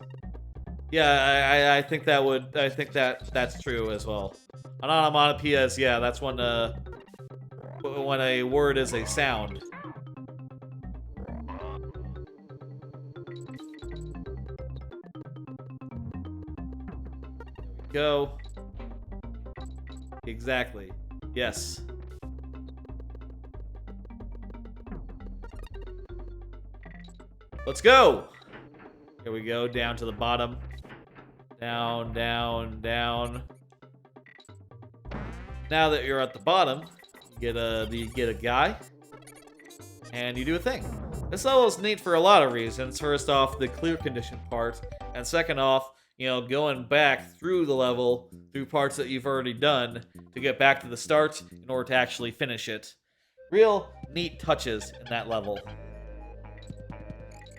Yeah, I think that's true as well. An onomatopoeia is, yeah, that's when a word is a sound. Go. Exactly. Yes. Let's go! Here we go, down to the bottom. Down, down, down. Now that you're at the bottom, you get a guy, and you do a thing. This level is neat for a lot of reasons. First off, the clear condition part, and second off, you know, going back through the level, through parts that you've already done, to get back to the start in order to actually finish it. Real neat touches in that level.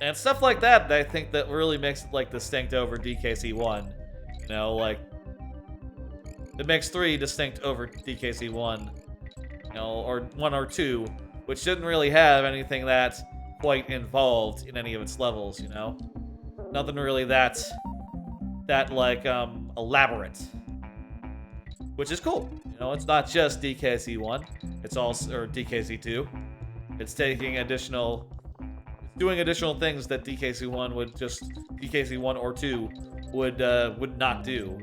And stuff like that, I think that really makes it, like, distinct over DKC1. You know, like, it makes 3 distinct over DKC1. You know, or 1 or 2, which didn't really have anything that quite involved in any of its levels, you know? Nothing really that like, elaborate. Which is cool. You know, it's not just DKC1. It's also, or DKC2. It's taking doing additional things that DKC1 would just, DKC1 or 2 would not do.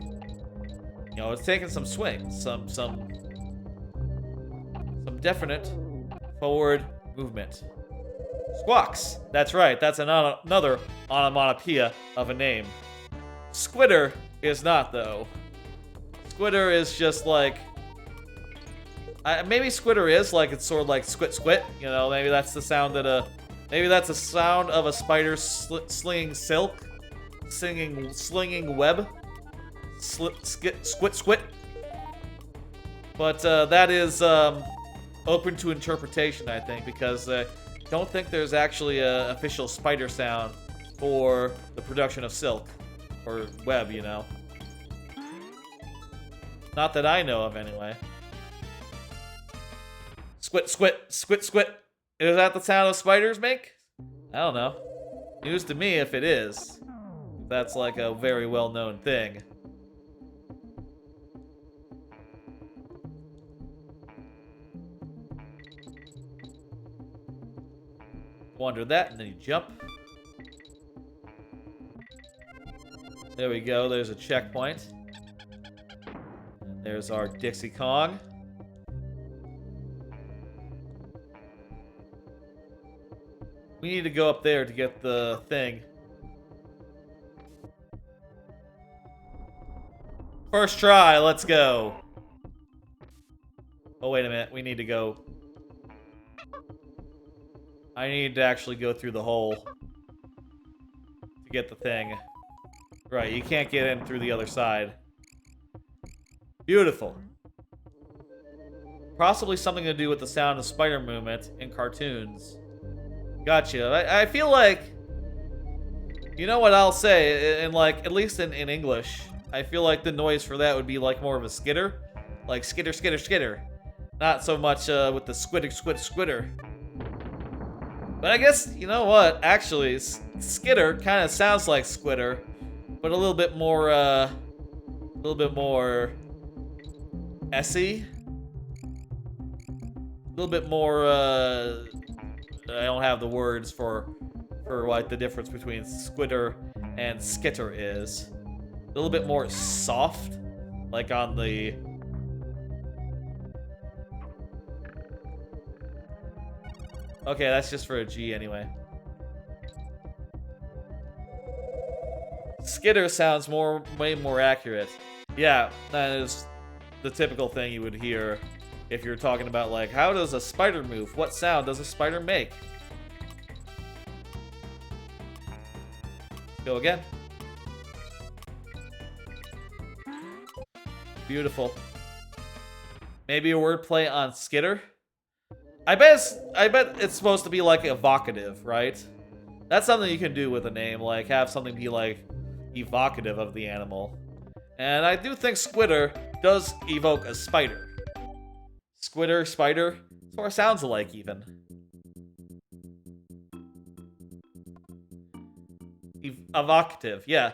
You know, it's taking some swings, some definite forward movement. Squawks. That's right. That's another onomatopoeia of a name. Squitter is not, though. Squitter is just like... maybe Squitter is, like, it's sort of like squit squit. You know, maybe that's the sound that maybe that's the sound of a spider slinging silk. slinging web. Squit. But that is open to interpretation, I think, because I don't think there's actually an official spider sound for the production of silk or web, you know. Not that I know of, anyway. Squit. Is that the sound of spiders make? I don't know. News to me if it is. That's like a very well-known thing. Wonder that, and then you jump. There we go, there's a checkpoint. And there's our Dixie Kong. We need to go up there to get the thing. First try, let's go. Oh, wait a minute, we need to go. I need to actually go through the hole to get the thing. Right, you can't get in through the other side. Beautiful. Possibly something to do with the sound of spider movement in cartoons. Gotcha. I feel like... You know what I'll say, in like, at least in English, I feel like the noise for that would be like more of a skitter. Like skitter, skitter, skitter. Not so much with the squitter. But I guess, you know what, actually, skitter kind of sounds like squitter, but a little bit more S-y. A little bit more, I don't have the words for like the difference between squitter and skitter is. A little bit more soft, like on the... Okay, that's just for a G anyway. Skitter sounds way more accurate. Yeah, that is the typical thing you would hear if you're talking about, like, how does a spider move? What sound does a spider make? Go again. Beautiful. Maybe a wordplay on skitter? I bet it's supposed to be like evocative, right? That's something you can do with a name, like have something be like evocative of the animal. And I do think squitter does evoke a spider. Squitter, spider, sort of sounds alike even. Evocative, yeah,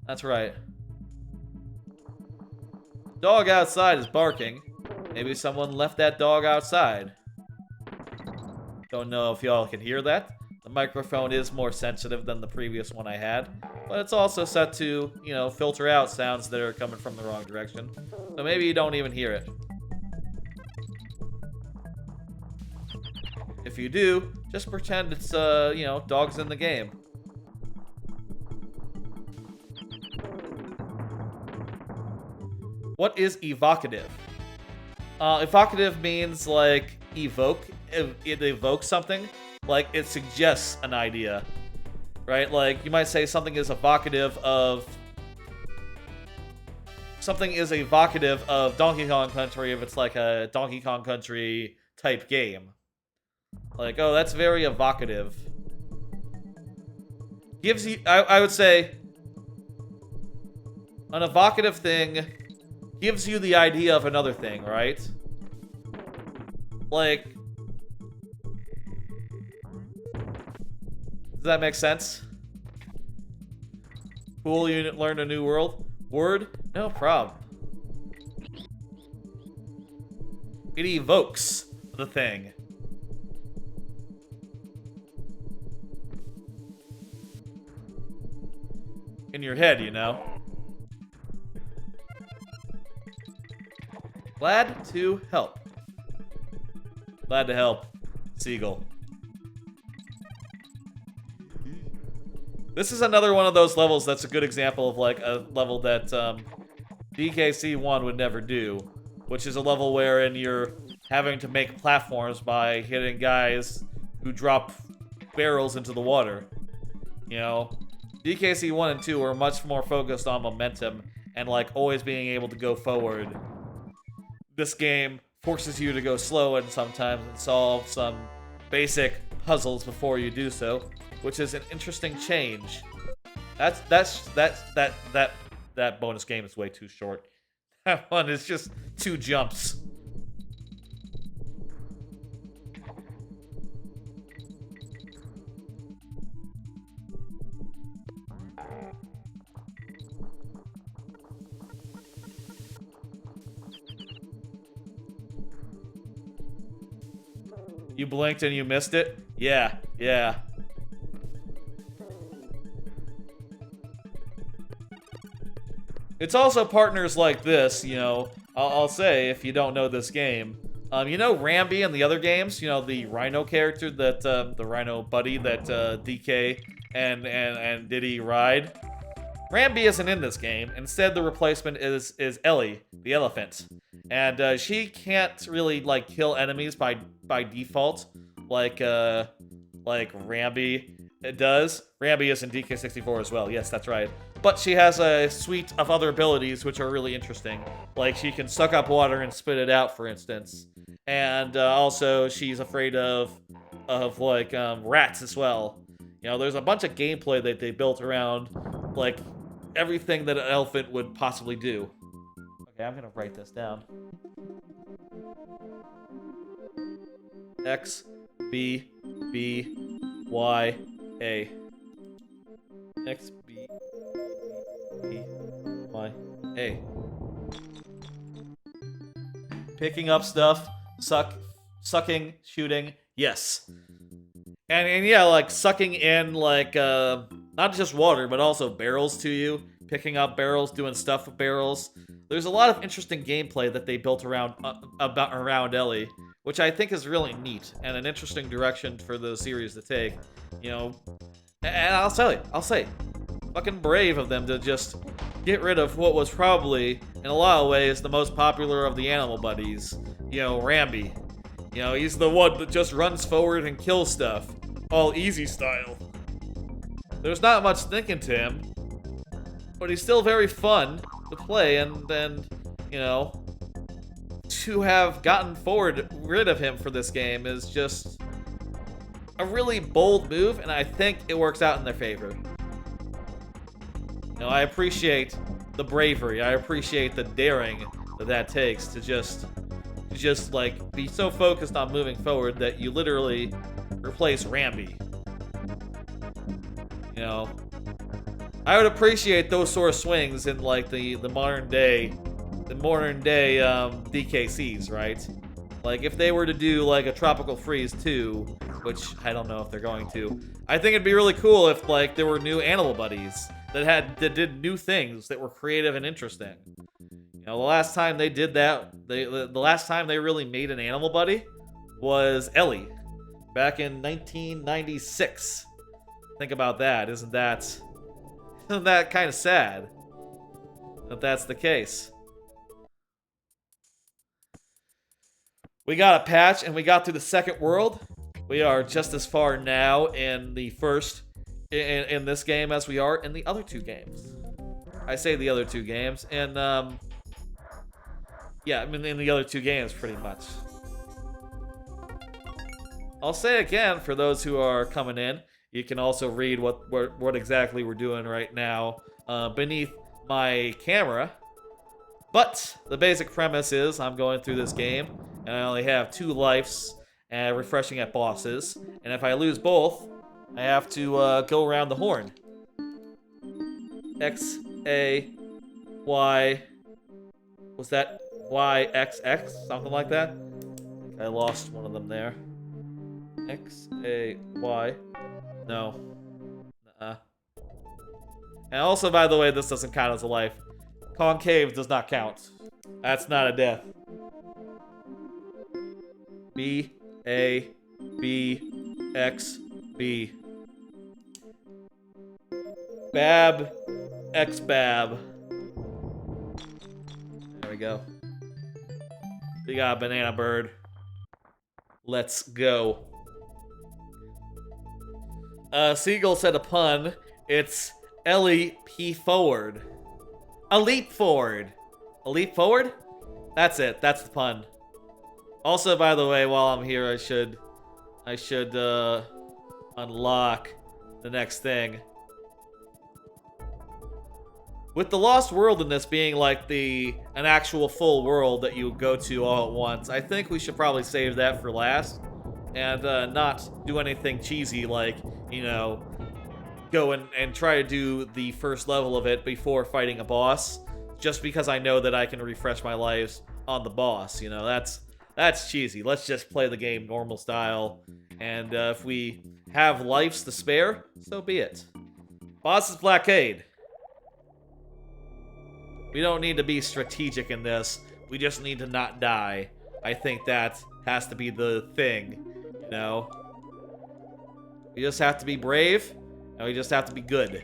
that's right. Dog outside is barking. Maybe someone left that dog outside. Don't know if y'all can hear that. The microphone is more sensitive than the previous one I had, but it's also set to, you know, filter out sounds that are coming from the wrong direction. So maybe you don't even hear it. If you do, just pretend it's, you know, dogs in the game. What is evocative? Evocative means, like, evoke. It evokes something. Like, it suggests an idea. Right? Like, you might say something is evocative of... Something is evocative of Donkey Kong Country if it's like a Donkey Kong Country type game. Like, oh, that's very evocative. Gives you... I would say... An evocative thing gives you the idea of another thing, right? Like... Does that make sense? Cool, you learned a new word? No problem. It evokes the thing. In your head, you know? Glad to help. Glad to help, Seagull. This is another one of those levels that's a good example of, like, a level that DKC1 would never do, which is a level wherein you're having to make platforms by hitting guys who drop barrels into the water. You know, DKC1 and 2 are much more focused on momentum and like always being able to go forward. This game forces you to go slow and sometimes and solve some basic puzzles before you do so, which is an interesting change. That bonus game is way too short. That one is just 2 jumps. You blinked and you missed it? Yeah, yeah. It's also partners like this, you know, I'll say, if you don't know this game. You know Rambi in the other games? You know, the Rhino character that, the Rhino buddy that, DK and Diddy ride? Rambi isn't in this game. Instead, the replacement is Ellie, the elephant. And, she can't really, like, kill enemies by default, like Rambi does. Rambi is in DK64 as well, yes, that's right. But she has a suite of other abilities which are really interesting. Like, she can suck up water and spit it out, for instance. And, also, she's afraid of rats as well. You know, there's a bunch of gameplay that they built around, like, everything that an elephant would possibly do. Okay, I'm gonna write this down. X, B, B, Y, A. X, B, B, Y, A. Picking up stuff, sucking, shooting, yes. And yeah, like, sucking in, like, not just water, but also barrels to you. Picking up barrels, doing stuff with barrels. There's a lot of interesting gameplay that they built around Ellie, which I think is really neat and an interesting direction for the series to take. You know, and I'll say, fucking brave of them to just get rid of what was probably, in a lot of ways, the most popular of the animal buddies. You know, Rambi. You know, he's the one that just runs forward and kills stuff. All easy style. There's not much thinking to him, but he's still very fun to play, and you know, to have gotten rid of him for this game is just a really bold move, and I think it works out in their favor. You know, I appreciate the bravery, I appreciate the daring that takes to just like be so focused on moving forward that you literally replace Rambi. You know, I would appreciate those sort of swings in like the modern day DKCs, right? Like if they were to do like a Tropical Freeze 2, which I don't know if they're going to. I think it'd be really cool if like there were new animal buddies that did new things that were creative and interesting. You know, the last time they did that, the last time they really made an animal buddy was Ellie, back in 1996. Think about that. Isn't that kind of sad that that's the case? We got a patch and we got through the second world. We are just as far now in the first in this game as we are in the other 2 games. I say the other 2 games, and yeah, I mean in the other 2 games pretty much. I'll say again for those who are coming in, you can also read what exactly we're doing right now beneath my camera. But the basic premise is I'm going through this game and I only have 2 lives and refreshing at bosses. And if I lose both, I have to go around the horn. X, A, Y. Was that Y, X, X? Something like that? I lost one of them there. X, A, Y. No. Nuh-uh. And also, by the way, this doesn't count as a life. Concave does not count. That's not a death. B, A, B, X, B. Bab, X, Bab. There we go. We got a banana bird. Let's go. Seagull said a pun. It's Ellie P forward. A leap forward. A leap forward? That's it. That's the pun. Also, by the way, while I'm here, I should unlock the next thing. With the Lost World in this being like an actual full world that you go to all at once, I think we should probably save that for last. And not do anything cheesy like, you know, go and try to do the first level of it before fighting a boss. Just because I know that I can refresh my lives on the boss, you know, that's cheesy. Let's just play the game normal style. And if we have lives to spare, so be it. Boss's Blockade. We don't need to be strategic in this. We just need to not die. I think that has to be the thing, you know? We just have to be brave, and we just have to be good.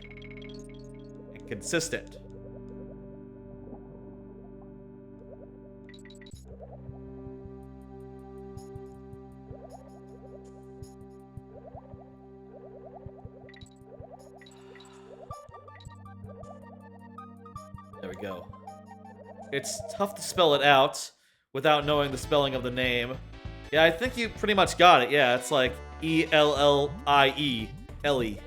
And consistent. There we go. It's tough to spell it out without knowing the spelling of the name. Yeah, I think you pretty much got it. Yeah, it's like E-L-L-I-E. Ellie.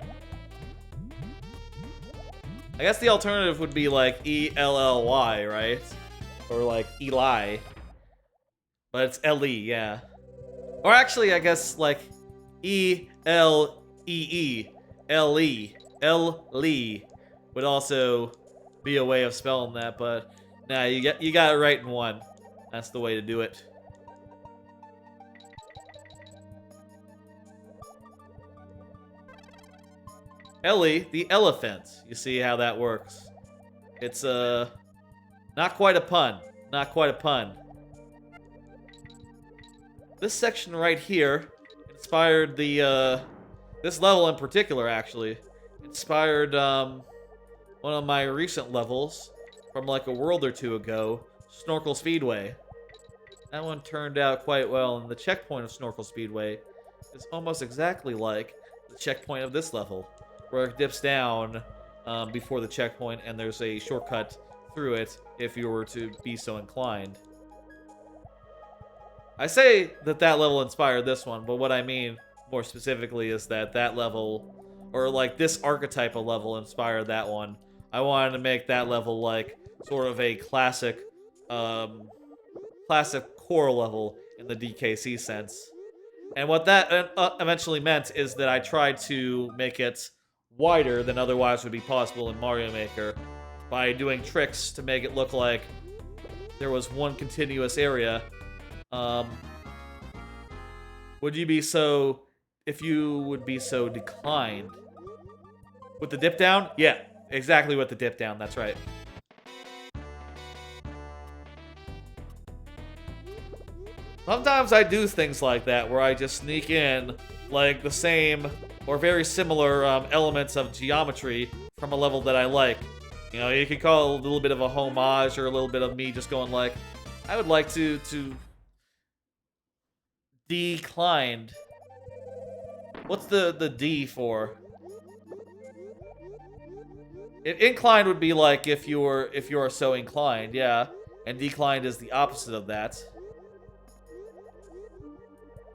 I guess the alternative would be like E-L-L-Y, right? Or like Eli. But it's L-E, yeah. Or actually, I guess like E-L-E-E. L-E. L-Lee would also be a way of spelling that, but nah, you got it right in one. That's the way to do it. Ellie, the elephant. You see how that works. It's not quite a pun. Not quite a pun. This section right here inspired the this level in particular actually inspired one of my recent levels from like a world or two ago, Snorkel Speedway. That one turned out quite well, and the checkpoint of Snorkel Speedway is almost exactly like the checkpoint of this level, where it dips down before the checkpoint, and there's a shortcut through it if you were to be so inclined. I say that that level inspired this one, but what I mean more specifically is that that level, or like this archetype of level, inspired that one. I wanted to make that level like sort of a classic core level in the DKC sense. And what that eventually meant is that I tried to make it wider than otherwise would be possible in Mario Maker by doing tricks to make it look like there was one continuous area. Would you be so... if you would be so declined? With the dip down? Yeah, exactly with the dip down, that's right. Sometimes I do things like that, where I just sneak in, like, the same or very similar elements of geometry from a level that I like. You know, you could call it a little bit of a homage, or a little bit of me just going like, I would like to declined. What's the D for? Inclined would be like if you are so inclined, yeah. And declined is the opposite of that.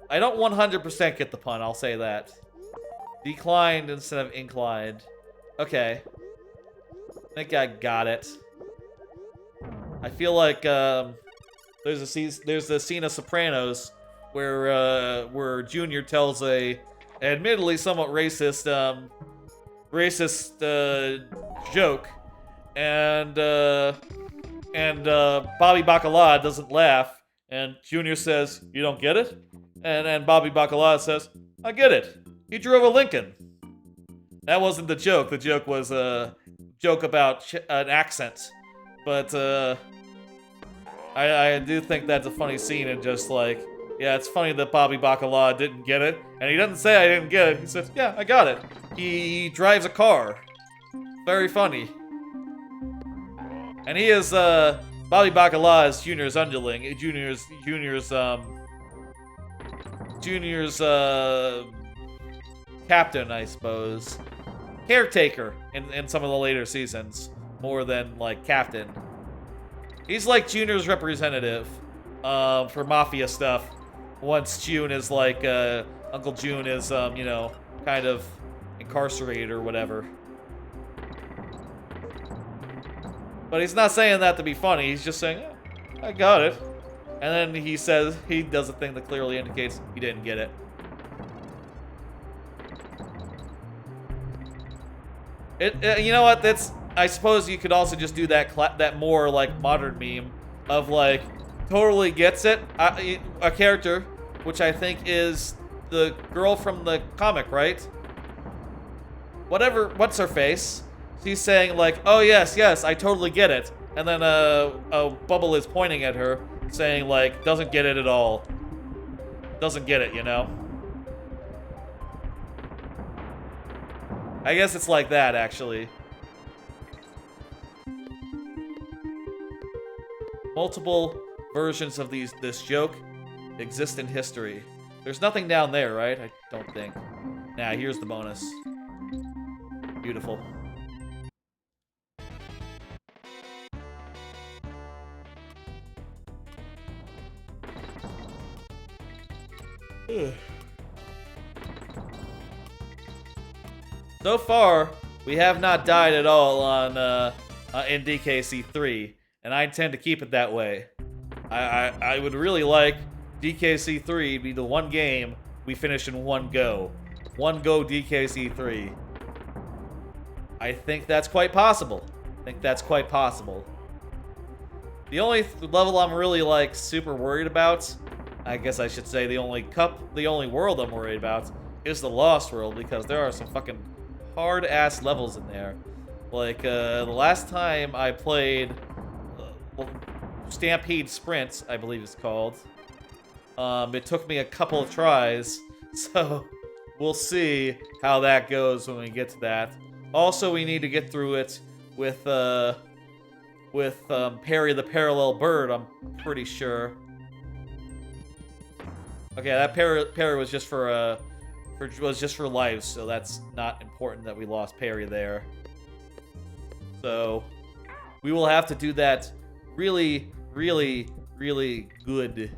I don't 100% get the pun, I'll say that. Declined instead of inclined. Okay. I think I got it. I feel like there's a scene of Sopranos where Junior tells a admittedly somewhat racist joke, and Bobby Bacala doesn't laugh, and Junior says, "You don't get it?" And Bobby Bacala says, "I get it. He drove a Lincoln." That wasn't the joke. The joke was a joke about an accent. But I do think that's a funny scene, and just like, yeah, it's funny that Bobby Bacala didn't get it. And he doesn't say I didn't get it. He says, yeah, I got it. He drives a car. Very funny. And he is, Bobby Bacala is Junior's underling. Junior's captain, I suppose. Caretaker in some of the later seasons more than like Captain. He's like Junior's representative for Mafia stuff. Once June is like, Uncle June is, you know, kind of incarcerated or whatever. But he's not saying that to be funny. He's just saying, yeah, I got it. And then he says, he does a thing that clearly indicates he didn't get it. You know what? That's, I suppose you could also just do that more like modern meme of like totally gets it. A character, which I think is the girl from the comic, right? What's her face? She's saying like, oh yes, I totally get it. And then a bubble is pointing at her, saying like, doesn't get it at all. Doesn't get it, you know? I guess it's like that, actually. Multiple versions of this joke exist in history. There's nothing down there, right? I don't think. Nah, here's the bonus. Beautiful. So far, we have not died at all on in DKC3, and I intend to keep it that way. I would really like DKC3 to be the one game we finish in one go. One go DKC3. I think that's quite possible. The only level I'm really like super worried about, I guess I should say the only world I'm worried about is the Lost World, because there are some fucking hard-ass levels in there. Like, the last time I played Stampede Sprint, I believe it's called, it took me a couple of tries, so we'll see how that goes when we get to that. Also, we need to get through it with Perry the Parallel Bird, I'm pretty sure. Okay, that Perry was just for lives, so that's not important that we lost Perry there. So we will have to do that really, really, really good.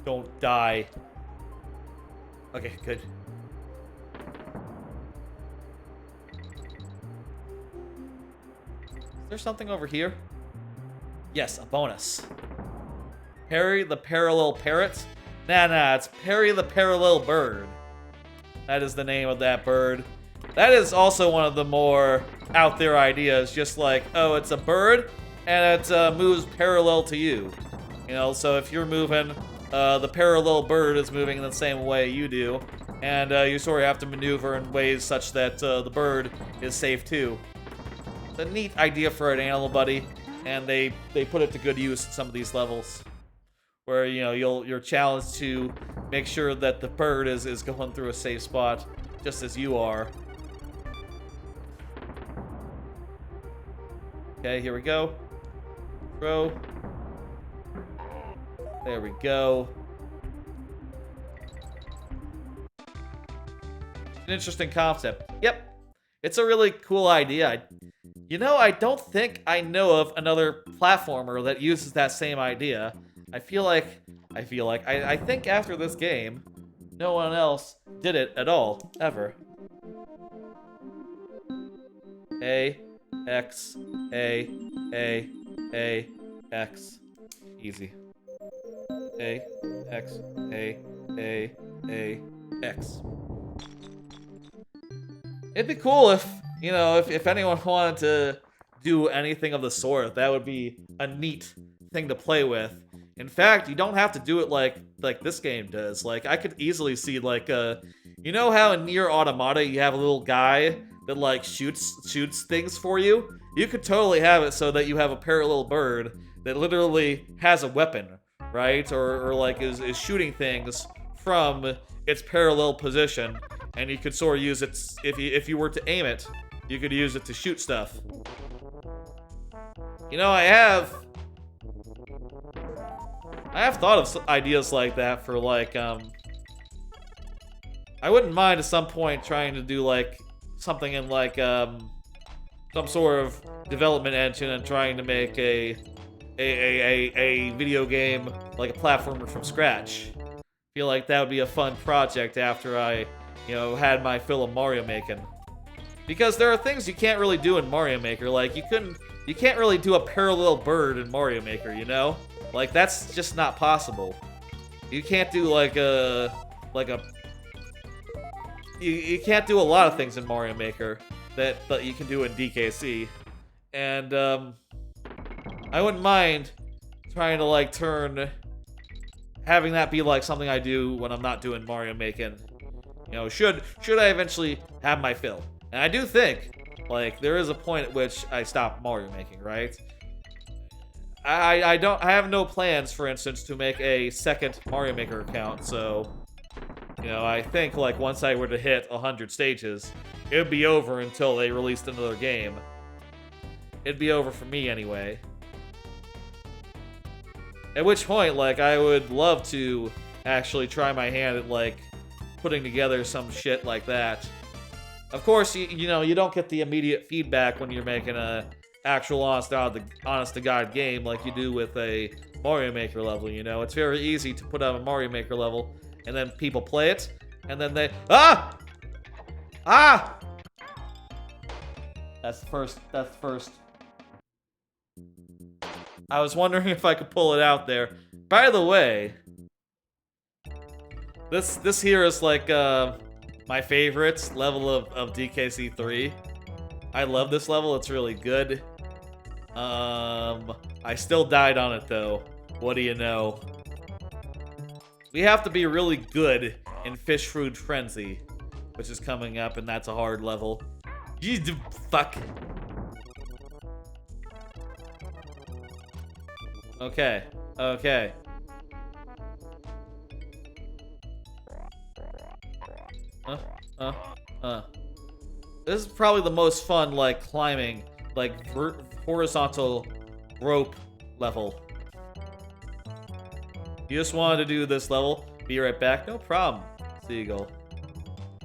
Don't die. Okay, good. Is there something over here? Yes, a bonus. Perry the Parallel Parrot? Nah, it's Perry the Parallel Bird. That is the name of that bird. That is also one of the more out there ideas, just like, oh, it's a bird, and it moves parallel to you. You know, so if you're moving, the parallel bird is moving in the same way you do, and you sort of have to maneuver in ways such that the bird is safe too. It's a neat idea for an animal buddy, and they put it to good use in some of these levels, where you know you're challenged to make sure that the bird is going through a safe spot, just as you are. Okay, here we go. Throw. There we go. An interesting concept. Yep, it's a really cool idea. You know, I don't think I know of another platformer that uses that same idea. I think after this game, no one else did it at all, ever. A, X, A, X. Easy. A, X, A, X. It'd be cool if, you know, if anyone wanted to do anything of the sort. That would be a neat thing to play with. In fact, you don't have to do it like this game does. Like, I could easily see, like, you know how in Nier Automata you have a little guy that, like, shoots things for you? You could totally have it so that you have a parallel bird that literally has a weapon, right? Or like, is shooting things from its parallel position, and you could sort of use it, if you were to aim it, you could use it to shoot stuff. You know, I have thought of ideas like that for, like, I wouldn't mind at some point trying to do, like, something in like some sort of development engine and trying to make a video game, like a platformer from scratch. Feel like that would be a fun project after I, had my fill of Mario making. Because there are things you can't really do in Mario Maker, like you can't really do a parallel bird in Mario Maker, Like that's just not possible. You can't do you can't do a lot of things in Mario Maker that you can do in DKC. And I wouldn't mind trying to turn having that be like something I do when I'm not doing Mario making. Should I eventually have my fill. And I do think there is a point at which I stop Mario making, right? I have no plans, for instance, to make a second Mario Maker account, so I think once I were to hit 100 stages, it would be over until they released another game. It'd be over for me anyway. At which point, I would love to actually try my hand at, putting together some shit like that. Of course, you don't get the immediate feedback when you're making a actual honest-to-God game like you do with a Mario Maker level, It's very easy to put out a Mario Maker level, and then people play it, and then they... Ah! Ah! That's the first. I was wondering if I could pull it out there. By the way, this here is my favorite level of DKC3. I love this level, it's really good. I still died on it though. What do you know? We have to be really good in Fish Food Frenzy, which is coming up, and that's a hard level. Fuck. Okay. This is probably the most fun, climbing, horizontal rope level. You just wanted to do this level? Be right back? No problem, Seagull.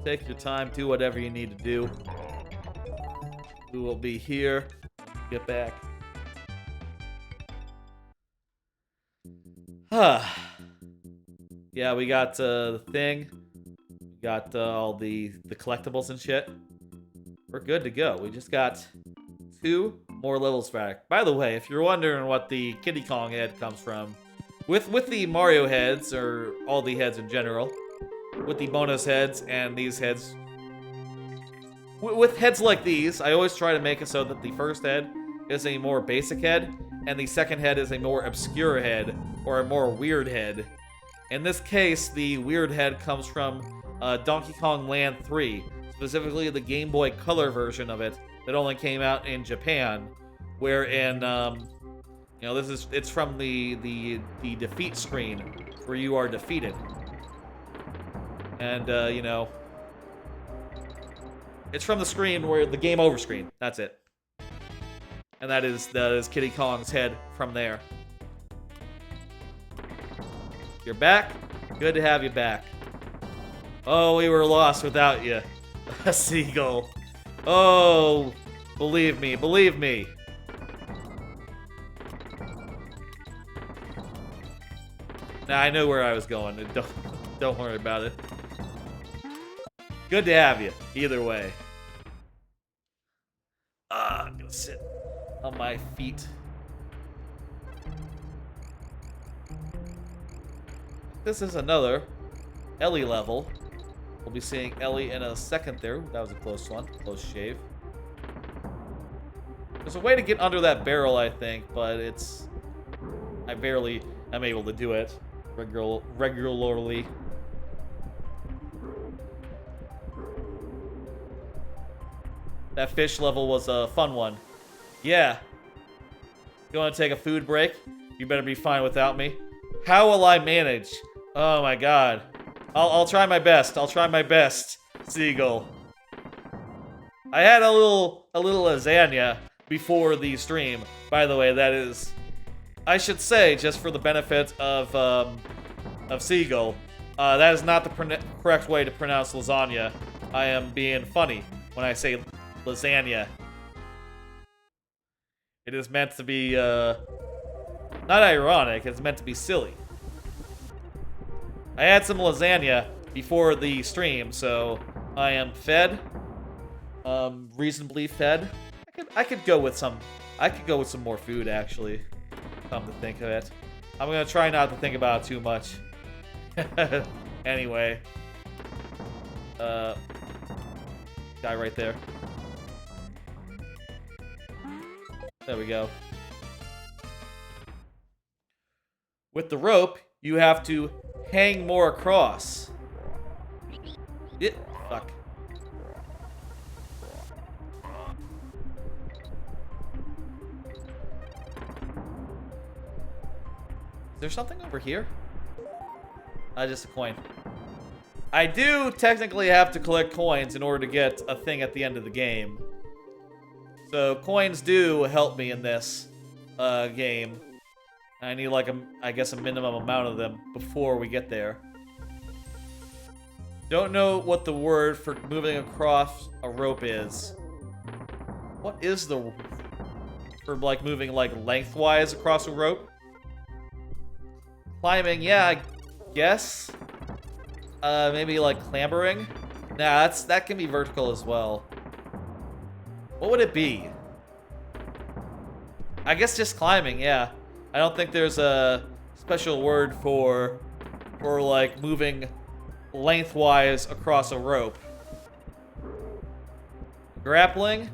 Take your time, do whatever you need to do. We will be here. Get back. Yeah, we got the thing. We got all the collectibles and shit. We're good to go. We just got 2 more levels back. By the way, if you're wondering what the Kiddy Kong head comes from, with the Mario heads, or all the heads in general, with the bonus heads and these heads, with heads like these, I always try to make it so that the first head is a more basic head, and the second head is a more obscure head, or a more weird head. In this case, the weird head comes from Donkey Kong Land 3, specifically the Game Boy Color version of it that only came out in Japan, wherein it's from the defeat screen where you are defeated, and it's from the screen where the game over screen. That's it, and that is Kiddy Kong's head from there. You're back. Good to have you back. Oh, we were lost without you. A seagull. Oh, believe me, believe me. Nah, I know where I was going. Don't worry about it. Good to have you, either way. I'm gonna sit on my feet. This is another Ellie level. We'll be seeing Ellie in a second there. That was a close one. Close shave. There's a way to get under that barrel, I think, but I barely am able to do it regularly. That fish level was a fun one. Yeah. You want to take a food break? You better be fine without me. How will I manage? Oh my god. I'll try my best. I'll try my best, Seagull. I had a little lasagna before the stream. By the way, that is, I should say, just for the benefit of Seagull, that is not the correct way to pronounce lasagna. I am being funny when I say lasagna. It is meant to be, not ironic, it's meant to be silly. I had some lasagna before the stream, so I am fed. Reasonably fed. I could go with some more food, actually. Come to think of it. I'm gonna try not to think about it too much. Anyway. Guy right there. There we go. With the rope, you have to hang more across. Fuck. Is there something over here? Just a coin. I do technically have to collect coins in order to get a thing at the end of the game. So coins do help me in this game. I need like I guess a minimum amount of them before we get there. Don't know what the word for moving across a rope is. What is the for like moving like lengthwise across a rope? Climbing, yeah, I guess. Maybe like clambering. Nah, that can be vertical as well. What would it be? I guess just climbing, yeah. I don't think there's a special word for like moving lengthwise across a rope. Grappling?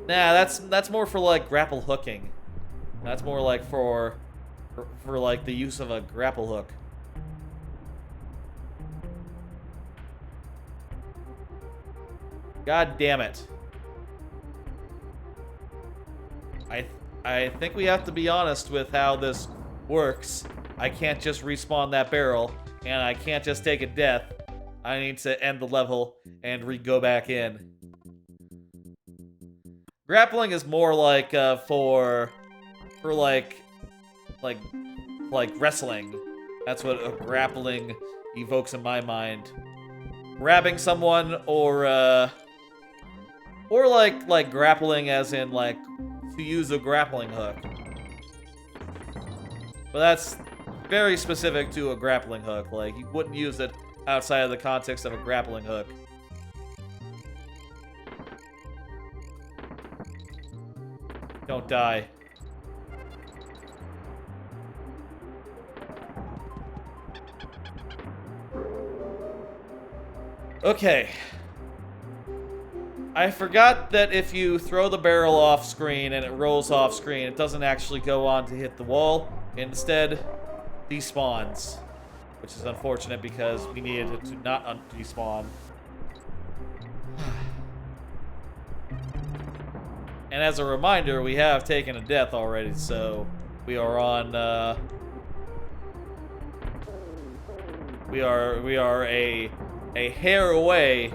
Nah, that's more for like grapple hooking. That's more like for like the use of a grapple hook. God damn it. I think we have to be honest with how this works. I can't just respawn that barrel, and I can't just take a death. I need to end the level and go back in. Grappling is more like for like wrestling. That's what a grappling evokes in my mind. Grabbing someone or like grappling as in like to use a grappling hook. But that's very specific to a grappling hook. Like, you wouldn't use it outside of the context of a grappling hook. Don't die. Okay. I forgot that if you throw the barrel off screen and it rolls off screen, it doesn't actually go on to hit the wall. Instead, despawns. Which is unfortunate because we needed it to not despawn. And as a reminder, we have taken a death already, so we are on, we are a hair away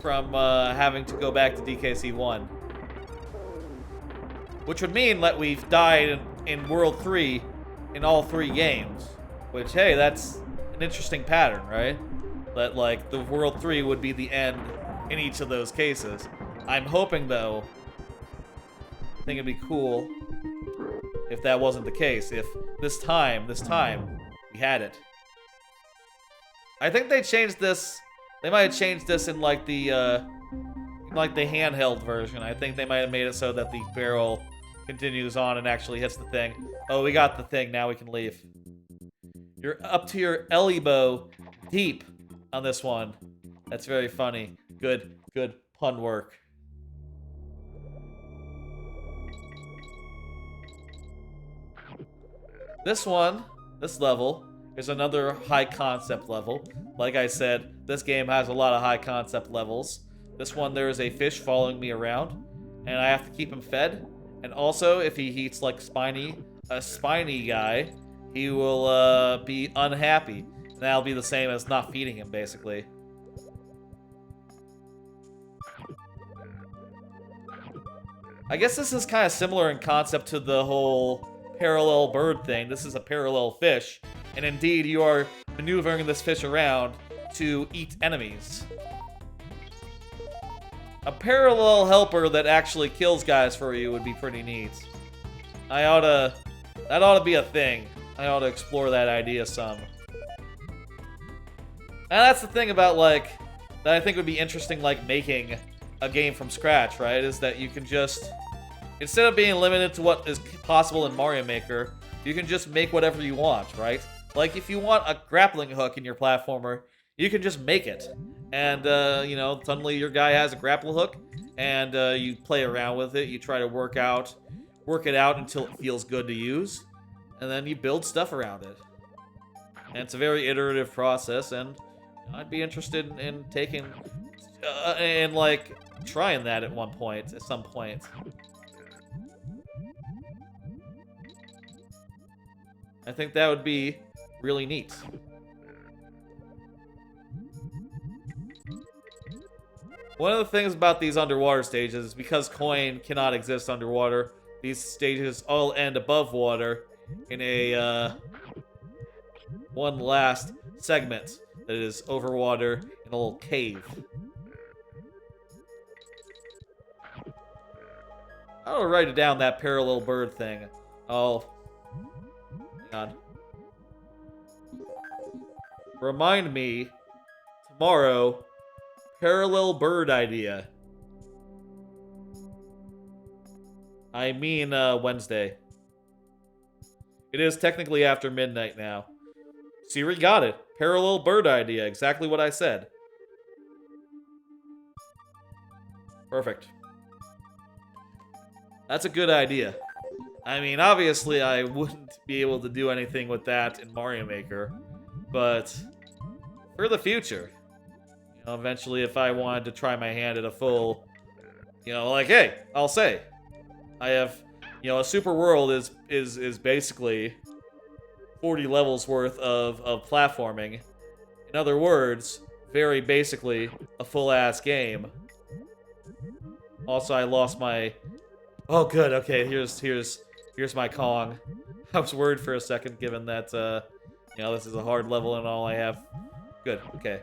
from having to go back to DKC1. Which would mean that we've died in World 3 in all 3 games. Which, hey, that's an interesting pattern, right? That, like, the World 3 would be the end in each of those cases. I'm hoping, though, I think it'd be cool if that wasn't the case. If this time, we had it. I think they changed this. They might have changed this in like the handheld version. I think they might have made it so that the barrel continues on and actually hits the thing. Oh, we got the thing. Now we can leave. You're up to your elbow deep on this one. That's very funny. Good pun work. This level, is another high concept level. Like I said, this game has a lot of high concept levels. This one, there is a fish following me around, and I have to keep him fed. And also, if he eats like a spiny guy, he will be unhappy. And that'll be the same as not feeding him, basically. I guess this is kind of similar in concept to the whole parallel bird thing. This is a parallel fish. And indeed, you are maneuvering this fish around to eat enemies. A parallel helper that actually kills guys for you would be pretty neat. That ought to be a thing. I ought to explore that idea some. And that's the thing about, like, that I think would be interesting, like, making a game from scratch, right? Is that you can just, instead of being limited to what is possible in Mario Maker, you can just make whatever you want, right? Like, if you want a grappling hook in your platformer, you can just make it. And, you know, suddenly your guy has a grapple hook, and you play around with it, you try to work it out until it feels good to use, and then you build stuff around it. And it's a very iterative process, and I'd be interested in taking, and, like, trying that at some point. I think that would be really neat. One of the things about these underwater stages is because coin cannot exist underwater, these stages all end above water in a one last segment that is over water in a little cave. I'll write it down, that parallel bird thing. Oh, hang on. Remind me tomorrow. Parallel bird idea. I mean, Wednesday. It is technically after midnight now. Siri got it. Parallel bird idea. Exactly what I said. Perfect. That's a good idea. I mean, obviously I wouldn't be able to do anything with that in Mario Maker, but for the future. Eventually, if I wanted to try my hand at a full, like, hey, I'll say, I have, a super world is basically 40 levels worth of platforming. In other words, very basically a full-ass game. Also, I lost my, oh good, okay, here's my Kong. I was worried for a second, given that, this is a hard level and all I have. Good, okay.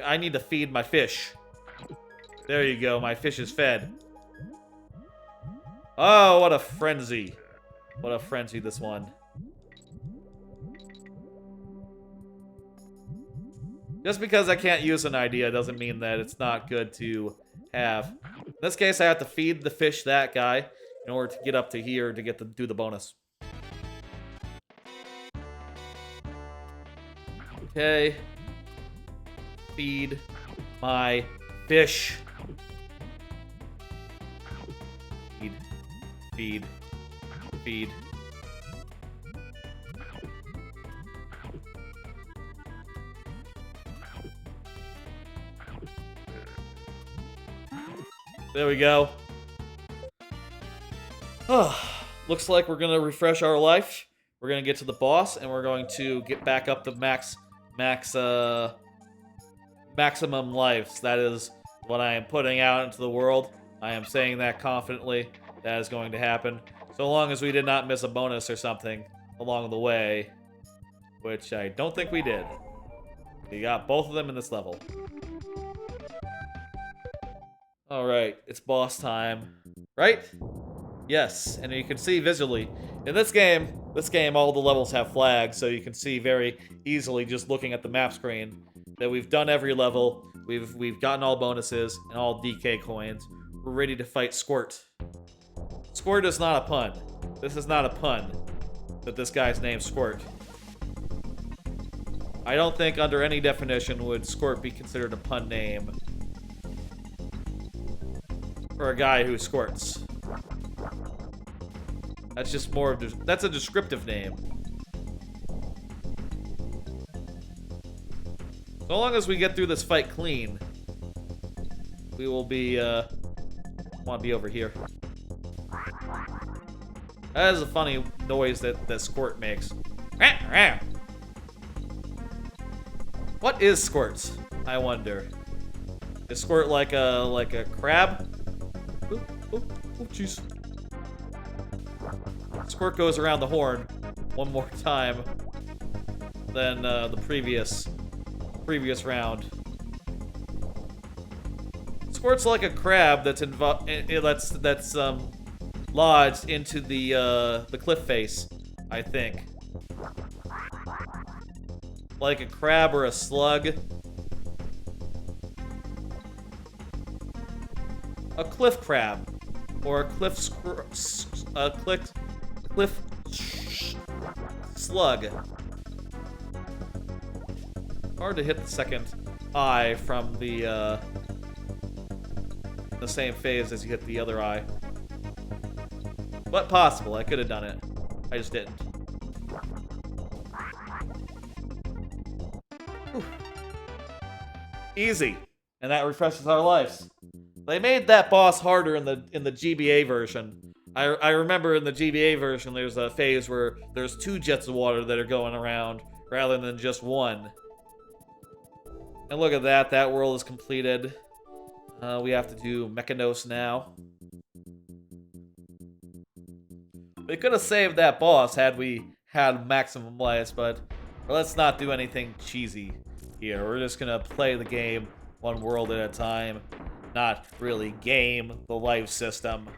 I need to feed my fish. There you go, my fish is fed. Oh, what a frenzy. What a frenzy, this one. Just because I can't use an idea doesn't mean that it's not good to have. In this case, I have to feed the fish that guy in order to get up to here to do the bonus. Okay. Feed my fish. Feed. There we go. Looks like we're gonna refresh our life. We're gonna get to the boss, and we're going to get back up to maximum lives. That is what I am putting out into the world. I am saying that confidently. That is going to happen. So long as we did not miss a bonus or something along the way. Which I don't think we did. We got both of them in this level. Alright, it's boss time. Right? Yes, and you can see visually. In this game, all the levels have flags, so you can see very easily just looking at the map screen that we've done every level, we've gotten all bonuses, and all DK coins. We're ready to fight Squirt. Squirt is not a pun. This is not a pun that this guy's name's Squirt. I don't think under any definition would Squirt be considered a pun name for a guy who squirts. That's just more of that's a descriptive name. So long as we get through this fight clean, we will be, want to be over here. That is a funny noise that Squirt makes. What is Squirt? I wonder. Is Squirt like a crab? Oh, jeez. Squirt goes around the horn one more time than the previous round. squirts like a crab that's lodged into the cliff face, I think. Like a crab or a slug. A cliff crab. Or a cliff slug. Hard to hit the second eye from the same phase as you hit the other eye. But possible, I could have done it. I just didn't. Whew. Easy. And that refreshes our lives. They made that boss harder in the GBA version. I remember in the GBA version there's a phase where there's 2 jets of water that are going around rather than just one. And look at that, that world is completed. We have to do Mechanos now. We could have saved that boss had we had maximum lives, but let's not do anything cheesy here. We're just gonna play the game one world at a time, not really game the life system.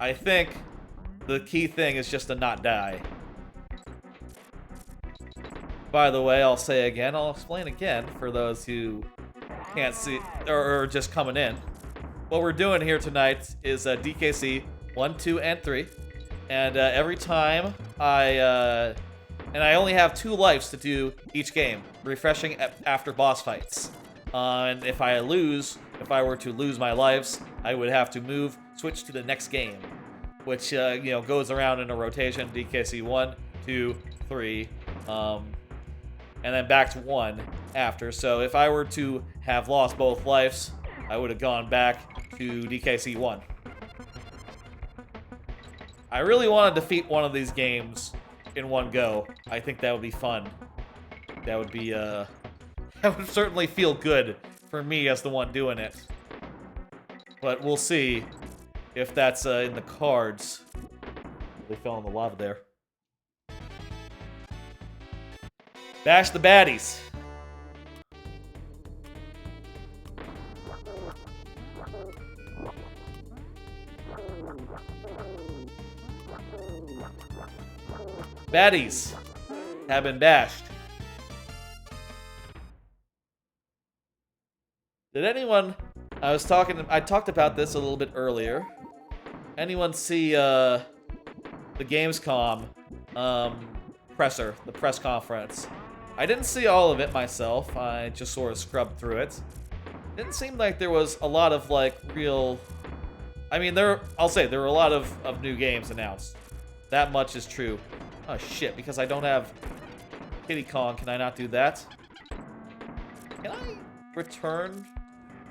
I think the key thing is just to not die. By the way, I'll say again, I'll explain again for those who can't see or just coming in. What we're doing here tonight is DKC1, 2, and 3. And every time I only have 2 lives to do each game, refreshing after boss fights. And if I were to lose my lives, I would have to switch to the next game, which goes around in a rotation. DKC1, 2, 3, and then back to 1 after. So if I were to have lost both lives, I would have gone back to DKC1. I really want to defeat one of these games in one go. I think that would be fun. That would be, that would certainly feel good for me as the one doing it. But we'll see if that's in the cards. They fell in the lava there. Bash the baddies. Baddies have been bashed. Did anyone... I talked about this a little bit earlier. Anyone see the Gamescom presser, the press conference? I didn't see all of it myself. I just sort of scrubbed through it. Didn't seem like there was a lot of real... I mean, I'll say there were a lot of new games announced. That much is true. Oh shit, because I don't have Kitty Kong, can I not do that? Can I return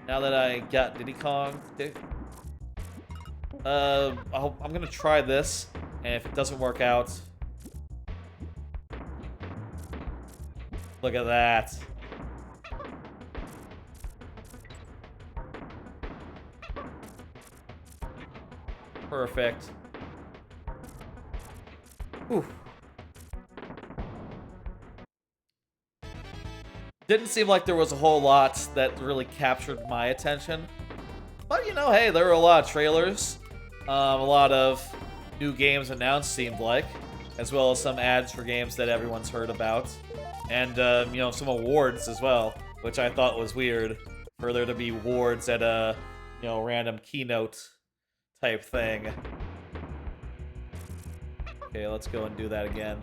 now that I got Diddy Kong? I'm gonna try this, and if it doesn't work out... Look at that. Perfect. Whew. Didn't seem like there was a whole lot that really captured my attention. But, hey, there were a lot of trailers. A lot of new games announced, seemed like. As well as some ads for games that everyone's heard about. And, some awards as well, which I thought was weird. For there to be awards at a, random keynote type thing. Okay, let's go and do that again.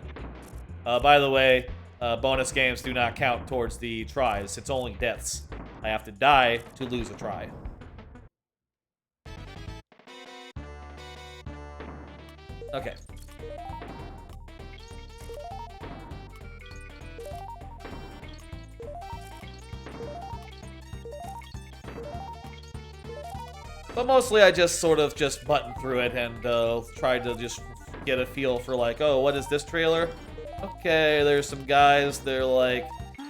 By the way, bonus games do not count towards the tries. It's only deaths. I have to die to lose a try. Okay. But mostly I just sort of buttoned through it and tried to just get a feel for oh, what is this trailer? Okay, there's some guys, they're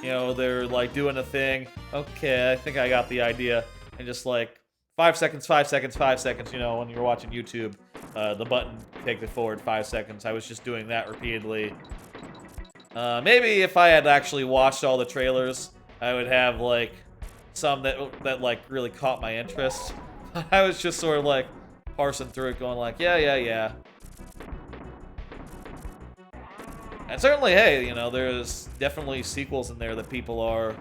they're doing a thing. Okay, I think I got the idea. And just 5 seconds, 5 seconds, 5 seconds, when you're watching YouTube, the button takes it forward 5 seconds. I was just doing that repeatedly. Maybe if I had actually watched all the trailers, I would have some that like really caught my interest. I was just sort of like parsing through it, going like, yeah. And certainly, hey, you know, there's definitely sequels in there that people are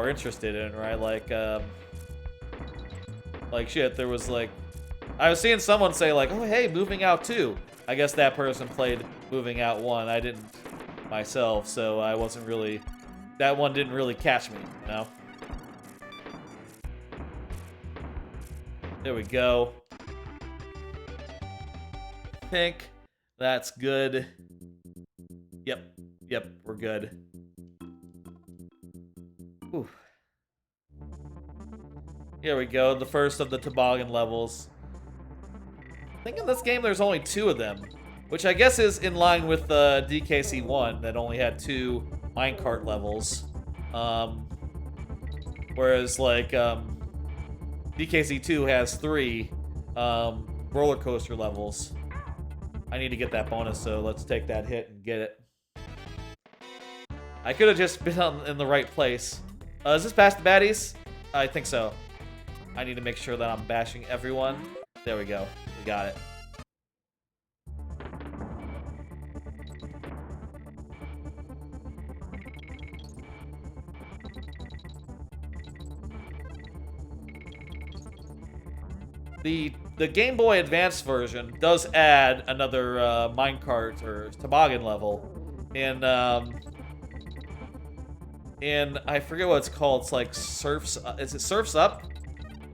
interested in, right? Like shit, there was like, I was seeing someone say like, oh hey, Moving Out 2. I guess that person played Moving Out 1. I didn't myself, so I wasn't really, that one didn't really catch me, you know? There we go. I think that's good. Yep, we're good. Ooh. Here we go, the first of the toboggan levels. I think in this game there's only 2 of them, which I guess is in line with DKC1 that only had 2 minecart levels. Whereas like DKC2 has 3 roller coaster levels. I need to get that bonus, so let's take that hit and get it. I could have just been in the right place. Is this past the baddies? I think so. I need to make sure that I'm bashing everyone. There we go. We got it. The Game Boy Advance version does add another minecart or toboggan level in I forget what it's called. It's like Surfs. Is it Surfs Up?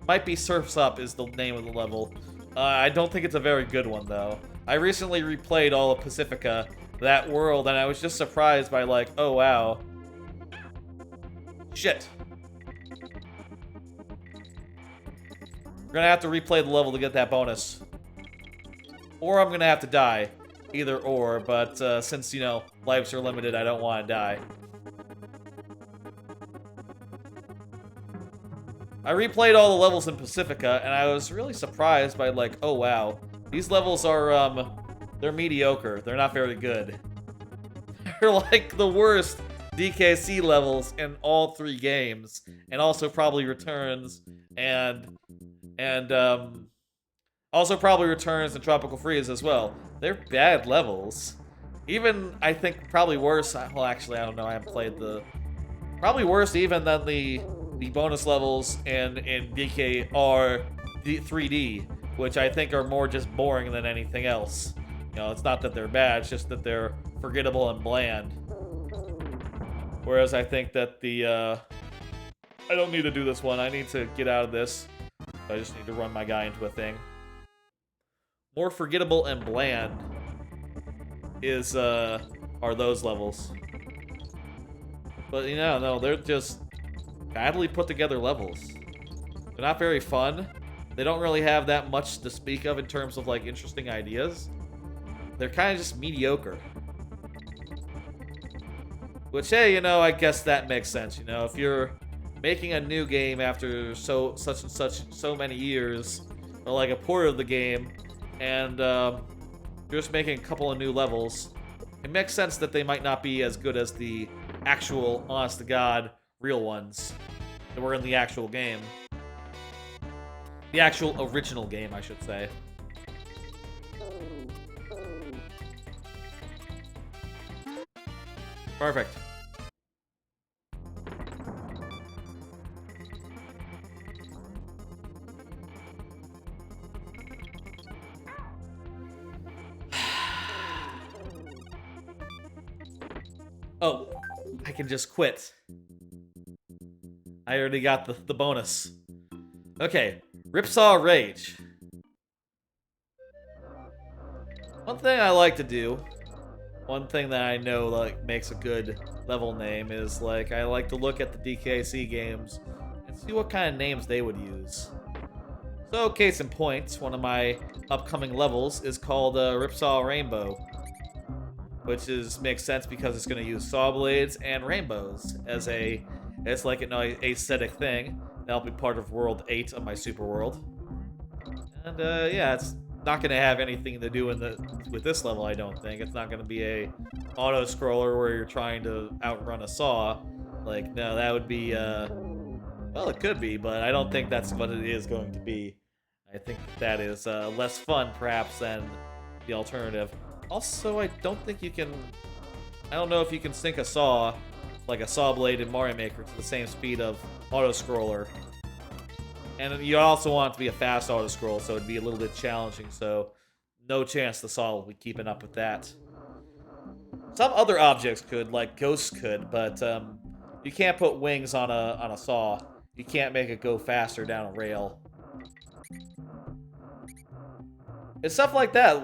Might be Surfs Up is the name of the level. I don't think it's a very good one though. I recently replayed all of Pacifica, that world, and I was just surprised by like, oh wow. Shit. We're gonna have to replay the level to get that bonus. Or I'm gonna have to die. Either or, but since, you know, lives are limited, I don't want to die. I replayed all the levels in Pacifica, and I was really surprised by like, oh wow. These levels are, they're mediocre. They're not very good. They're like the worst DKC levels in all 3 games. And also probably Returns and also probably Returns and Tropical Freeze as well. They're bad levels. Even, I think, probably worse. Well, actually, I don't know. I haven't played the... Probably worse even than the bonus levels in DKR 3D, which I think are more just boring than anything else. You know, it's not that they're bad, it's just that they're forgettable and bland. Whereas I think that the, I don't need to do this one. I need to get out of this. I just need to run my guy into a thing. More forgettable and bland is, are those levels. But, you know, no, they're just badly put together levels. They're not very fun. They don't really have that much to speak of in terms of, like, interesting ideas. They're kind of just mediocre. Which, hey, you know, I guess that makes sense, you know? If you're making a new game after so many years, or like a port of the game, and you're just making a couple of new levels, it makes sense that they might not be as good as the actual, honest-to-God, real ones that were in the actual game. The actual original game, I should say. Perfect. Oh, I can just quit. I already got the bonus. Okay, Ripsaw Rage. One thing I like to do, one thing that I know like makes a good level name is like I like to look at the DKC games and see what kind of names they would use. So, case in point, one of my upcoming levels is called Ripsaw Rainbow, which makes sense because it's going to use saw blades and rainbows as it's like an aesthetic thing. That'll be part of World 8 of my Super World. And yeah, it's not going to have anything to do with this level, I don't think. It's not going to be a auto-scroller where you're trying to outrun a saw. Like, no, that would be Well, it could be, but I don't think that's what it is going to be. I think that is less fun, perhaps, than the alternative. Also, I don't think you can... I don't know if you can sync a saw, like a saw blade in Mario Maker, to the same speed of auto-scroller. And you also want it to be a fast auto-scroll, so it'd be a little bit challenging, so no chance the saw will be keeping up with that. Some other objects could, like ghosts could, but you can't put wings on a saw. You can't make it go faster down a rail. It's stuff like that.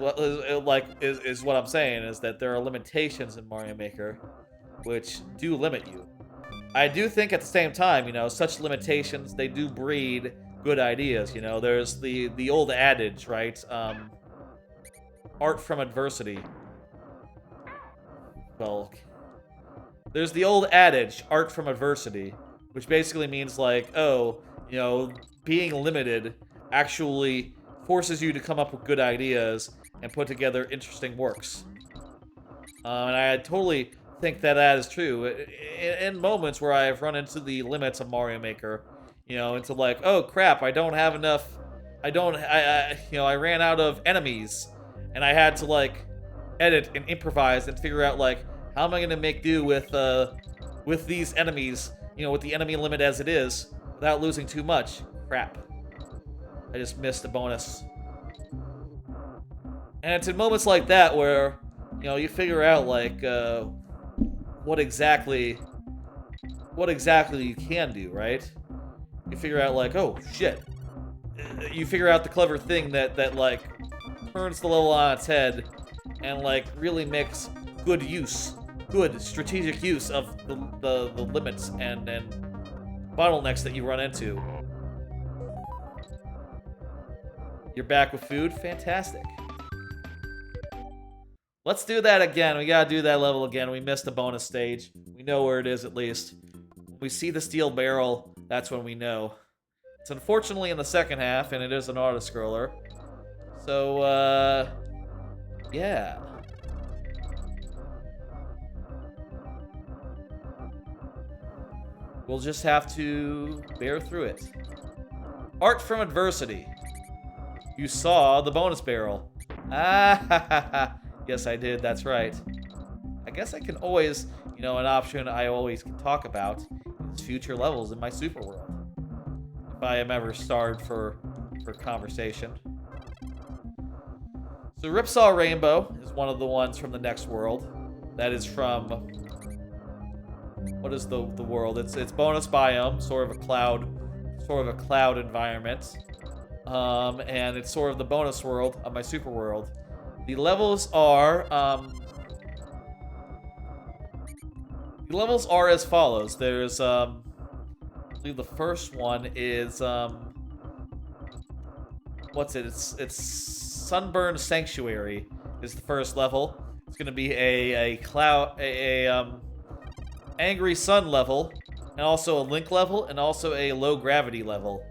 Is what I'm saying, is that there are limitations in Mario Maker, which do limit you. I do think at the same time, you know, such limitations, they do breed good ideas. You know, there's the old adage, right? Art from adversity. Well, there's the old adage, art from adversity, which basically means like, oh, you know, being limited actually forces you to come up with good ideas and put together interesting works. And I totally think that that is true. In moments where I've run into the limits of Mario Maker, you know, into like, oh crap, I don't have enough, I ran out of enemies, and I had to like edit and improvise and figure out like, how am I gonna make do with these enemies, you know, with the enemy limit as it is, without losing too much. Crap. I just missed a bonus. And it's in moments like that where, you know, you figure out like what exactly you can do, right? You figure out like, oh shit. You figure out the clever thing that like turns the level on its head and like really makes good strategic use of the limits and bottlenecks that you run into. You're back with food? Fantastic. Let's do that again. We gotta do that level again. We missed a bonus stage. We know where it is at least. When we see the steel barrel, that's when we know. It's unfortunately in the second half, and it is an auto-scroller. So, yeah. We'll just have to bear through it. Art from adversity. You saw the bonus barrel. Ah, ha, ha, ha. Yes, I did. That's right. I guess I can always, you know, an option I always can talk about is future levels in my super world. If I am ever starved for conversation. So Ripsaw Rainbow is one of the ones from the next world. That is from... What is the world? It's bonus biome, sort of a cloud environment. And it's sort of the bonus world of my super world. The levels are as follows. There's I believe the first one is what's it? It's Sunburn Sanctuary is the first level. It's gonna be a Angry Sun level, and also a Link level, and also a low gravity level.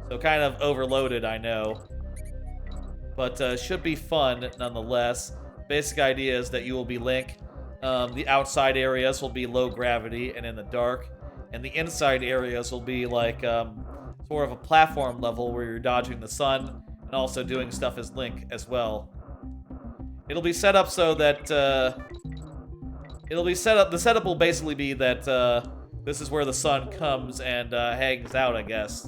So kind of overloaded, I know. But should be fun nonetheless. Basic idea is that you will be Link. The outside areas will be low gravity and in the dark. And the inside areas will be like sort of a platform level where you're dodging the sun and also doing stuff as Link as well. It'll be set up so that the setup will basically be that this is where the sun comes and hangs out, I guess.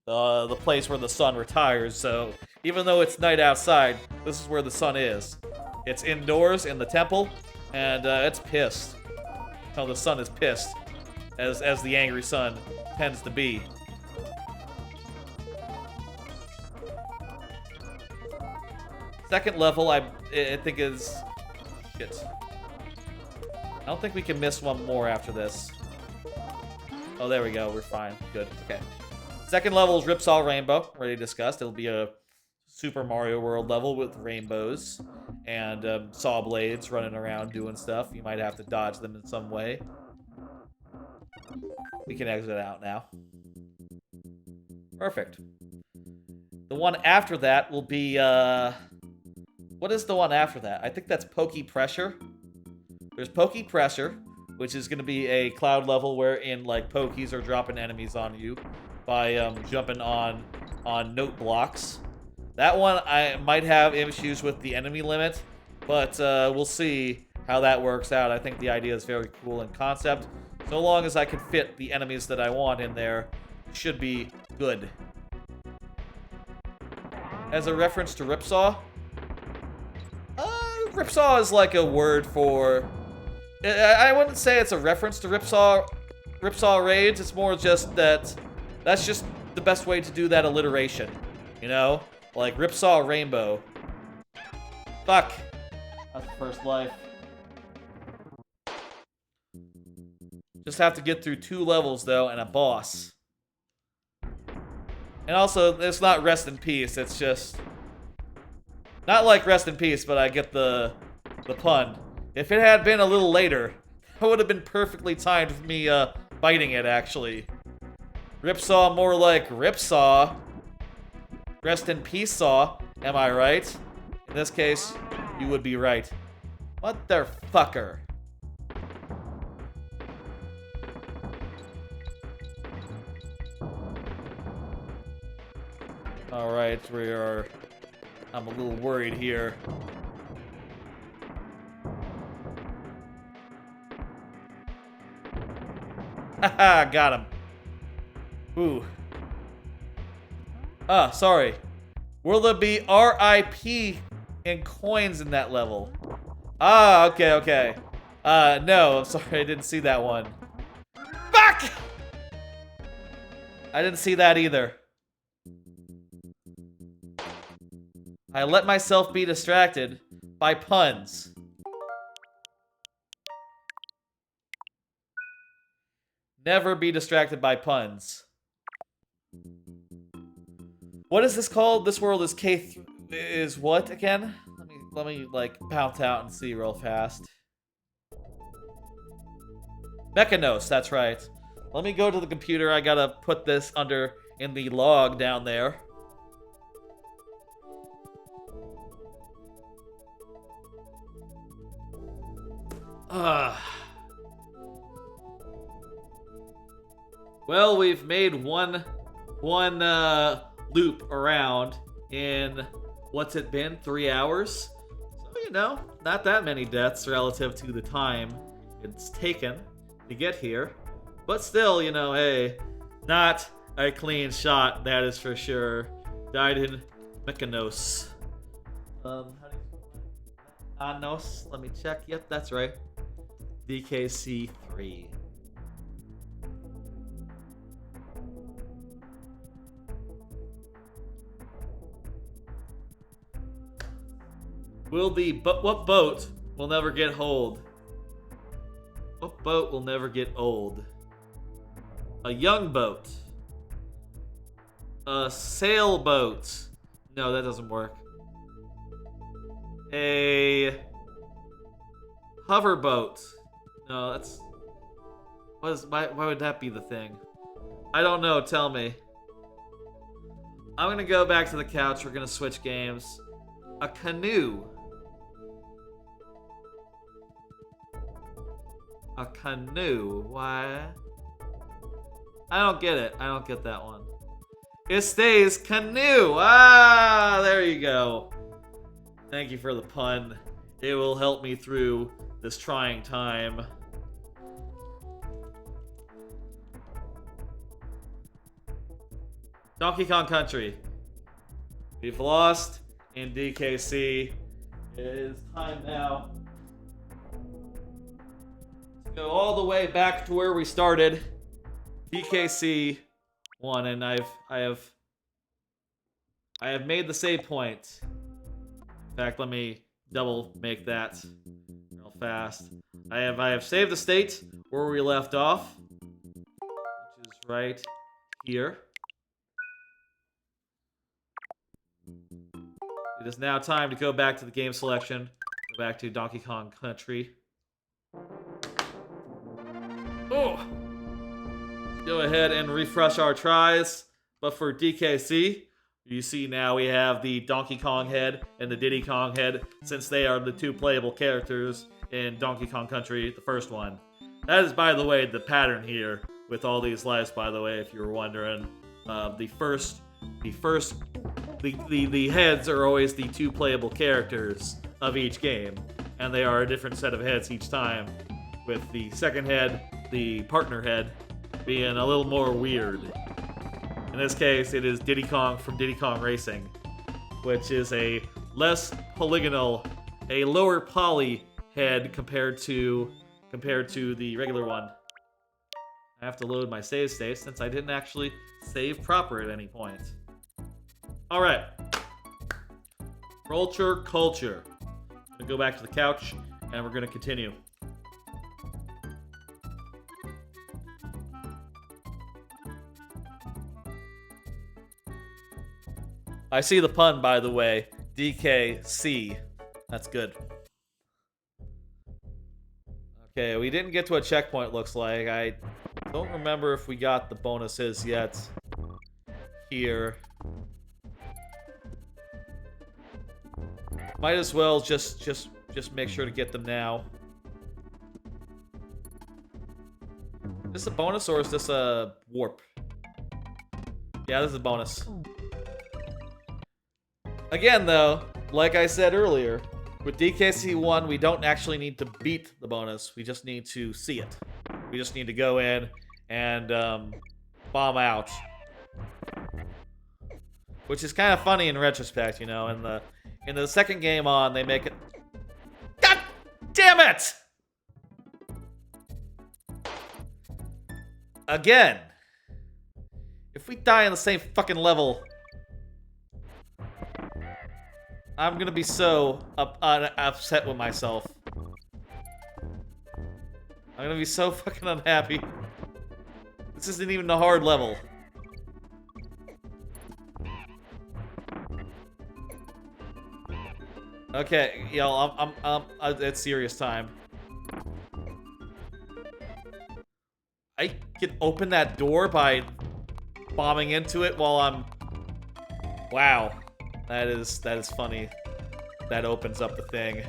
The place where the sun retires, so even though it's night outside, this is where the sun is. It's indoors in the temple, and it's pissed. Oh, the sun is pissed, as the angry sun tends to be. Second level, I think is... Shit. I don't think we can miss one more after this. Oh, there we go. We're fine. Good. Okay. Second level is Ripsaw Rainbow. Already discussed. It'll be a Super Mario World level with rainbows and saw blades running around doing stuff. You might have to dodge them in some way. We can exit out now. Perfect. The one after that will be, what is the one after that? I think that's Pokey Pressure. There's Pokey Pressure, which is going to be a cloud level wherein like pokies are dropping enemies on you by jumping on note blocks. That one I might have issues with the enemy limit, but we'll see how that works out. I think the idea is very cool in concept. So long as I can fit the enemies that I want in there, it should be good. As a reference to Ripsaw, Ripsaw is like a word for... I wouldn't say it's a reference to Ripsaw raids. It's more just that that's just the best way to do that alliteration, you know? Like Ripsaw Rainbow. Fuck. That's the first life. Just have to get through 2 levels though and a boss. And also, it's not rest in peace. It's just not like rest in peace, but I get the pun. If it had been a little later, that would have been perfectly timed with me biting it, actually. Ripsaw, more like Ripsaw. Rest in peace saw, am I right? In this case, you would be right. Motherfucker. Alright, I'm a little worried here. Haha, got him. Ooh. Ah, sorry. Will there be RIP in coins in that level? Ah, okay. No, I'm sorry, I didn't see that one. Fuck! I didn't see that either. I let myself be distracted by puns. Never be distracted by puns. What is this called? This world is is what again? Let me like pounce out and see real fast. Mechanos, that's right. Let me go to the computer. I gotta put this in the log down there. Well, we've made one loop around in, what's it been, 3 hours? So, you know, not that many deaths relative to the time it's taken to get here. But still, you know, hey, not a clean shot, that is for sure. Died in Mykonos. How do you spell that? Mykonos, let me check. Yep, that's right. DKC3. What boat will never get old? What boat will never get old? A young boat. A sailboat. No, that doesn't work. A hoverboat. No, that's... Why would that be the thing? I don't know, tell me. I'm gonna go back to the couch, we're gonna switch games. A canoe. A canoe. Why? I don't get it. I don't get that one. It stays canoe. Ah, there you go. Thank you for the pun. It will help me through this trying time. Donkey Kong Country. We've lost in DKC. It is time now to go all the way back to where we started. DKC1, and I have made the save point. In fact, let me double make that real fast. I have saved the state where we left off, which is right here. It is now time to go back to the game selection. Go back to Donkey Kong Country. Oh! Let's go ahead and refresh our tries. But for DKC, you see now we have the Donkey Kong head and the Diddy Kong head, since they are the two playable characters in Donkey Kong Country, the first one. That is, by the way, the pattern here with all these lives. By the way, if you were wondering, the heads are always the 2 playable characters of each game, and they are a different set of heads each time. With the second head, the partner head, being a little more weird. In this case, it is Diddy Kong from Diddy Kong Racing, which is a less polygonal, a lower poly head compared to the regular one. I have to load my save state since I didn't actually save proper at any point. Alright. Culture. I'm gonna go back to the couch and we're gonna continue. I see the pun, by the way. DKC. That's good. Okay, we didn't get to a checkpoint, looks like. I don't remember if we got the bonuses yet. Here. Might as well just make sure to get them now. Is this a bonus or is this a warp? Yeah, this is a bonus. Again, though, like I said earlier, with DKC1, we don't actually need to beat the bonus. We just need to see it. We just need to go in and bomb out. Which is kind of funny in retrospect, you know. In the second game on, they make it... God damn it! Again. If we die on the same fucking level... I'm gonna be so upset with myself. I'm gonna be so fucking unhappy. This isn't even a hard level. Okay, yo, it's serious time. I can open that door by bombing into it while I'm... Wow. That is funny. That opens up the thing.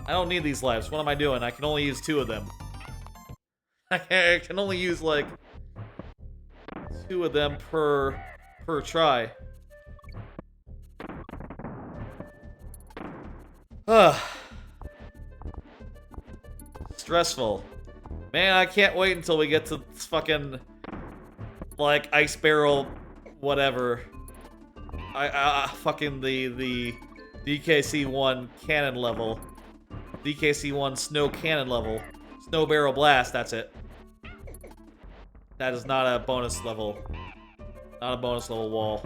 I don't need these lives. What am I doing? I can only use 2 of them. I can only use, like, 2 of them per try. Stressful. Man, I can't wait until we get to this fucking... like ice barrel, whatever. Fucking the DKC1 cannon level, DKC1 snow cannon level, snow barrel blast. That's it. That is not a bonus level, not a bonus level wall.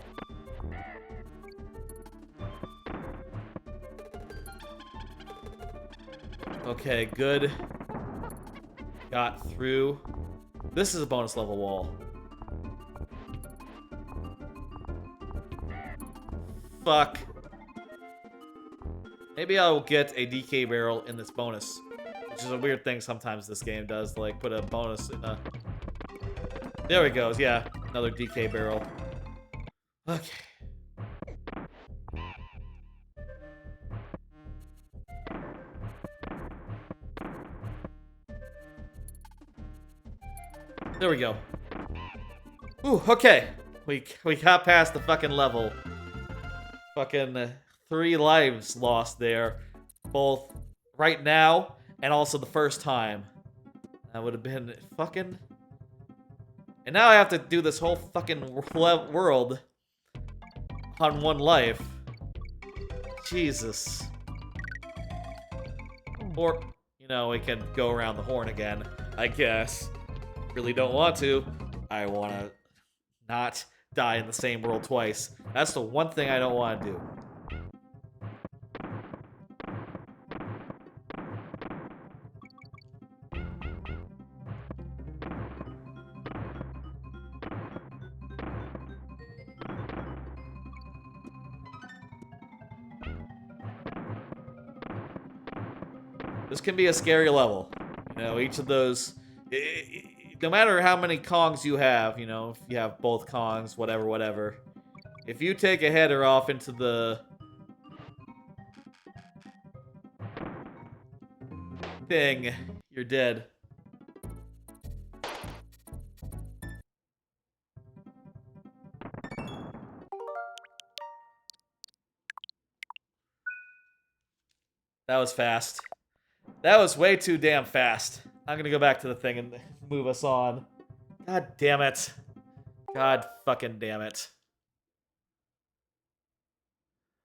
Okay, good. Got through. This is a bonus level wall. Fuck. Maybe I'll get a DK barrel in this bonus. Which is a weird thing sometimes this game does, like put a bonus in a... There it goes, yeah. Another DK barrel. Okay. There we go. Ooh, okay. We got past the fucking level. Fucking 3 lives lost there. Both right now and also the first time. That would have been fucking... And now I have to do this whole fucking world on 1 life. Jesus. Or, you know, we can go around the horn again, I guess. Really don't want to. I want to not die in the same world twice. That's the one thing I don't want to do. This can be a scary level. You know, each of those... no matter how many Kongs you have, you know, if you have both Kongs, whatever. If you take a header off into the thing, you're dead. That was fast. That was way too damn fast. I'm gonna go back to the thing and move us on. God damn it. God fucking damn it.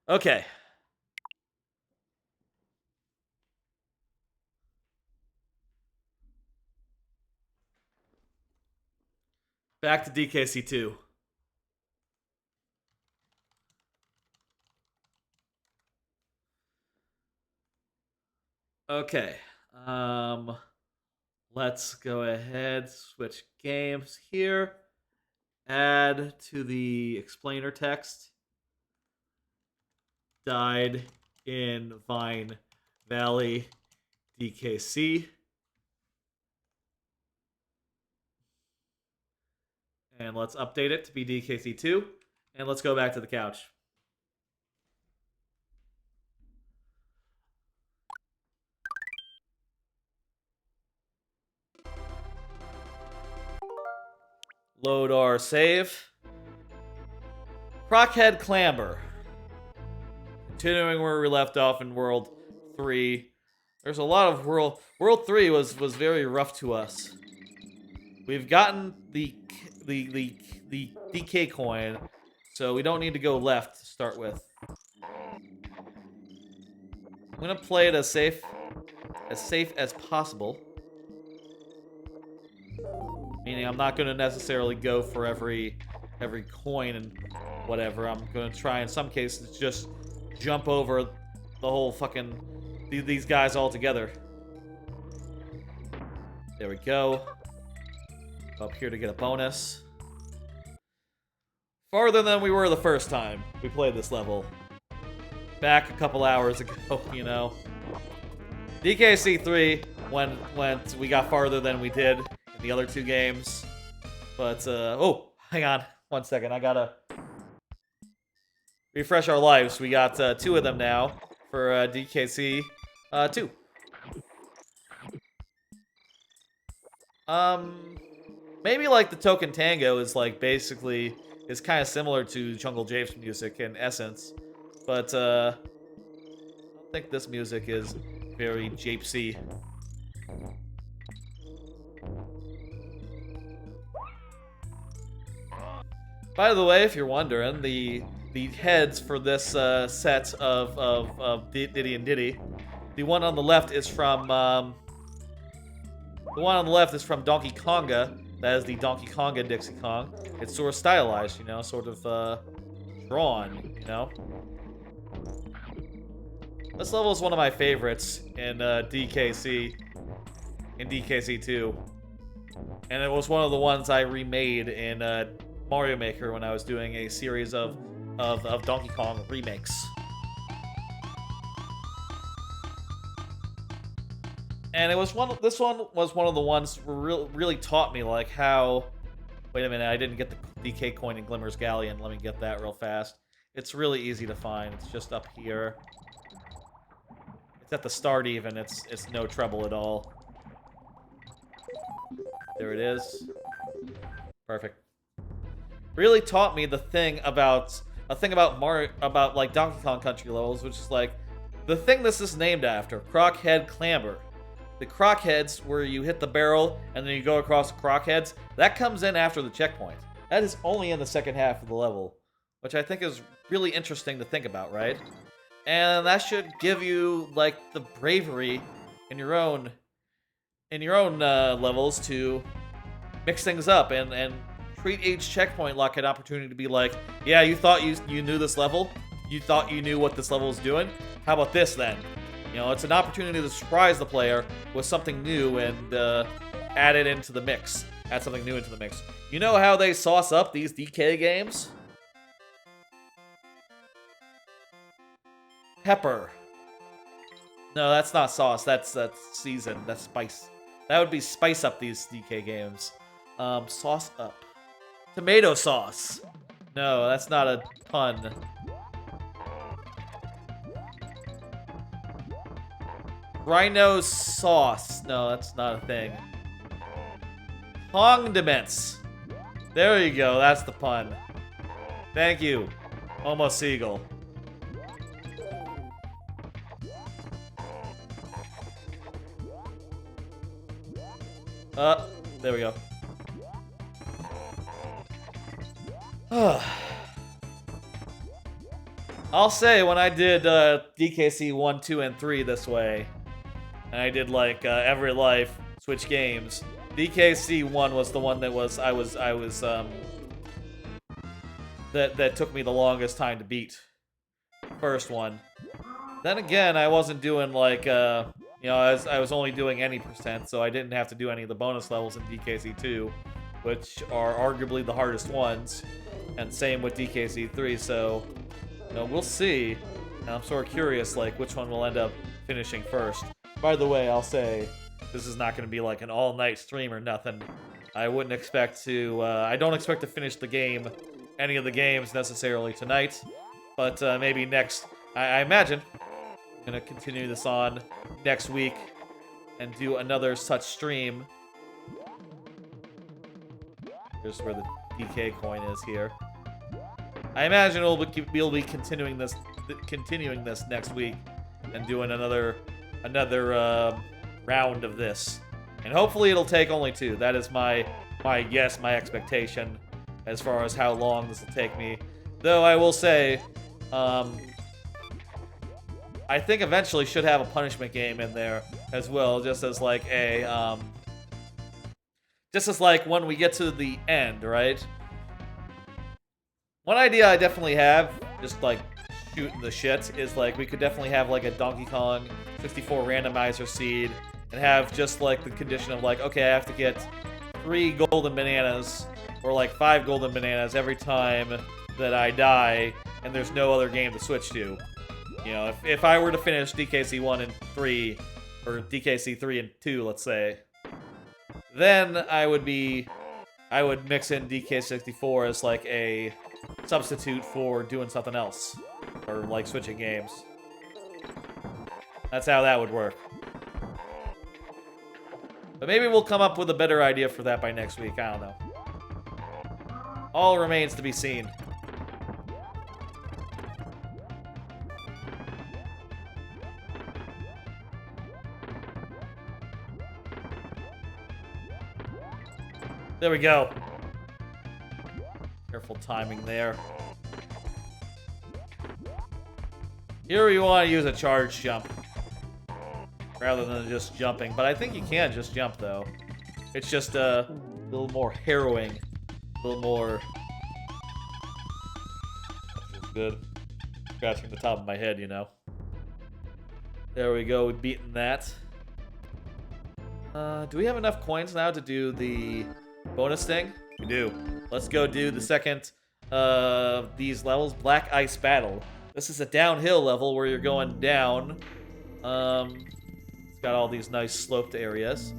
Okay. Back to DKC2. Okay. Let's go ahead, switch games here. Add to the explainer text. Died in Vine Valley DKC. And let's update it to be DKC2. And let's go back to the couch. Load our save. Crockhead Clamber. Continuing where we left off in World 3. There's a lot of World 3 was very rough to us. We've gotten the DK coin, so we don't need to go left to start with. I'm gonna play it as safe as possible. Meaning I'm not gonna necessarily go for every coin and whatever. I'm gonna try in some cases just jump over the whole fucking these guys all together. There we go. Up here to get a bonus. Farther than we were the first time we played this level. Back a couple hours ago, you know. DKC3 went we got farther than we did in the other two games. But oh, hang on 1 second. I gotta refresh our lives. We got 2 of them now for DKC2. Maybe like the Token Tango is like basically is kind of similar to Jungle Japes music in essence, but I don't think this music is very japesy. By the way, if you're wondering, the heads for this set of Diddy and Diddy, the one on the left is from Donkey Konga. That is the Donkey Konga Dixie Kong. It's sort of stylized, you know, sort of drawn, you know. This level is one of my favorites in DKC2, and it was one of the ones I remade in Mario Maker when I was doing a series of Donkey Kong remakes. And this one was one of the ones really taught me like how. Wait a minute, I didn't get the DK coin in Glimmer's Galleon. Let me get that real fast. It's really easy to find. It's just up here. It's at the start even. It's no trouble at all. There it is. Perfect. Really taught me a thing about Mario, about like Donkey Kong Country levels, which is like the thing this is named after, Crockhead Clamber. The crockheads, where you hit the barrel and then you go across the crockheads, that comes in after the checkpoint. That is only in the second half of the level, which I think is really interesting to think about, right? And that should give you like the bravery in your own levels to mix things up and treat each checkpoint like an opportunity to be like, yeah, you thought you knew this level, you thought you knew what this level was doing. How about this then? You know, it's an opportunity to surprise the player with something new and add it into the mix. Add something new into the mix. You know how they sauce up these DK games? Pepper. No, that's not sauce. That's season. That's spice. That would be spice up these DK games. Sauce up. Tomato sauce. No, that's not a pun. Rhino sauce. No, that's not a thing. Condiments. There you go. That's the pun. Thank you, Homo Seagull. There we go. I'll say when I did DKC1, 2, and 3 this way, and I did like every life Switch games, DKC1 was the one that that took me the longest time to beat. First one. Then again, I wasn't doing like you know, I was only doing any percent, so I didn't have to do any of the bonus levels in DKC2, which are arguably the hardest ones, and same with DKC3. So, you know, we'll see. And I'm sort of curious, like, which one will end up finishing first. By the way, I'll say this is not going to be like an all-night stream or nothing. I wouldn't expect to. I don't expect to finish the game, any of the games necessarily tonight, but maybe next. I imagine I'm gonna continue this on next week and do another such stream. Here's where the DK coin is here. I imagine we'll be continuing this next week and doing another round of this. And hopefully it'll take only 2. That is my guess, my expectation as far as how long this will take me. Though I will say, I think eventually should have a punishment game in there as well, just as like a, just as like when we get to the end, right? One idea I definitely have, just like shooting the shit, is like we could definitely have like a Donkey Kong 64 randomizer seed and have just like the condition of like, okay, I have to get 3 golden bananas or like 5 golden bananas every time that I die, and there's no other game to switch to. You know, if I were to finish DKC1 and 3, or DKC3 and 2, let's say, then I would mix in DK64 as like a substitute for doing something else, or like switching games. That's how that would work. But maybe we'll come up with a better idea for that by next week, I don't know. All remains to be seen. There we go. Careful timing there. Here we want to use a charge jump rather than just jumping, but I think you can just jump though. It's just a little more harrowing, a little more. That feels good. Scratching the top of my head, you know. There we go. We've beaten that. Do we have enough coins now to do the bonus thing? We do. Let's go do the second of these levels, Black Ice Battle. This is a downhill level where you're going down. It's got all these nice sloped areas.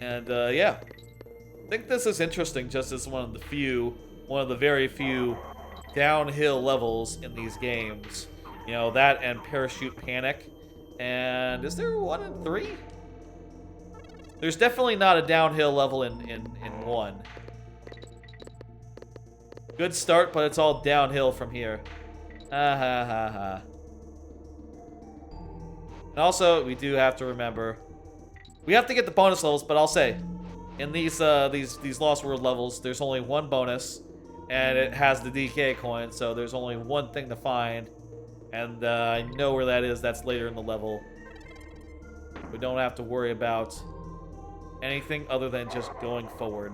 And yeah. I think this is interesting just as one of the very few downhill levels in these games. You know, that and Parachute Panic. And is there 1 and 3? There's definitely not a downhill level in 1. Good start, but it's all downhill from here. Ha ha ha ha. And also, we do have to remember, we have to get the bonus levels, but I'll say, in these Lost World levels, there's only 1 bonus, and it has the DK coin, so there's only 1 thing to find, and I know where that is. That's later in the level. We don't have to worry about anything other than just going forward.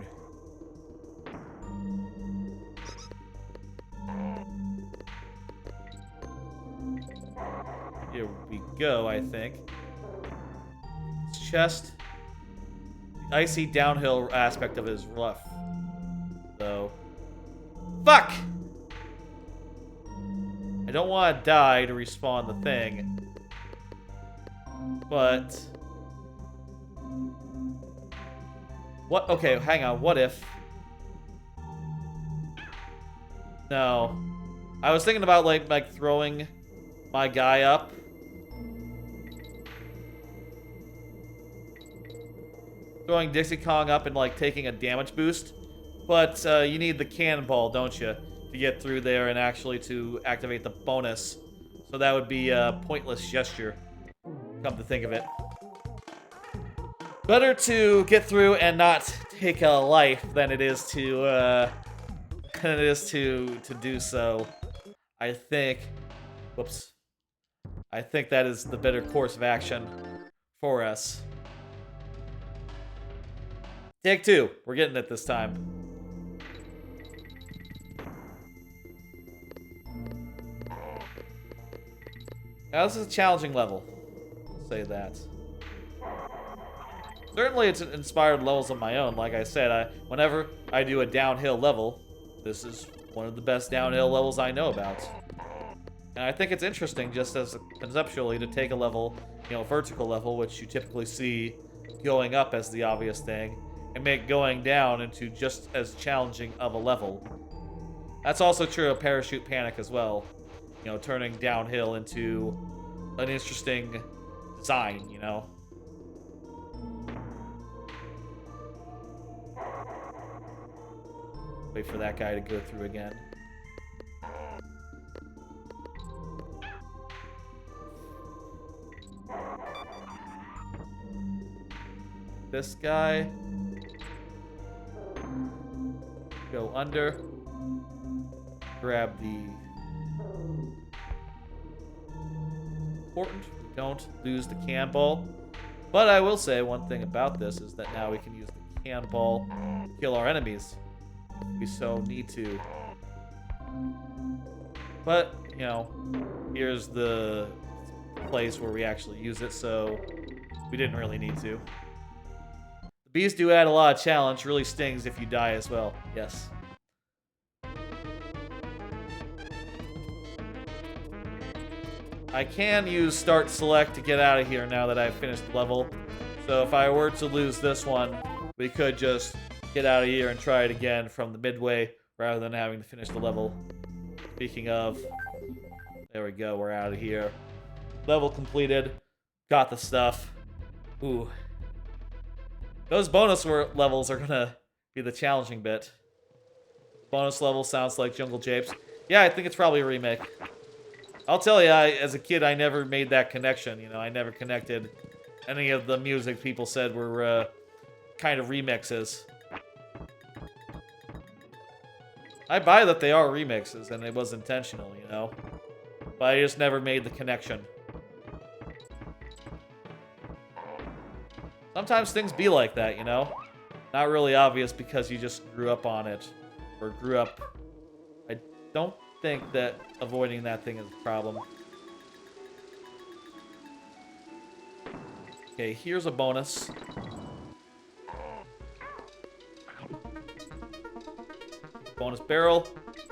Here we go, I think. This chest. The icy downhill aspect of it is rough. So. Fuck! I don't want to die to respawn the thing. But. What? Okay, hang on. What if? No. I was thinking about like throwing my guy up throwing Dixie Kong up and like taking a damage boost. But you need the cannonball, don't you, to get through there and actually to activate the bonus. So that would be a pointless gesture, come to think of it. Better to get through and not take a life than it is to do so. I think. Whoops. I think that is the better course of action for us. Take 2. We're getting it this time. Now, this is a challenging level. I'll say that. Certainly, it's inspired levels of my own. Like I said, whenever I do a downhill level, this is one of the best downhill levels I know about. And I think it's interesting, just as conceptually, to take a level, vertical level, which you typically see going up as the obvious thing, and make going down into just as challenging of a level. That's also true of Parachute Panic as well. Turning downhill into an interesting design, Wait for that guy to go through again. This guy. Go under. Grab the... Important. We don't lose the cannonball. But I will say one thing about this is that now we can use the cannonball to kill our enemies. If we so need to. But, here's the place where we actually use it, so we didn't really need to. The bees do add a lot of challenge, really stings if you die as well. Yes. I can use start select to get out of here now that I've finished the level. So if I were to lose this one, we could just get out of here and try it again from the midway rather than having to finish the level. Speaking of, there we go, we're out of here. Level completed. Got the stuff. Ooh. Those bonus levels are gonna be the challenging bit. Bonus level sounds like Jungle Japes. Yeah, I think it's probably a remake. I'll tell you, as a kid, I never made that connection. I never connected any of the music people said were kind of remixes. I buy that they are remixes, and it was intentional, But I just never made the connection. Sometimes things be like that, Not really obvious because you just grew up on it. Or grew up... I don't think that avoiding that thing is a problem. Okay, here's a bonus. Bonus barrel.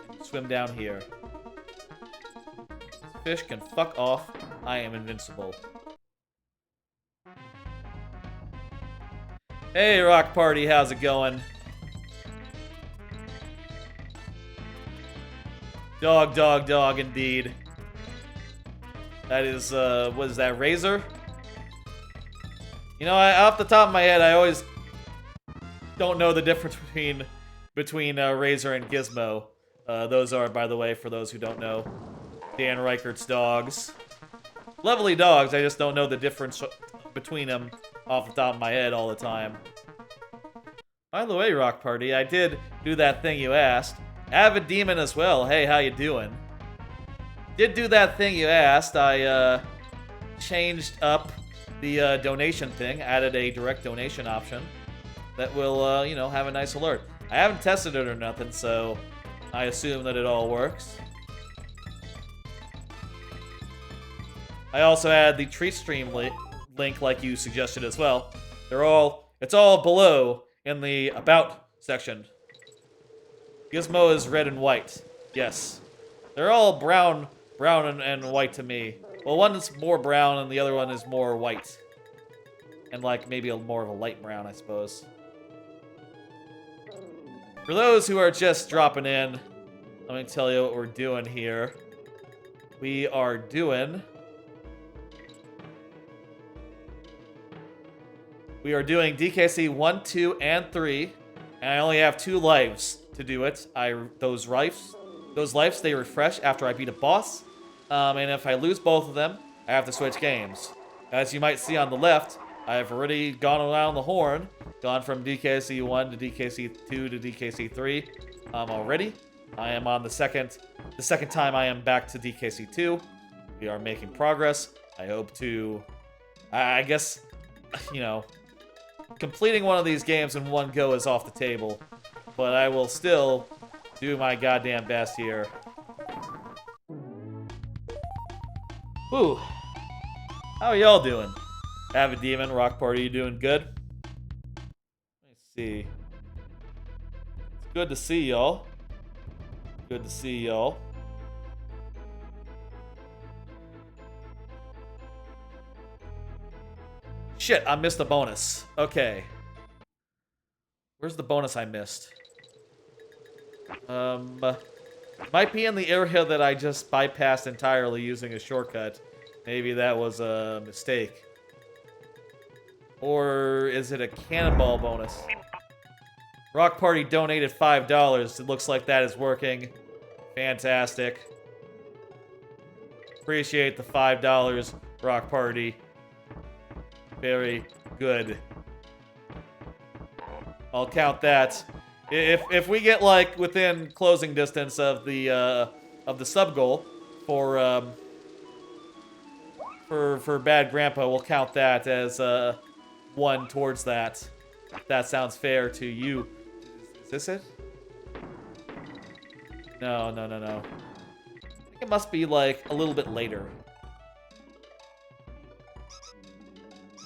And swim down here. This fish can fuck off. I am invincible. Hey, Rock Party, how's it going? Dog, dog, dog, indeed. That is, what is that, Razor? Off the top of my head, I always don't know the difference between Razor and Gizmo. Those are, by the way, for those who don't know, Dan Reichert's dogs. Lovely dogs, I just don't know the difference between them off the top of my head all the time. By the way, Rock Party, I did do that thing you asked. Avid Demon as well. Hey, how you doing? Did do that thing you asked. I changed up the donation thing, added a direct donation option that will, have a nice alert. I haven't tested it or nothing, so I assume that it all works. I also added the Treat Stream link like you suggested as well. It's all below in the About section. Gizmo is red and white. Yes. They're all brown and white to me. Well, one is more brown and the other one is more white. And like maybe more of a light brown, I suppose. For those who are just dropping in, let me tell you what we're doing here. We are doing We are doing DKC 1, 2, and 3, and I only have 2 lives to do it. Those lives they refresh after I beat a boss, and if I lose both of them, I have to switch games. As you might see on the left, I've already gone around the horn, gone from DKC1 to DKC2 to DKC3 already. I am on the second time I am back to DKC2. We are making progress. I hope to, I guess, you know, completing one of these games in one go is off the table, but I will still do my goddamn best here. Whew. How are y'all doing? Avid Demon, Rock Party, you doing good? Let me see. It's good to see y'all. Good to see y'all. Shit, I missed the bonus. Okay. Where's the bonus I missed? Might be in the area that I just bypassed entirely using a shortcut. Maybe that was a mistake. Or is it a cannonball bonus? Rock Party donated $5. It looks like that is working. Fantastic. Appreciate the $5, Rock Party. Very good. I'll count that. If we get like within closing distance of the sub goal for Bad Grandpa, we'll count that as one towards that. If that sounds fair to you. Is this it? No. I think it must be like a little bit later.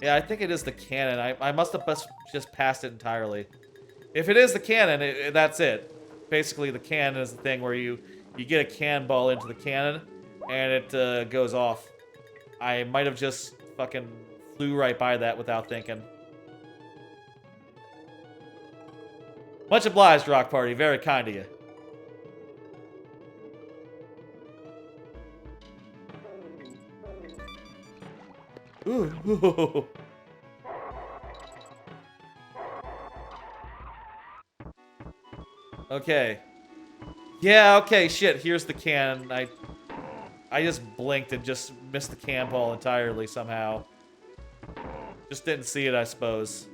Yeah, I think it is the cannon. I must have just passed it entirely. If it is the cannon, that's it. Basically, the cannon is the thing where you get a cannonball into the cannon, and it goes off. I might have just fucking flew right by that without thinking. Much obliged, Rock Party. Very kind of you. Ooh. Okay. Yeah, okay, shit. Here's the cannon. I just blinked and just missed the cannonball entirely somehow. Just didn't see it, I suppose.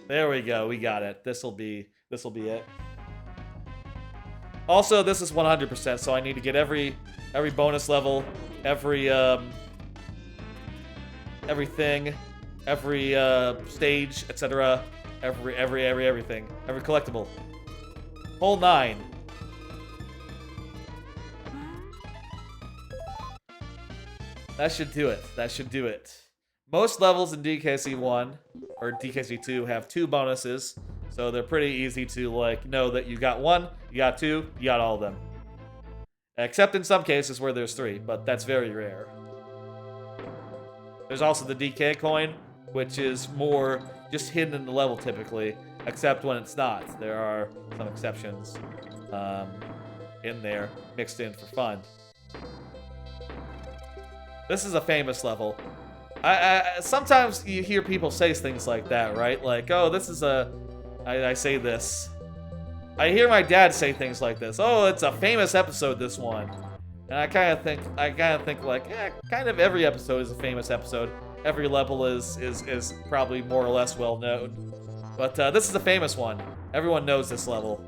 There we go. We got it. This'll be it. Also, this is 100%, so I need to get every bonus level, everything, every stage, etc. Everything. Every collectible. Whole 9. That should do it. That should do it. Most levels in DKC1 or DKC2 have 2 bonuses, so they're pretty easy to like know that you got 1, you got 2, you got all of them. Except in some cases where there's 3, but that's very rare. There's also the DK coin, which is more just hidden in the level typically, except when it's not. There are some exceptions in there, mixed in for fun. This is a famous level. Sometimes you hear people say things like that, right? Like, oh, this is a... I say this. I hear my dad say things like this. Oh, it's a famous episode, this one. And I kind of think like, kind of every episode is a famous episode. Every level is probably more or less well known. But this is a famous one. Everyone knows this level.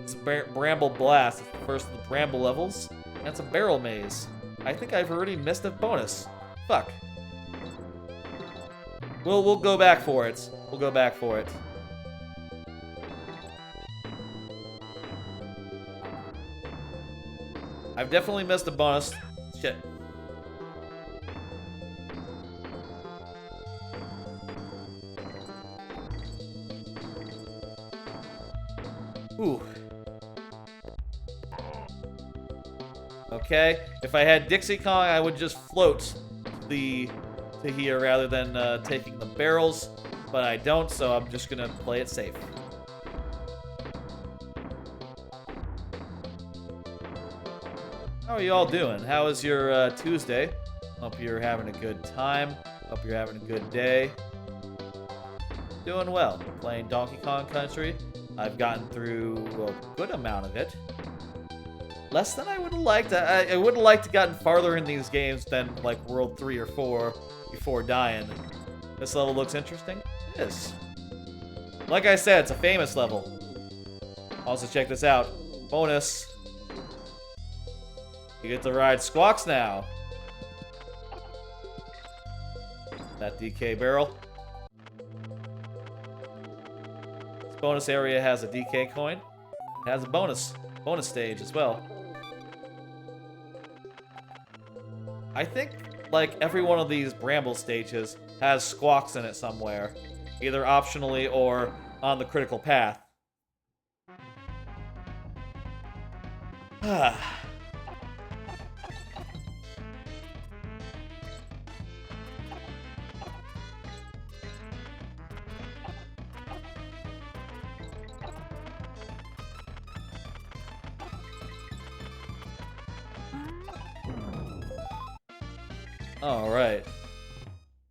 It's Bramble Blast. It's the first of the Bramble levels. And it's a barrel maze. I think I've already missed a bonus. Fuck. We'll go back for it. We'll go back for it. I've definitely missed a bonus. Shit. Ooh. Okay. If I had Dixie Kong, I would just float to here rather than taking the barrels, but I don't, so I'm just gonna play it safe. How are you all doing? How is your Tuesday? Hope you're having a good time. Hope you're having a good day. Doing well. Playing Donkey Kong Country. I've gotten through a good amount of it. Less than I would have liked. I would have liked to gotten farther in these games than like World 3 or 4 before dying. This level looks interesting. It is. Like I said, it's a famous level. Also, check this out. Bonus. You get to ride Squawks now. That DK barrel. This bonus area has a DK coin. It has a bonus stage as well. I think like every one of these Bramble stages has Squawks in it somewhere, either optionally or on the critical path. Alright.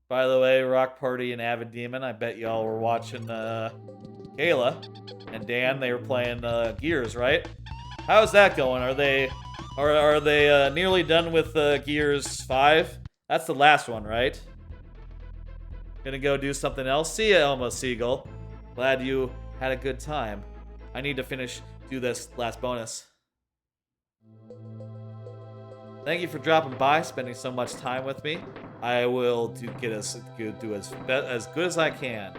By the way, Rock Party and Avid Demon, I bet y'all were watching Kayla and Dan. They were playing Gears, right? How's that going? Are they nearly done with Gears 5? That's the last one, right? Gonna go do something else? See ya, Elmo Seagull. Glad you had a good time. I need to do this last bonus. Thank you for dropping by, spending so much time with me. I will do as good as I can.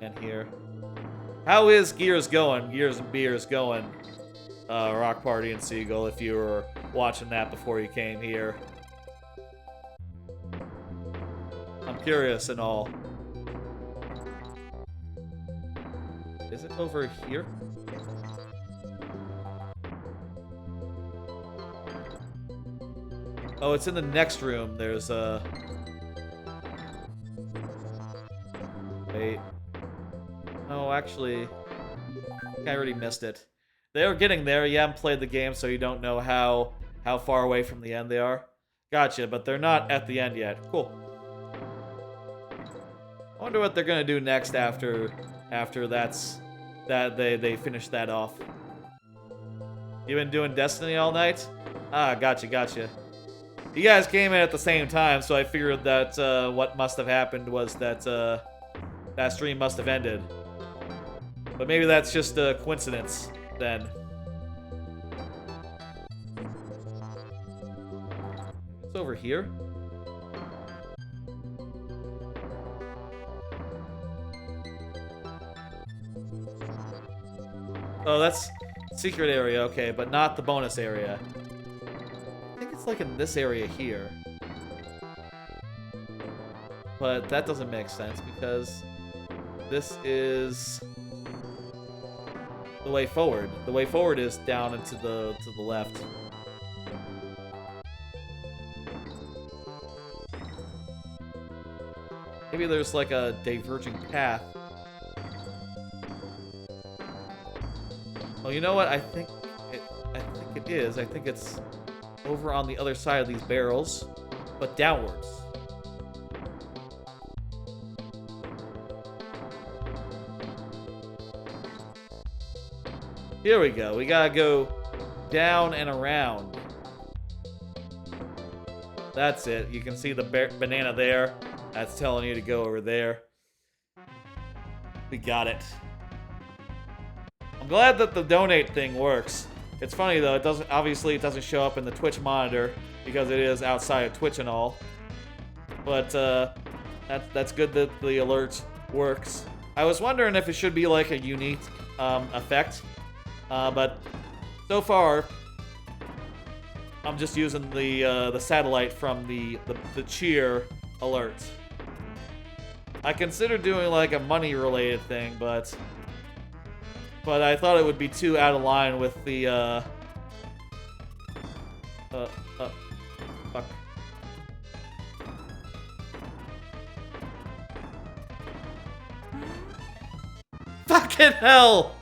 And here, how is Gears going? Gears and Beers going? Rock Party and Seagull, if you were watching that before you came here. I'm curious and all. Is it over here? Oh, it's in the next room. There's a... Wait. Oh, actually... I already missed it. They were getting there. You haven't played the game, so you don't know how far away from the end they are. Gotcha, but they're not at the end yet. Cool. I wonder what they're gonna do next after they finish that off. You been doing Destiny all night? Ah, gotcha. You guys came in at the same time, so I figured that what must have happened was that that stream must have ended. But maybe that's just a coincidence, then. It's over here? Oh, that's secret area, okay, but not the bonus area. I think it's like in this area here. But that doesn't make sense because this is the way forward. The way forward is down and to the left. Maybe there's like a diverging path. Well, you know what? I think it is. I think it's over on the other side of these barrels, but downwards. Here we go. We gotta go down and around. That's it. You can see the banana there. That's telling you to go over there. We got it. I'm glad that the donate thing works. It's funny though, it doesn't show up in the Twitch monitor because it is outside of Twitch and all. But that's good that the alert works. I was wondering if it should be like a unique effect, but so far I'm just using the satellite from the cheer alert. I considered doing like a money related thing, but I thought it would be too out of line with the fuck. Fucking hell!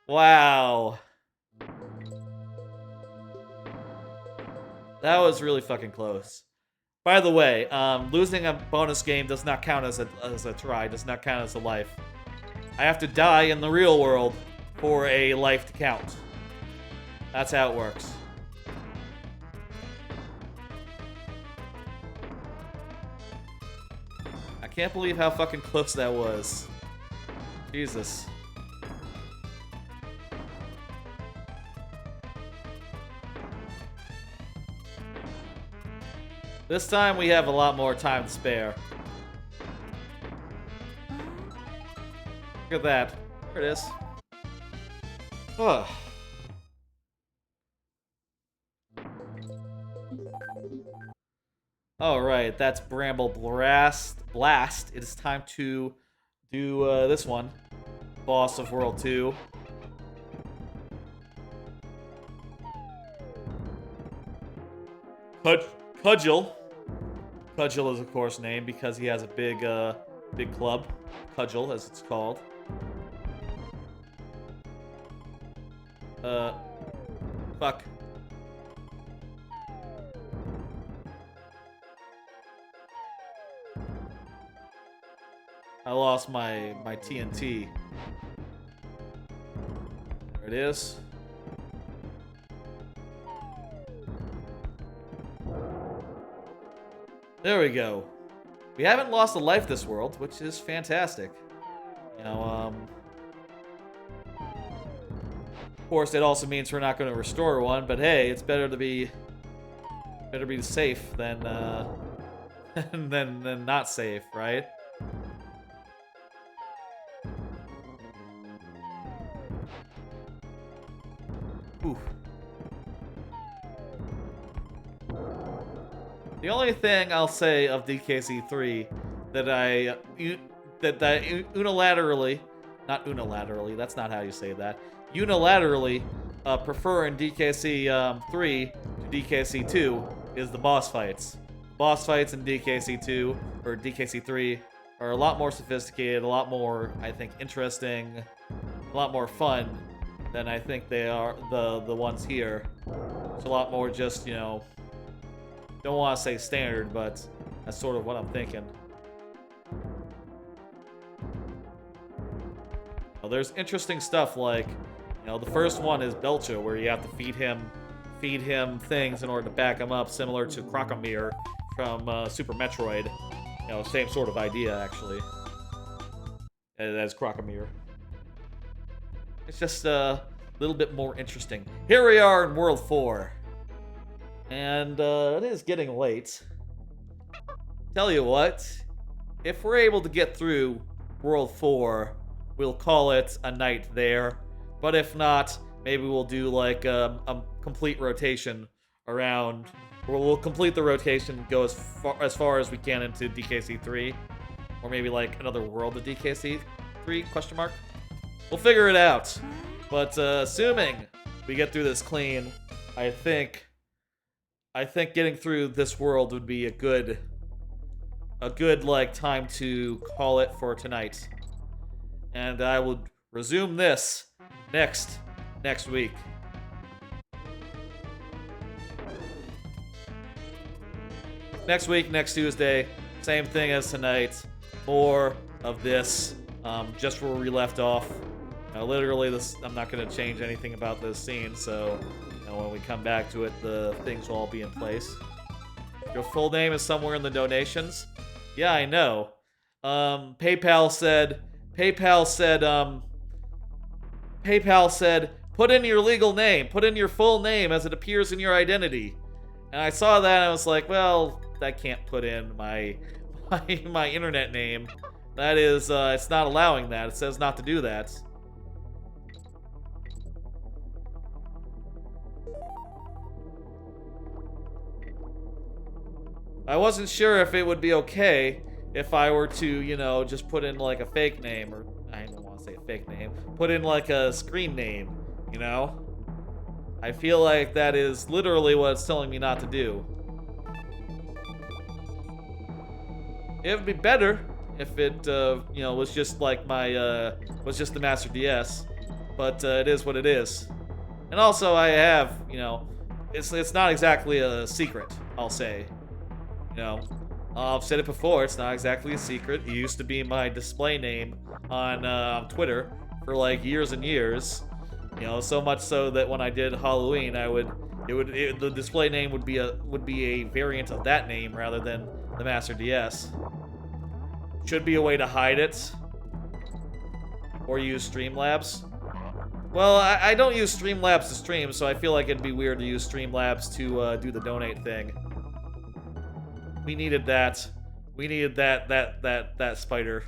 Wow. That was really fucking close. By the way, losing a bonus game does not count as a try, does not count as a life. I have to die in the real world for a life to count. That's how it works. I can't believe how fucking close that was. Jesus. This time we have a lot more time to spare. Look at that. There it is. Ugh. Alright, that's Bramble Blast. It is time to do this one. Boss of World 2. Cudgel. Cudgel is, of course, named because he has a big club. Cudgel, as it's called. Fuck. I lost my TNT. There it is. There we go. We haven't lost a life this world, which is fantastic. You know, of course, it also means we're not going to restore one, but hey, it's better to be safe than than not safe, right? Oof. The only thing I'll say of DKC3 that I unilaterally, not unilaterally, that's not how you say that, unilaterally prefer in DKC3 to DKC2 is the boss fights. Boss fights in DKC2 or DKC3 are a lot more sophisticated, a lot more, I think, interesting, a lot more fun than I think they are the ones here. It's a lot more just, you know, don't want to say standard, but that's sort of what I'm thinking. Well, there's interesting stuff like, you know, the first one is Belcha, where you have to feed him things in order to back him up, similar to Crocomere from Super Metroid. You know, same sort of idea, actually, as Crocomere. It's just a little bit more interesting. Here we are in World 4. And it is getting late. Tell you what, if we're able to get through World 4, we'll call it a night there. But if not, maybe we'll do like a complete rotation around. We'll complete the rotation, go as far as we can into DKC3, or maybe like another world of DKC3 ? We'll figure it out. But assuming we get through this clean, I think getting through this world would be a good like time to call it for tonight. And I will resume this next week. Next week, next Tuesday, same thing as tonight. More of this, just where we left off. Literally, this I'm not going to change anything about this scene, so when we come back to it, the things will all be in place. Your full name is somewhere in the donations. Yeah, I know. PayPal said, put in your legal name, put in your full name as it appears in your identity. And I saw that and I was like, well, I can't put in my internet name. That is, it's not allowing that. It says not to do that. I wasn't sure if it would be okay if I were to, just put in like a fake name, or I don't want to say a fake name, put in like a screen name, I feel like that is literally what it's telling me not to do. It would be better if it, was just like was just the Master DS, but it is what it is. And also I have, it's not exactly a secret, I'll say. know, I've said it before, it's not exactly a secret. It used to be my display name on Twitter for like years and years. You know, so much so that when I did Halloween, the display name would be a variant of that name rather than the Master DS. Should be a way to hide it. Or use Streamlabs. Well, I don't use Streamlabs to stream, so I feel like it'd be weird to use Streamlabs to do the donate thing. We needed that. We needed that spider.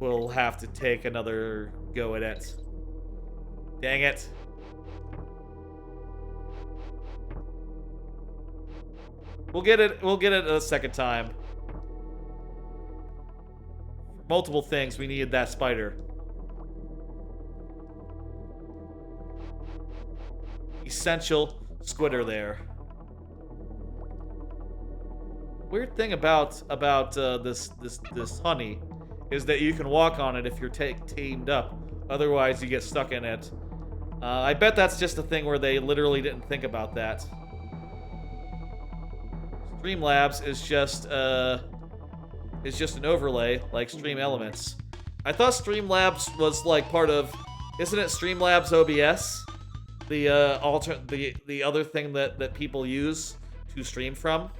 We'll have to take another go at it. Dang it. We'll get it a second time. Multiple things, we needed that spider. Essential squitter there. Weird thing about this honey is that you can walk on it if you're teamed up. Otherwise, you get stuck in it. I bet that's just a thing where they literally didn't think about that. Streamlabs is just an overlay like Stream Elements. I thought Streamlabs was like part of, isn't it Streamlabs OBS? The other thing that people use to stream from.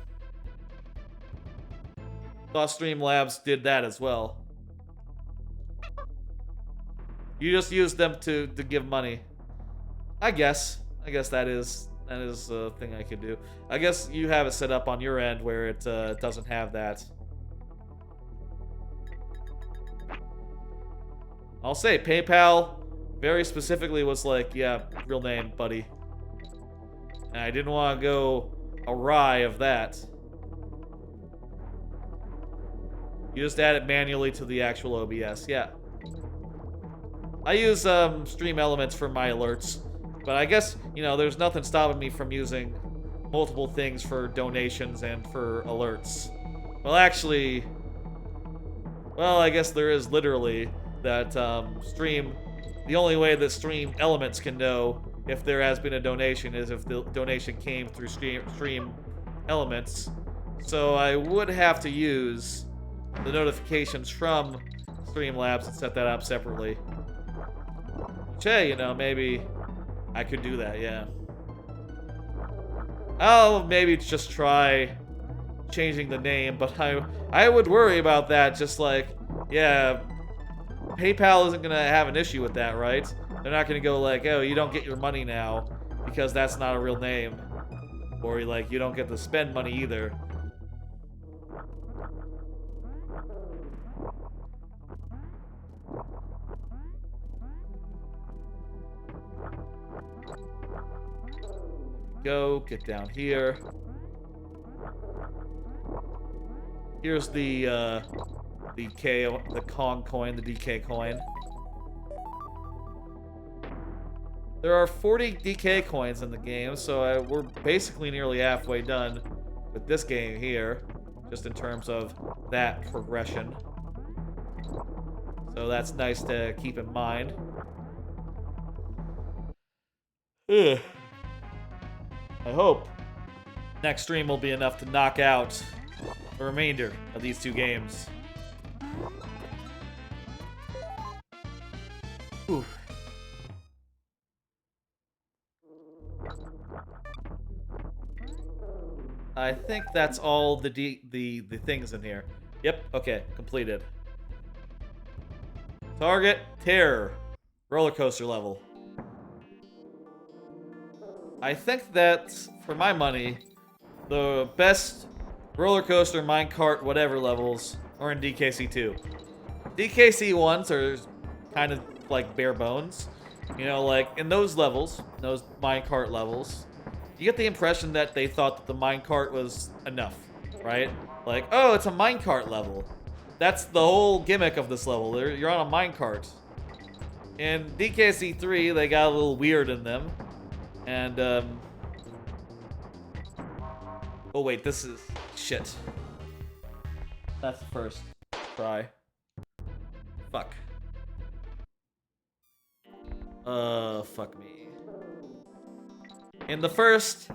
Thought Streamlabs did that as well. You just use them to give money. I guess that is a thing I could do. I guess you have it set up on your end where it doesn't have that. I'll say PayPal very specifically was like, yeah, real name, buddy. And I didn't want to go awry of that. You just add it manually to the actual OBS, yeah. I use Stream Elements for my alerts, but I guess, you know, there's nothing stopping me from using multiple things for donations and for alerts. Well, actually, well, I guess there is literally that the only way that Stream Elements can know if there has been a donation is if the donation came through Stream Elements. So I would have to use the notifications from Streamlabs and set that up separately. Which, hey, you know, maybe I could do that, yeah. I'll maybe just try changing the name, but I would worry about that, just like, yeah, PayPal isn't gonna have an issue with that, right? They're not gonna go like, oh, you don't get your money now because that's not a real name. Or like, you don't get to spend money either. Go, get down here. Here's the Kong coin, the DK coin. There are 40 DK coins in the game, so we're basically nearly halfway done with this game here, just in terms of that progression. So that's nice to keep in mind. Ugh. I hope next stream will be enough to knock out the remainder of these two games. Ooh. I think that's all the things in here. Yep, okay, completed. Target, Terror, roller coaster level. I think that, for my money, the best roller coaster, minecart, whatever levels are in DKC2. DKC1s are kind of like bare bones. You know, like in those levels, those minecart levels, you get the impression that they thought that the minecart was enough, right? Like, oh, it's a minecart level. That's the whole gimmick of this level. You're on a minecart. In DKC3, they got a little weird in them. And, oh wait, this is... shit. That's the first try. Fuck. Fuck me. In the first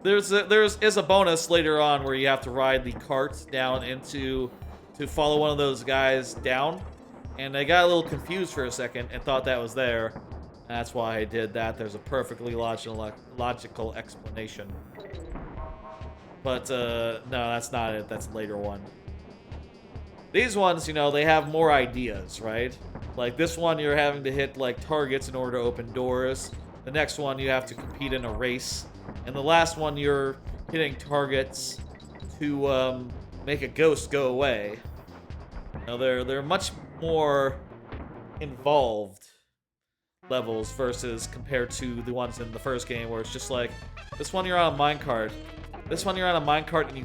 There's a bonus later on where you have to ride the cart down to follow one of those guys down, and I got a little confused for a second and thought that was there. That's why I did that. There's a perfectly logical explanation. But no, that's not it. That's a later one. These ones, you know, they have more ideas, right? Like this one, you're having to hit like targets in order to open doors. The next one, you have to compete in a race. And the last one, you're hitting targets to make a ghost go away. You know, they're much more involved levels versus compared to the ones in the first game where it's just like, this one you're on a minecart. This one you're on a minecart and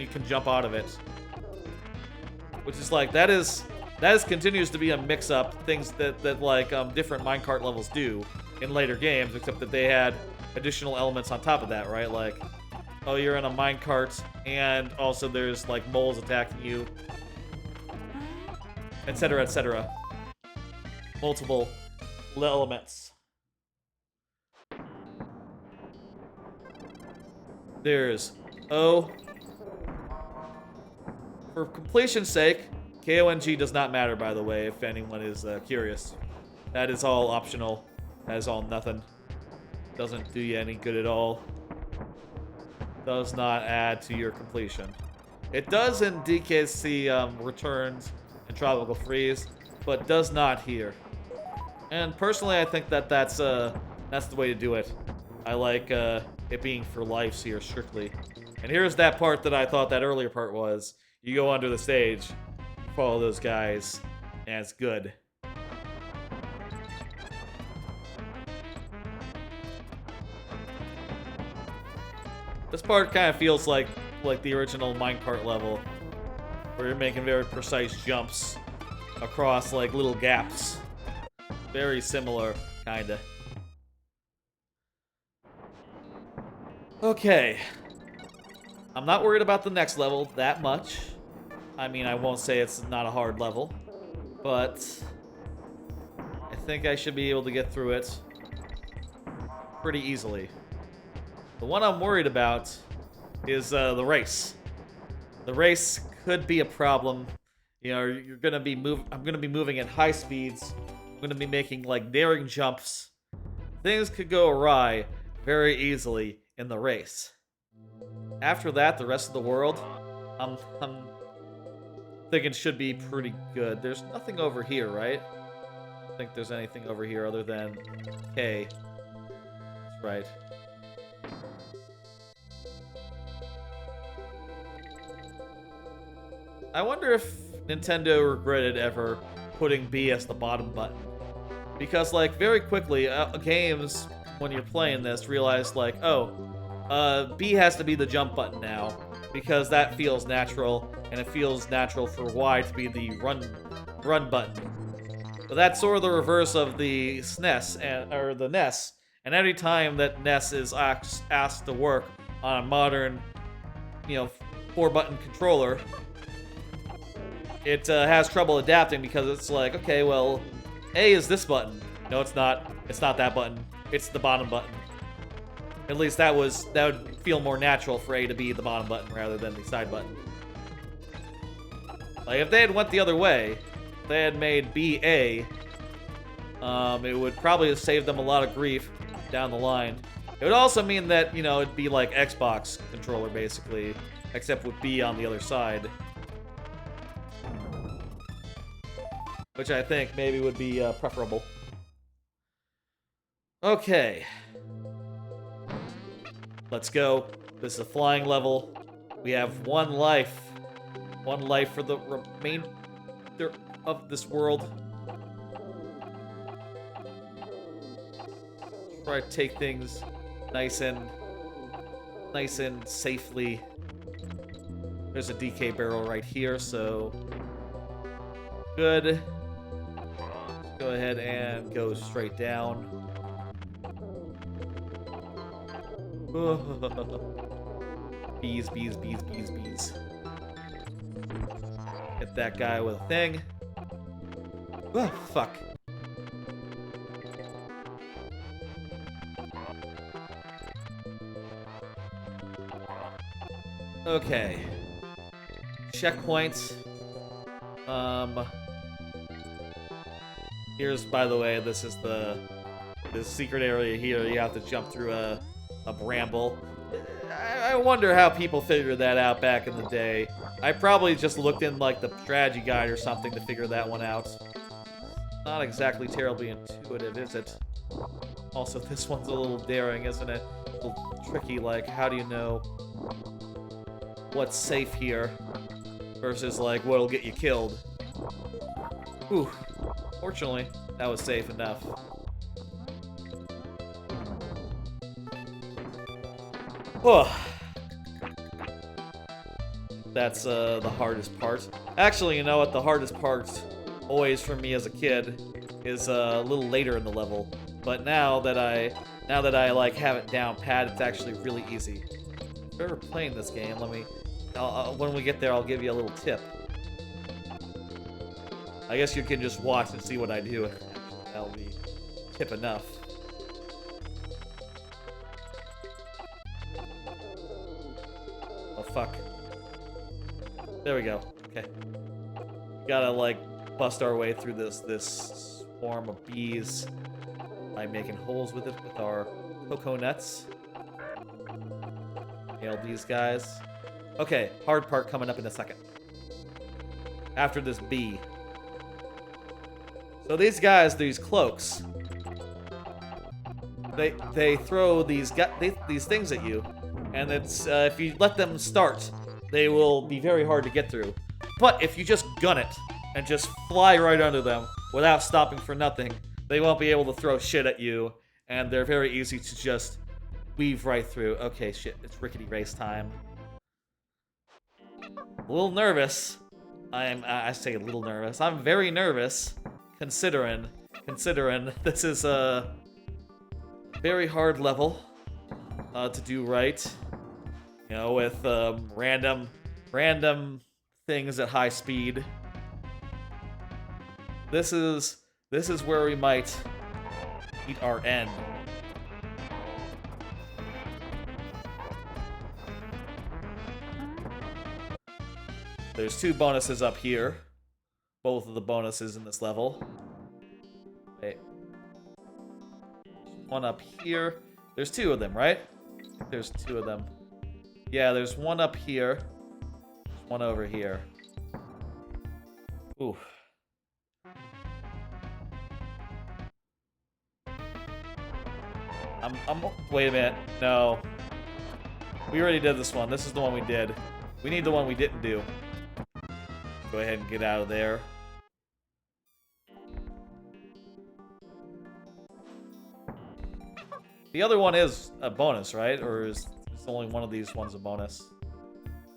you can jump out of it. Which is like, that continues to be a mix-up, things that like different minecart levels do in later games, except that they had additional elements on top of that, right? Like, oh, you're in a minecart, and also there's like moles attacking you, etc., etc. Multiple elements. There's for completion's sake, KONG does not matter, by the way, if anyone is curious. That is all optional. That is all nothing. Doesn't do you any good at all. Does not add to your completion. It does in DKC Returns and Tropical Freeze, but does not here. And personally, I think that that's the way to do it. I like it being for lives here, strictly. And here's that part that I thought that earlier part was. You go under the stage, follow those guys, and it's good. This part kind of feels like the original minecart level, where you're making very precise jumps across like little gaps. Very similar, kinda. Okay. I'm not worried about the next level that much. I mean, I won't say it's not a hard level, but I think I should be able to get through it pretty easily. The one I'm worried about is the race. The race could be a problem. You know, I'm gonna be moving at high speeds. I'm gonna be making like daring jumps. Things could go awry very easily in the race. After that, the rest of the world, I'm thinking should be pretty good. There's nothing over here, right? I don't think there's anything over here other than K. That's right. I wonder if Nintendo regretted ever putting B as the bottom button. Because, like, very quickly, games, when you're playing this, realize, like, oh, B has to be the jump button now, because that feels natural, and it feels natural for Y to be the run button. But that's sort of the reverse of the SNES, or the NES, and every time that NES is asked to work on a modern, you know, 4-button controller, it has trouble adapting because it's like, okay, well, A is this button. No, it's not. It's not that button. It's the bottom button. At least that would feel more natural for A to be the bottom button rather than the side button. Like, if they had went the other way, if they had made B A, it would probably have saved them a lot of grief down the line. It would also mean that, you know, it'd be like Xbox controller, basically, except with B on the other side. Which I think maybe would be preferable. Okay. Let's go. This is a flying level. We have one life. One life for the remainder of this world. Try to take things nice and safely. There's a DK barrel right here, so good. Go ahead and go straight down. Bees, bees, bees, bees, bees. Hit that guy with a thing. Oh, fuck. Okay. Checkpoint. Here's, by the way, this is this secret area here. You have to jump through a bramble. I wonder how people figured that out back in the day. I probably just looked in like the strategy guide or something to figure that one out. Not exactly terribly intuitive, is it? Also, this one's a little daring, isn't it? A little tricky, like, how do you know what's safe here versus, like, what'll get you killed? Whew. Fortunately, that was safe enough. Whew. That's the hardest part. Actually, you know what? The hardest part, always for me as a kid, is a little later in the level. But now that I like have it down pat, it's actually really easy. If you're ever playing this game, when we get there, I'll give you a little tip. I guess you can just watch and see what I do. That'll be tip enough. Oh fuck. There we go. Okay. Gotta like bust our way through this swarm of bees by making holes with it with our cocoa nuts. Nail these guys. Okay, hard part coming up in a second. After this bee. So these guys, these cloaks, they throw these things at you, and it's if you let them start, they will be very hard to get through. But if you just gun it and just fly right under them without stopping for nothing, they won't be able to throw shit at you, and they're very easy to just weave right through. Okay, shit, it's rickety race time. A little nervous. I say a little nervous. I'm very nervous, considering this is a very hard level to do right. You know, with random things at high speed. This is where we might meet our end. There's 2 bonuses up here. Both of the bonuses in this level. Wait. One up here. There's 2 of them, right? I think there's 2 of them. Yeah, there's one up here. There's one over here. Ooh. Wait a minute. No. We already did this one. This is the one we did. We need the one we didn't do. Go ahead and get out of there. The other one is a bonus, right? Or is only one of these ones a bonus?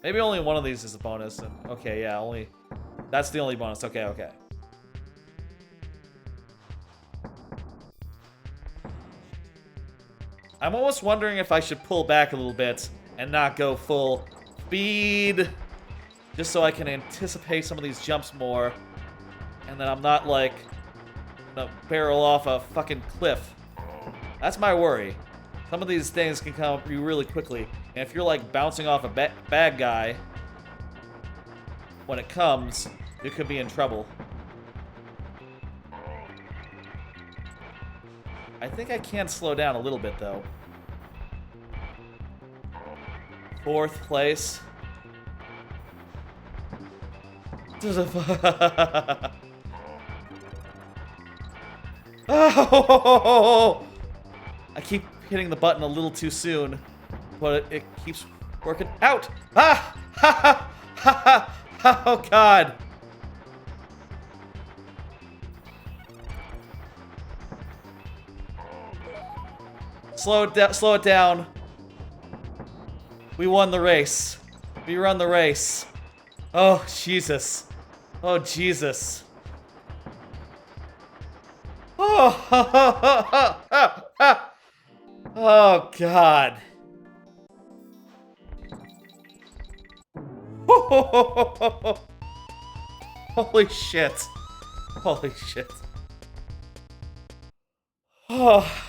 Maybe only one of these is a bonus. And okay, yeah, only that's the only bonus. Okay, okay. I'm almost wondering if I should pull back a little bit and not go full speed, just so I can anticipate some of these jumps more, and then I'm not like gonna barrel off a fucking cliff. That's my worry. Some of these things can come up really quickly, and if you're like bouncing off a bad guy when it comes, you could be in trouble. I think I can slow down a little bit though. 4th place. Oh! I keep hitting the button a little too soon, but it keeps working out. Ah! Ha ha! Ha ha! Oh god! Slow it down. We won the race. We run the race. Oh, Jesus. Oh, Jesus. Oh, oh God. Holy shit. Holy shit. Oh.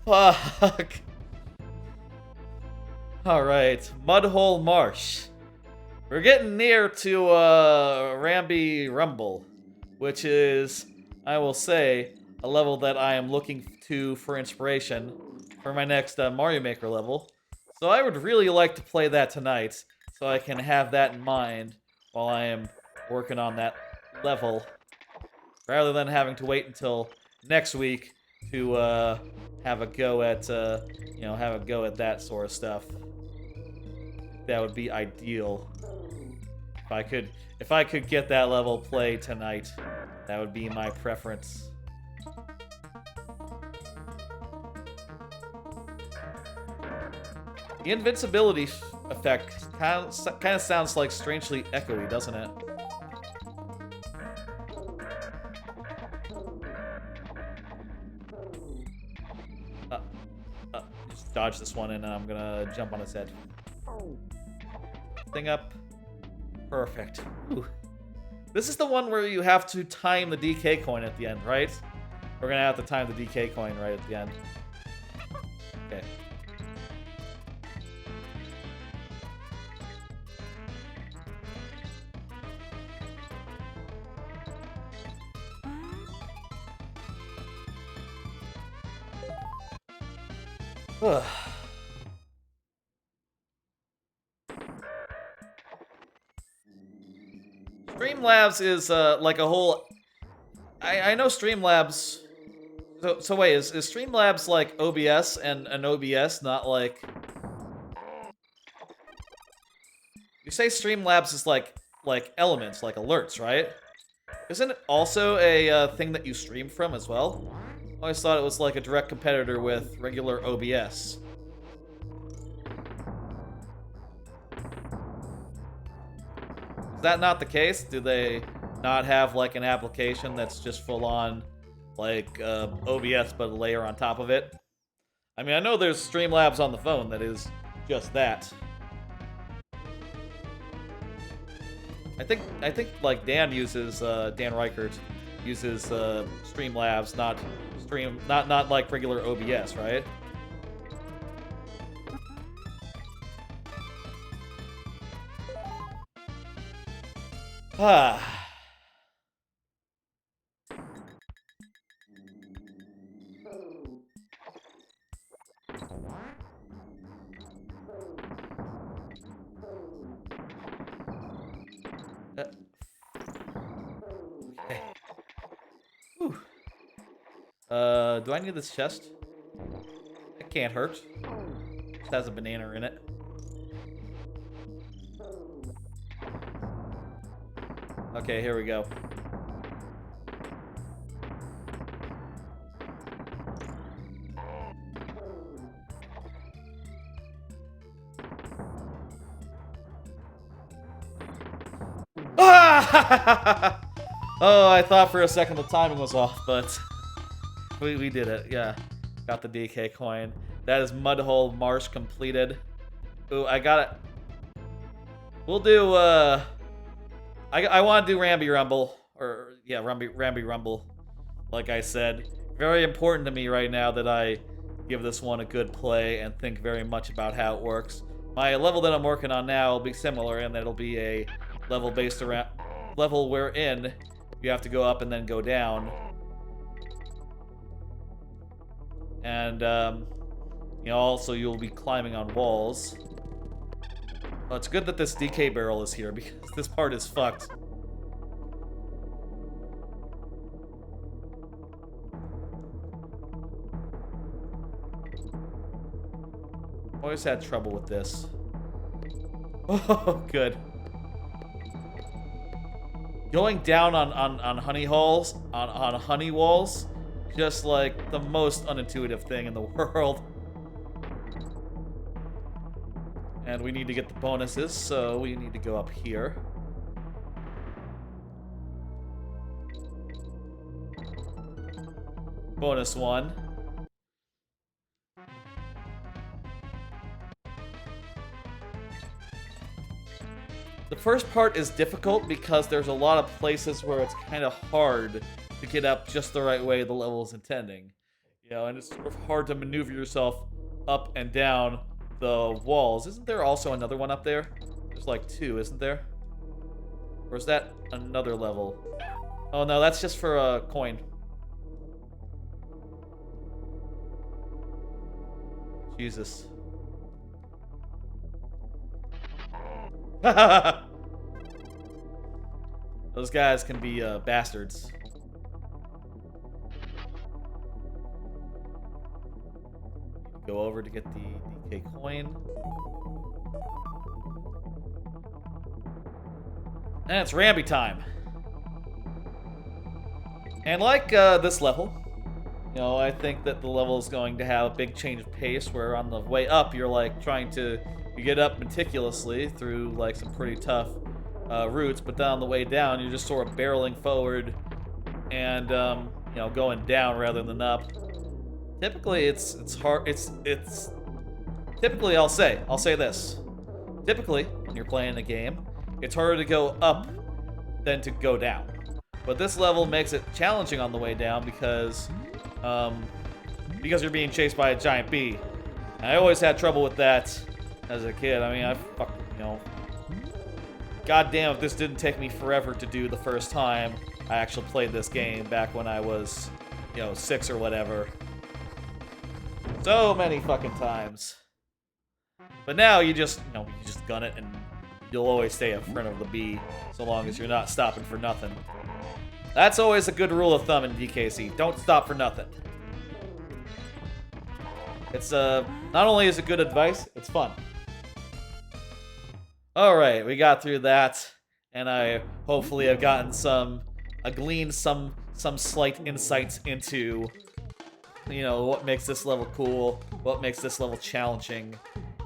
Fuck. Alright, Mudhole Marsh. We're getting near to Ramby Rumble, which is, I will say, a level that I am looking to for inspiration for my next Mario Maker level. So I would really like to play that tonight, so I can have that in mind while I am working on that level, rather than having to wait until next week to have a go at that sort of stuff. That would be ideal. If I could get that level played tonight, that would be my preference. The invincibility effect kind of sounds like strangely echoey, doesn't it? Just dodge this one and I'm gonna jump on its head. Thing up. Perfect. Ooh. This is the one where you have to time the DK coin at the end, right? We're gonna have to time the DK coin right at the end. Okay. Ugh. Streamlabs is like a whole. I know Streamlabs. So wait, is Streamlabs like OBS and an OBS, not like? You say Streamlabs is like elements, like alerts, right? Isn't it also a thing that you stream from as well? I always thought it was like a direct competitor with regular OBS. Is that not the case? Do they not have like an application that's just full on like OBS but a layer on top of it? I mean, I know there's Streamlabs on the phone that is just that. I think like Dan Reichert uses Streamlabs, not like regular OBS, right? Ah. Okay. Whew. Do I need this chest? It can't hurt. Just has a banana in it. Okay, here we go. Ah! Oh, I thought for a second the timing was off, but we did it. Yeah, got the DK coin. That is Mudhole Marsh completed. Ooh, I got it. We'll do I want to do Ramby Rumble, or yeah, Ramby Rumble. Like I said, very important to me right now that I give this one a good play and think very much about how it works. My level that I'm working on now will be similar, and it'll be a level based around level wherein you have to go up and then go down. And you know, also you'll be climbing on walls. Well, it's good that this DK barrel is here because this part is fucked. Always had trouble with this. Oh, good. Going down on honey holes, on honey walls, just like the most unintuitive thing in the world. And we need to get the bonuses, so we need to go up here. Bonus one. The first part is difficult because there's a lot of places where it's kind of hard to get up just the right way the level is intending. You know, and it's sort of hard to maneuver yourself up and down the walls. Isn't there also another one up there? There's like 2, isn't there? Or is that another level? Oh no, that's just for a coin. Jesus. Those guys can be bastards. Go over to get the DK coin. And it's Ramby time. And like this level, you know, I think that the level is going to have a big change of pace where on the way up, you're like trying to get up meticulously through like some pretty tough routes, but then on the way down, you're just sort of barreling forward and, you know, going down rather than up. Typically, it's hard. Typically, I'll say this. Typically, when you're playing a game, it's harder to go up than to go down. But this level makes it challenging on the way down because you're being chased by a giant bee. And I always had trouble with that as a kid. I mean, you know, goddamn if this didn't take me forever to do the first time I actually played this game back when I was, you know, 6 or whatever. So many fucking times. But now you just gun it and you'll always stay in front of the bee so long as you're not stopping for nothing. That's always a good rule of thumb in DKC. Don't stop for nothing. It's not only is it good advice, it's fun. Alright, we got through that, and I hopefully have gotten gleaned some slight insights into, you know, what makes this level cool, what makes this level challenging,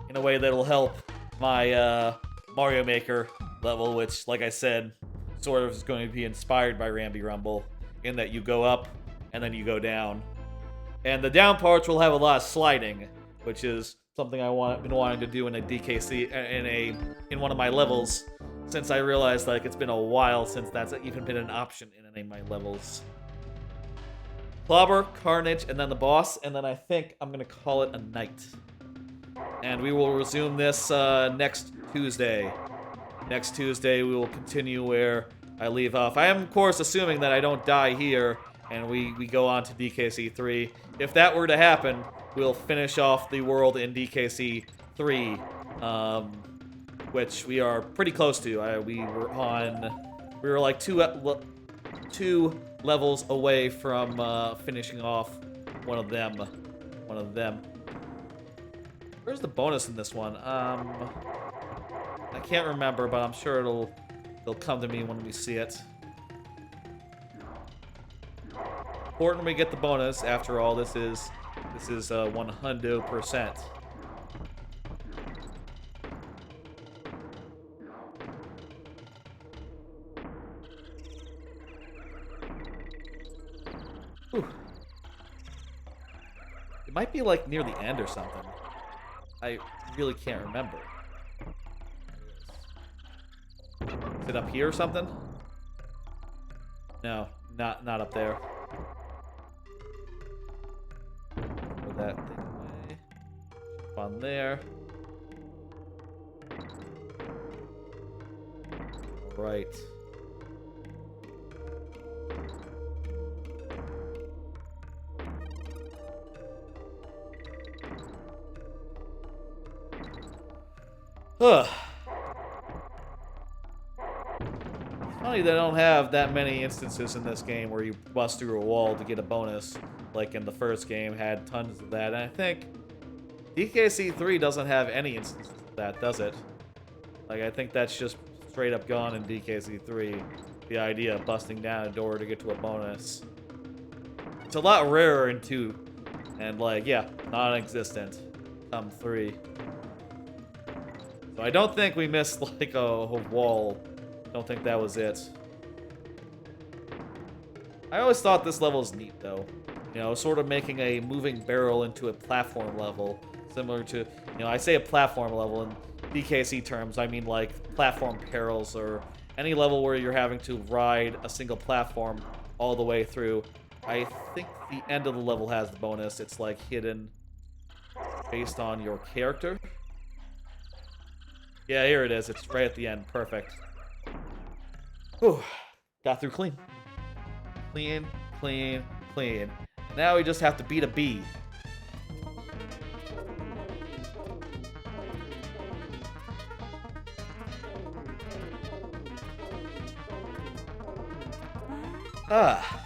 in a way that'll help my Mario Maker level, which, like I said, sort of is going to be inspired by Ramby Rumble, in that you go up and then you go down. And the down parts will have a lot of sliding, which is something I've been wanting to do in a DKC, in one of my levels, since I realized like it's been a while since that's even been an option in any of my levels. Clobber, Carnage, and then the boss, and then I think I'm gonna call it a night. And we will resume this next Tuesday. Next Tuesday, we will continue where I leave off. I am, of course, assuming that I don't die here, and we go on to DKC3. If that were to happen, we'll finish off the world in DKC3, which we are pretty close to. We were like two levels away from finishing off one of them. Where's the bonus in this one? I can't remember, but I'm sure it'll come to me when we see it. Important we get the bonus. After all, this is 100%. Whew. It might be like near the end or something. I really can't remember. Is it up here or something? No, not up there. Throw that thing away. Jump on there. Right. Ugh. Funny they don't have that many instances in this game where you bust through a wall to get a bonus, like in the first game had tons of that. And I think DKC3 doesn't have any instances of that, does it? Like, I think that's just straight up gone in DKC3, the idea of busting down a door to get to a bonus. It's a lot rarer in 2, and like, yeah, non-existent come 3. So I don't think we missed like a wall. Don't think that was it. I always thought this level was neat, though. You know, sort of making a moving barrel into a platform level. Similar to, you know, I say a platform level in DKC terms, I mean like platform perils or any level where you're having to ride a single platform all the way through. I think the end of the level has the bonus. It's like hidden based on your character. Yeah, here it is. It's right at the end. Perfect. Whew. Got through clean. Clean, clean, clean. Now we just have to beat a bee. Ah.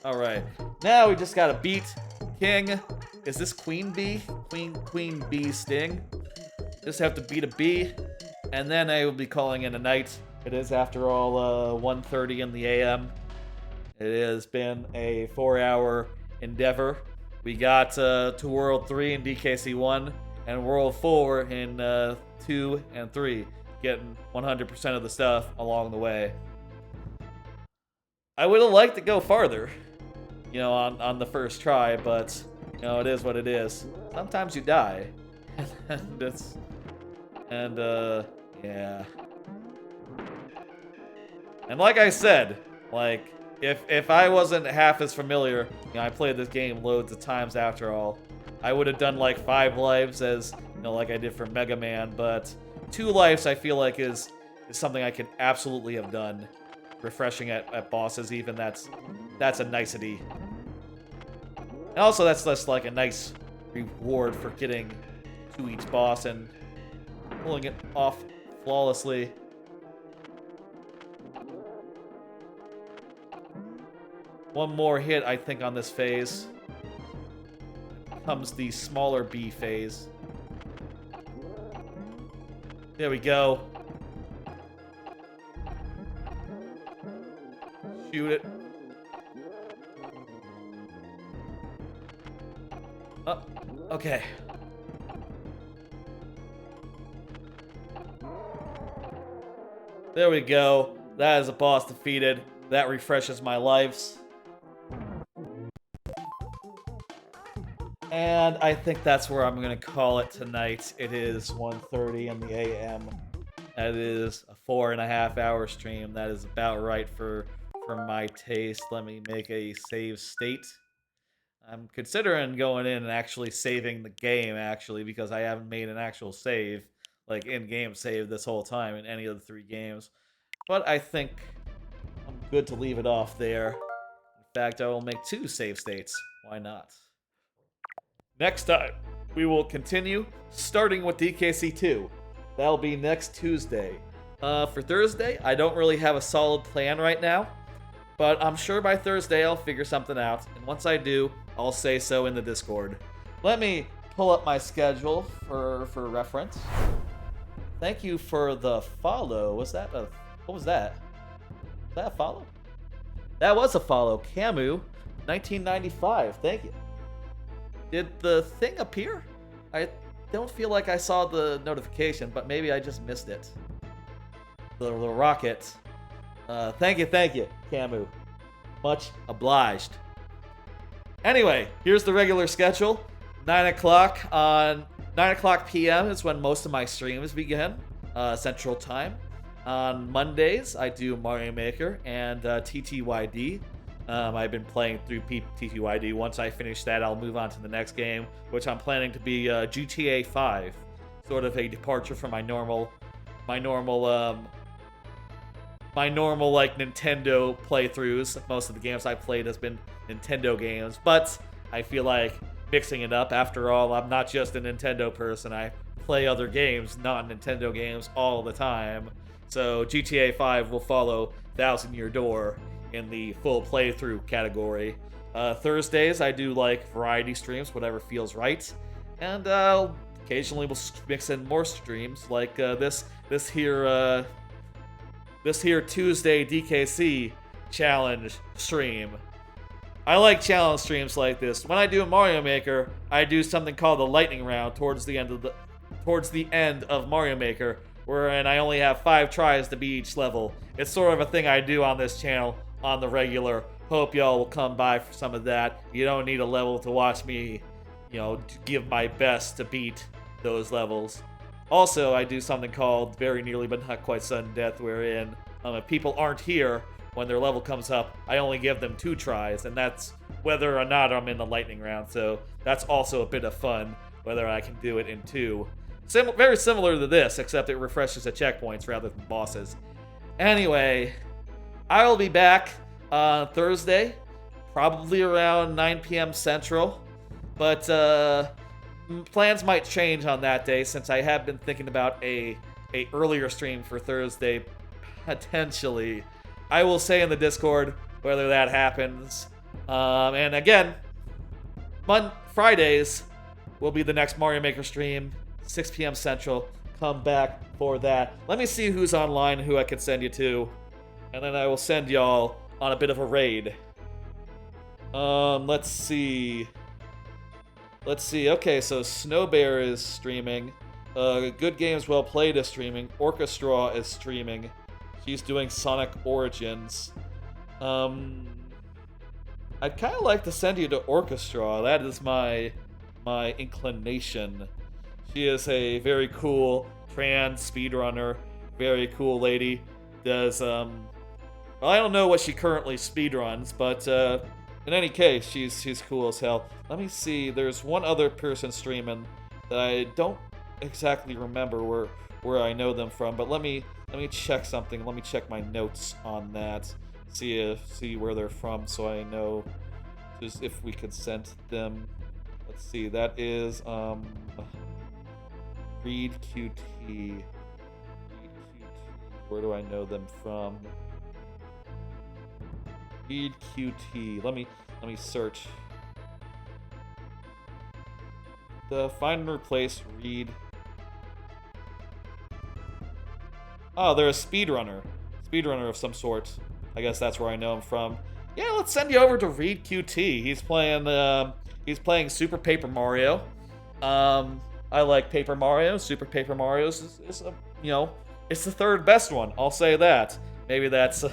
All right. Now we just gotta beat King. Is this Queen Bee? Queen Bee Sting. Just have to beat a bee, and then I will be calling in a night. It is, after all, 1:30 in the AM. It has been a 4-hour endeavor. We got to World 3 in DKC1 and World 4 in 2 and 3, getting 100% of the stuff along the way. I would have liked to go farther, you know, on the first try, but, you know, it is what it is. Sometimes you die. Yeah. And like I said, like, if I wasn't half as familiar, you know, I played this game loads of times after all, I would have done like 5 lives as, you know, like I did for Mega Man, but 2 lives I feel like is something I could absolutely have done. Refreshing at bosses even, that's a nicety. And also that's just like a nice reward for getting to each boss and pulling it off flawlessly. One more hit, I think, on this phase. Comes the smaller bee phase. There we go. Shoot it. Oh, okay. There we go. That is a boss defeated. That refreshes my lives. And I think that's where I'm going to call it tonight. It is 1:30 in the AM. That is a 4.5 hour stream. That is about right for my taste. Let me make a save state. I'm considering going in and actually saving the game, actually, because I haven't made an actual save, like in-game save this whole time in any of the 3 games. But I think I'm good to leave it off there. In fact, I will make 2 save states. Why not? Next time, we will continue, starting with DKC2. That'll be next Tuesday. For Thursday, I don't really have a solid plan right now, but I'm sure by Thursday I'll figure something out, and once I do, I'll say so in the Discord. Let me pull up my schedule for reference. Thank you for the follow. What was that? Was that a follow? That was a follow. Camu, 1995. Thank you. Did the thing appear? I don't feel like I saw the notification, but maybe I just missed it. The rocket. Thank you, Camu. Much obliged. Anyway, here's the regular schedule. 9 o'clock p.m. is when most of my streams begin, Central Time. On Mondays, I do Mario Maker and TTYD. I've been playing through TTYD. Once I finish that, I'll move on to the next game, which I'm planning to be GTA 5. Sort of a departure from my normal like Nintendo playthroughs. Most of the games I've played has been Nintendo games, but I feel like mixing it up. After all, I'm not just a Nintendo person. I play other games, not Nintendo games, all the time. So GTA 5 will follow Thousand Year Door in the full playthrough category. Thursdays, I do like variety streams, whatever feels right. And occasionally we'll mix in more streams, like this here Tuesday DKC challenge stream. I like challenge streams like this. When I do a Mario Maker, I do something called the lightning round towards the end of Mario Maker, wherein I only have 5 tries to beat each level. It's sort of a thing I do on this channel on the regular. Hope y'all will come by for some of that. You don't need a level to watch me, you know, give my best to beat those levels. Also, I do something called Very Nearly But Not Quite Sudden Death, wherein If people aren't here when their level comes up, I only give them 2 tries, and that's whether or not I'm in the lightning round. So that's also a bit of fun, whether I can do it in 2. Very similar to this, except it refreshes the checkpoints rather than bosses. Anyway, I will be back on Thursday, probably around 9 p.m. Central. But plans might change on that day, since I have been thinking about a earlier stream for Thursday, potentially. I will say in the Discord whether that happens. And again, Fridays will be the next Mario Maker stream, 6 p.m. Central. Come back for that. Let me see who's online, who I can send you to, and then I will send y'all on a bit of a raid. Let's see. Okay, so Snowbear is streaming. Good Games Well Played is streaming. Orchestra is streaming. She's doing Sonic Origins. I'd kind of like to send you to Orchestra. That is my inclination. She is a very cool trans speedrunner. Very cool lady. Does, well, I don't know what she currently speedruns, but, in any case, she's cool as hell. Let me see, there's one other person streaming that I don't exactly remember where I know them from, but let me check something. Let me check my notes on that. See where they're from, so I know just if we could send them. Let's see, that is Read QT. Where do I know them from? Read QT. Let me search. The find and replace read. Oh, they're a speedrunner. Speedrunner of some sort. I guess that's where I know him from. Yeah, let's send you over to Read QT. He's playing Super Paper Mario. I like Paper Mario. Super Paper Mario is it's the third best one. I'll say that. Maybe that's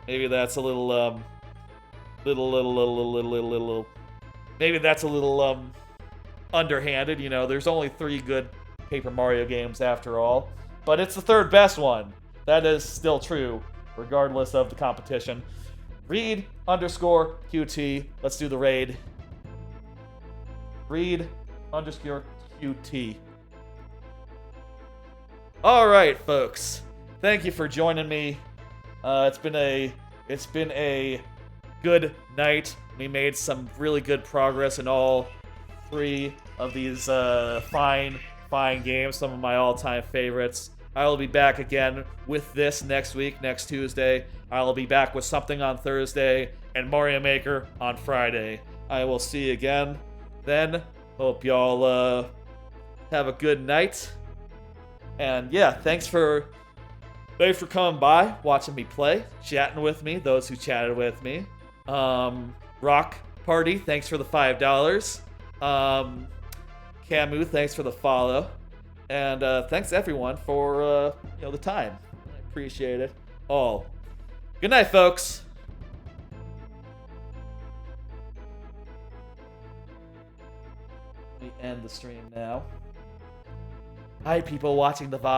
maybe that's a little maybe that's a little underhanded. You know, there's only 3 good Paper Mario games after all, but it's the third best one. That is still true, regardless of the competition. Read_QT. Let's do the raid. Read_QT. All right, folks. Thank you for joining me. It's been a good night. We made some really good progress in all 3 of these fine games. Some of my all-time favorites. I will be back again with this next week, next Tuesday. I will be back with something on Thursday and Mario Maker on Friday. I will see you again then. Hope y'all have a good night. And yeah, thanks for coming by, watching me play, chatting with me, those who chatted with me. Rock Party, thanks for the $5. Camu, thanks for the follow. And thanks everyone for the time. I appreciate it all. Good night, folks. Let me end the stream now. Hi, people watching the VOD.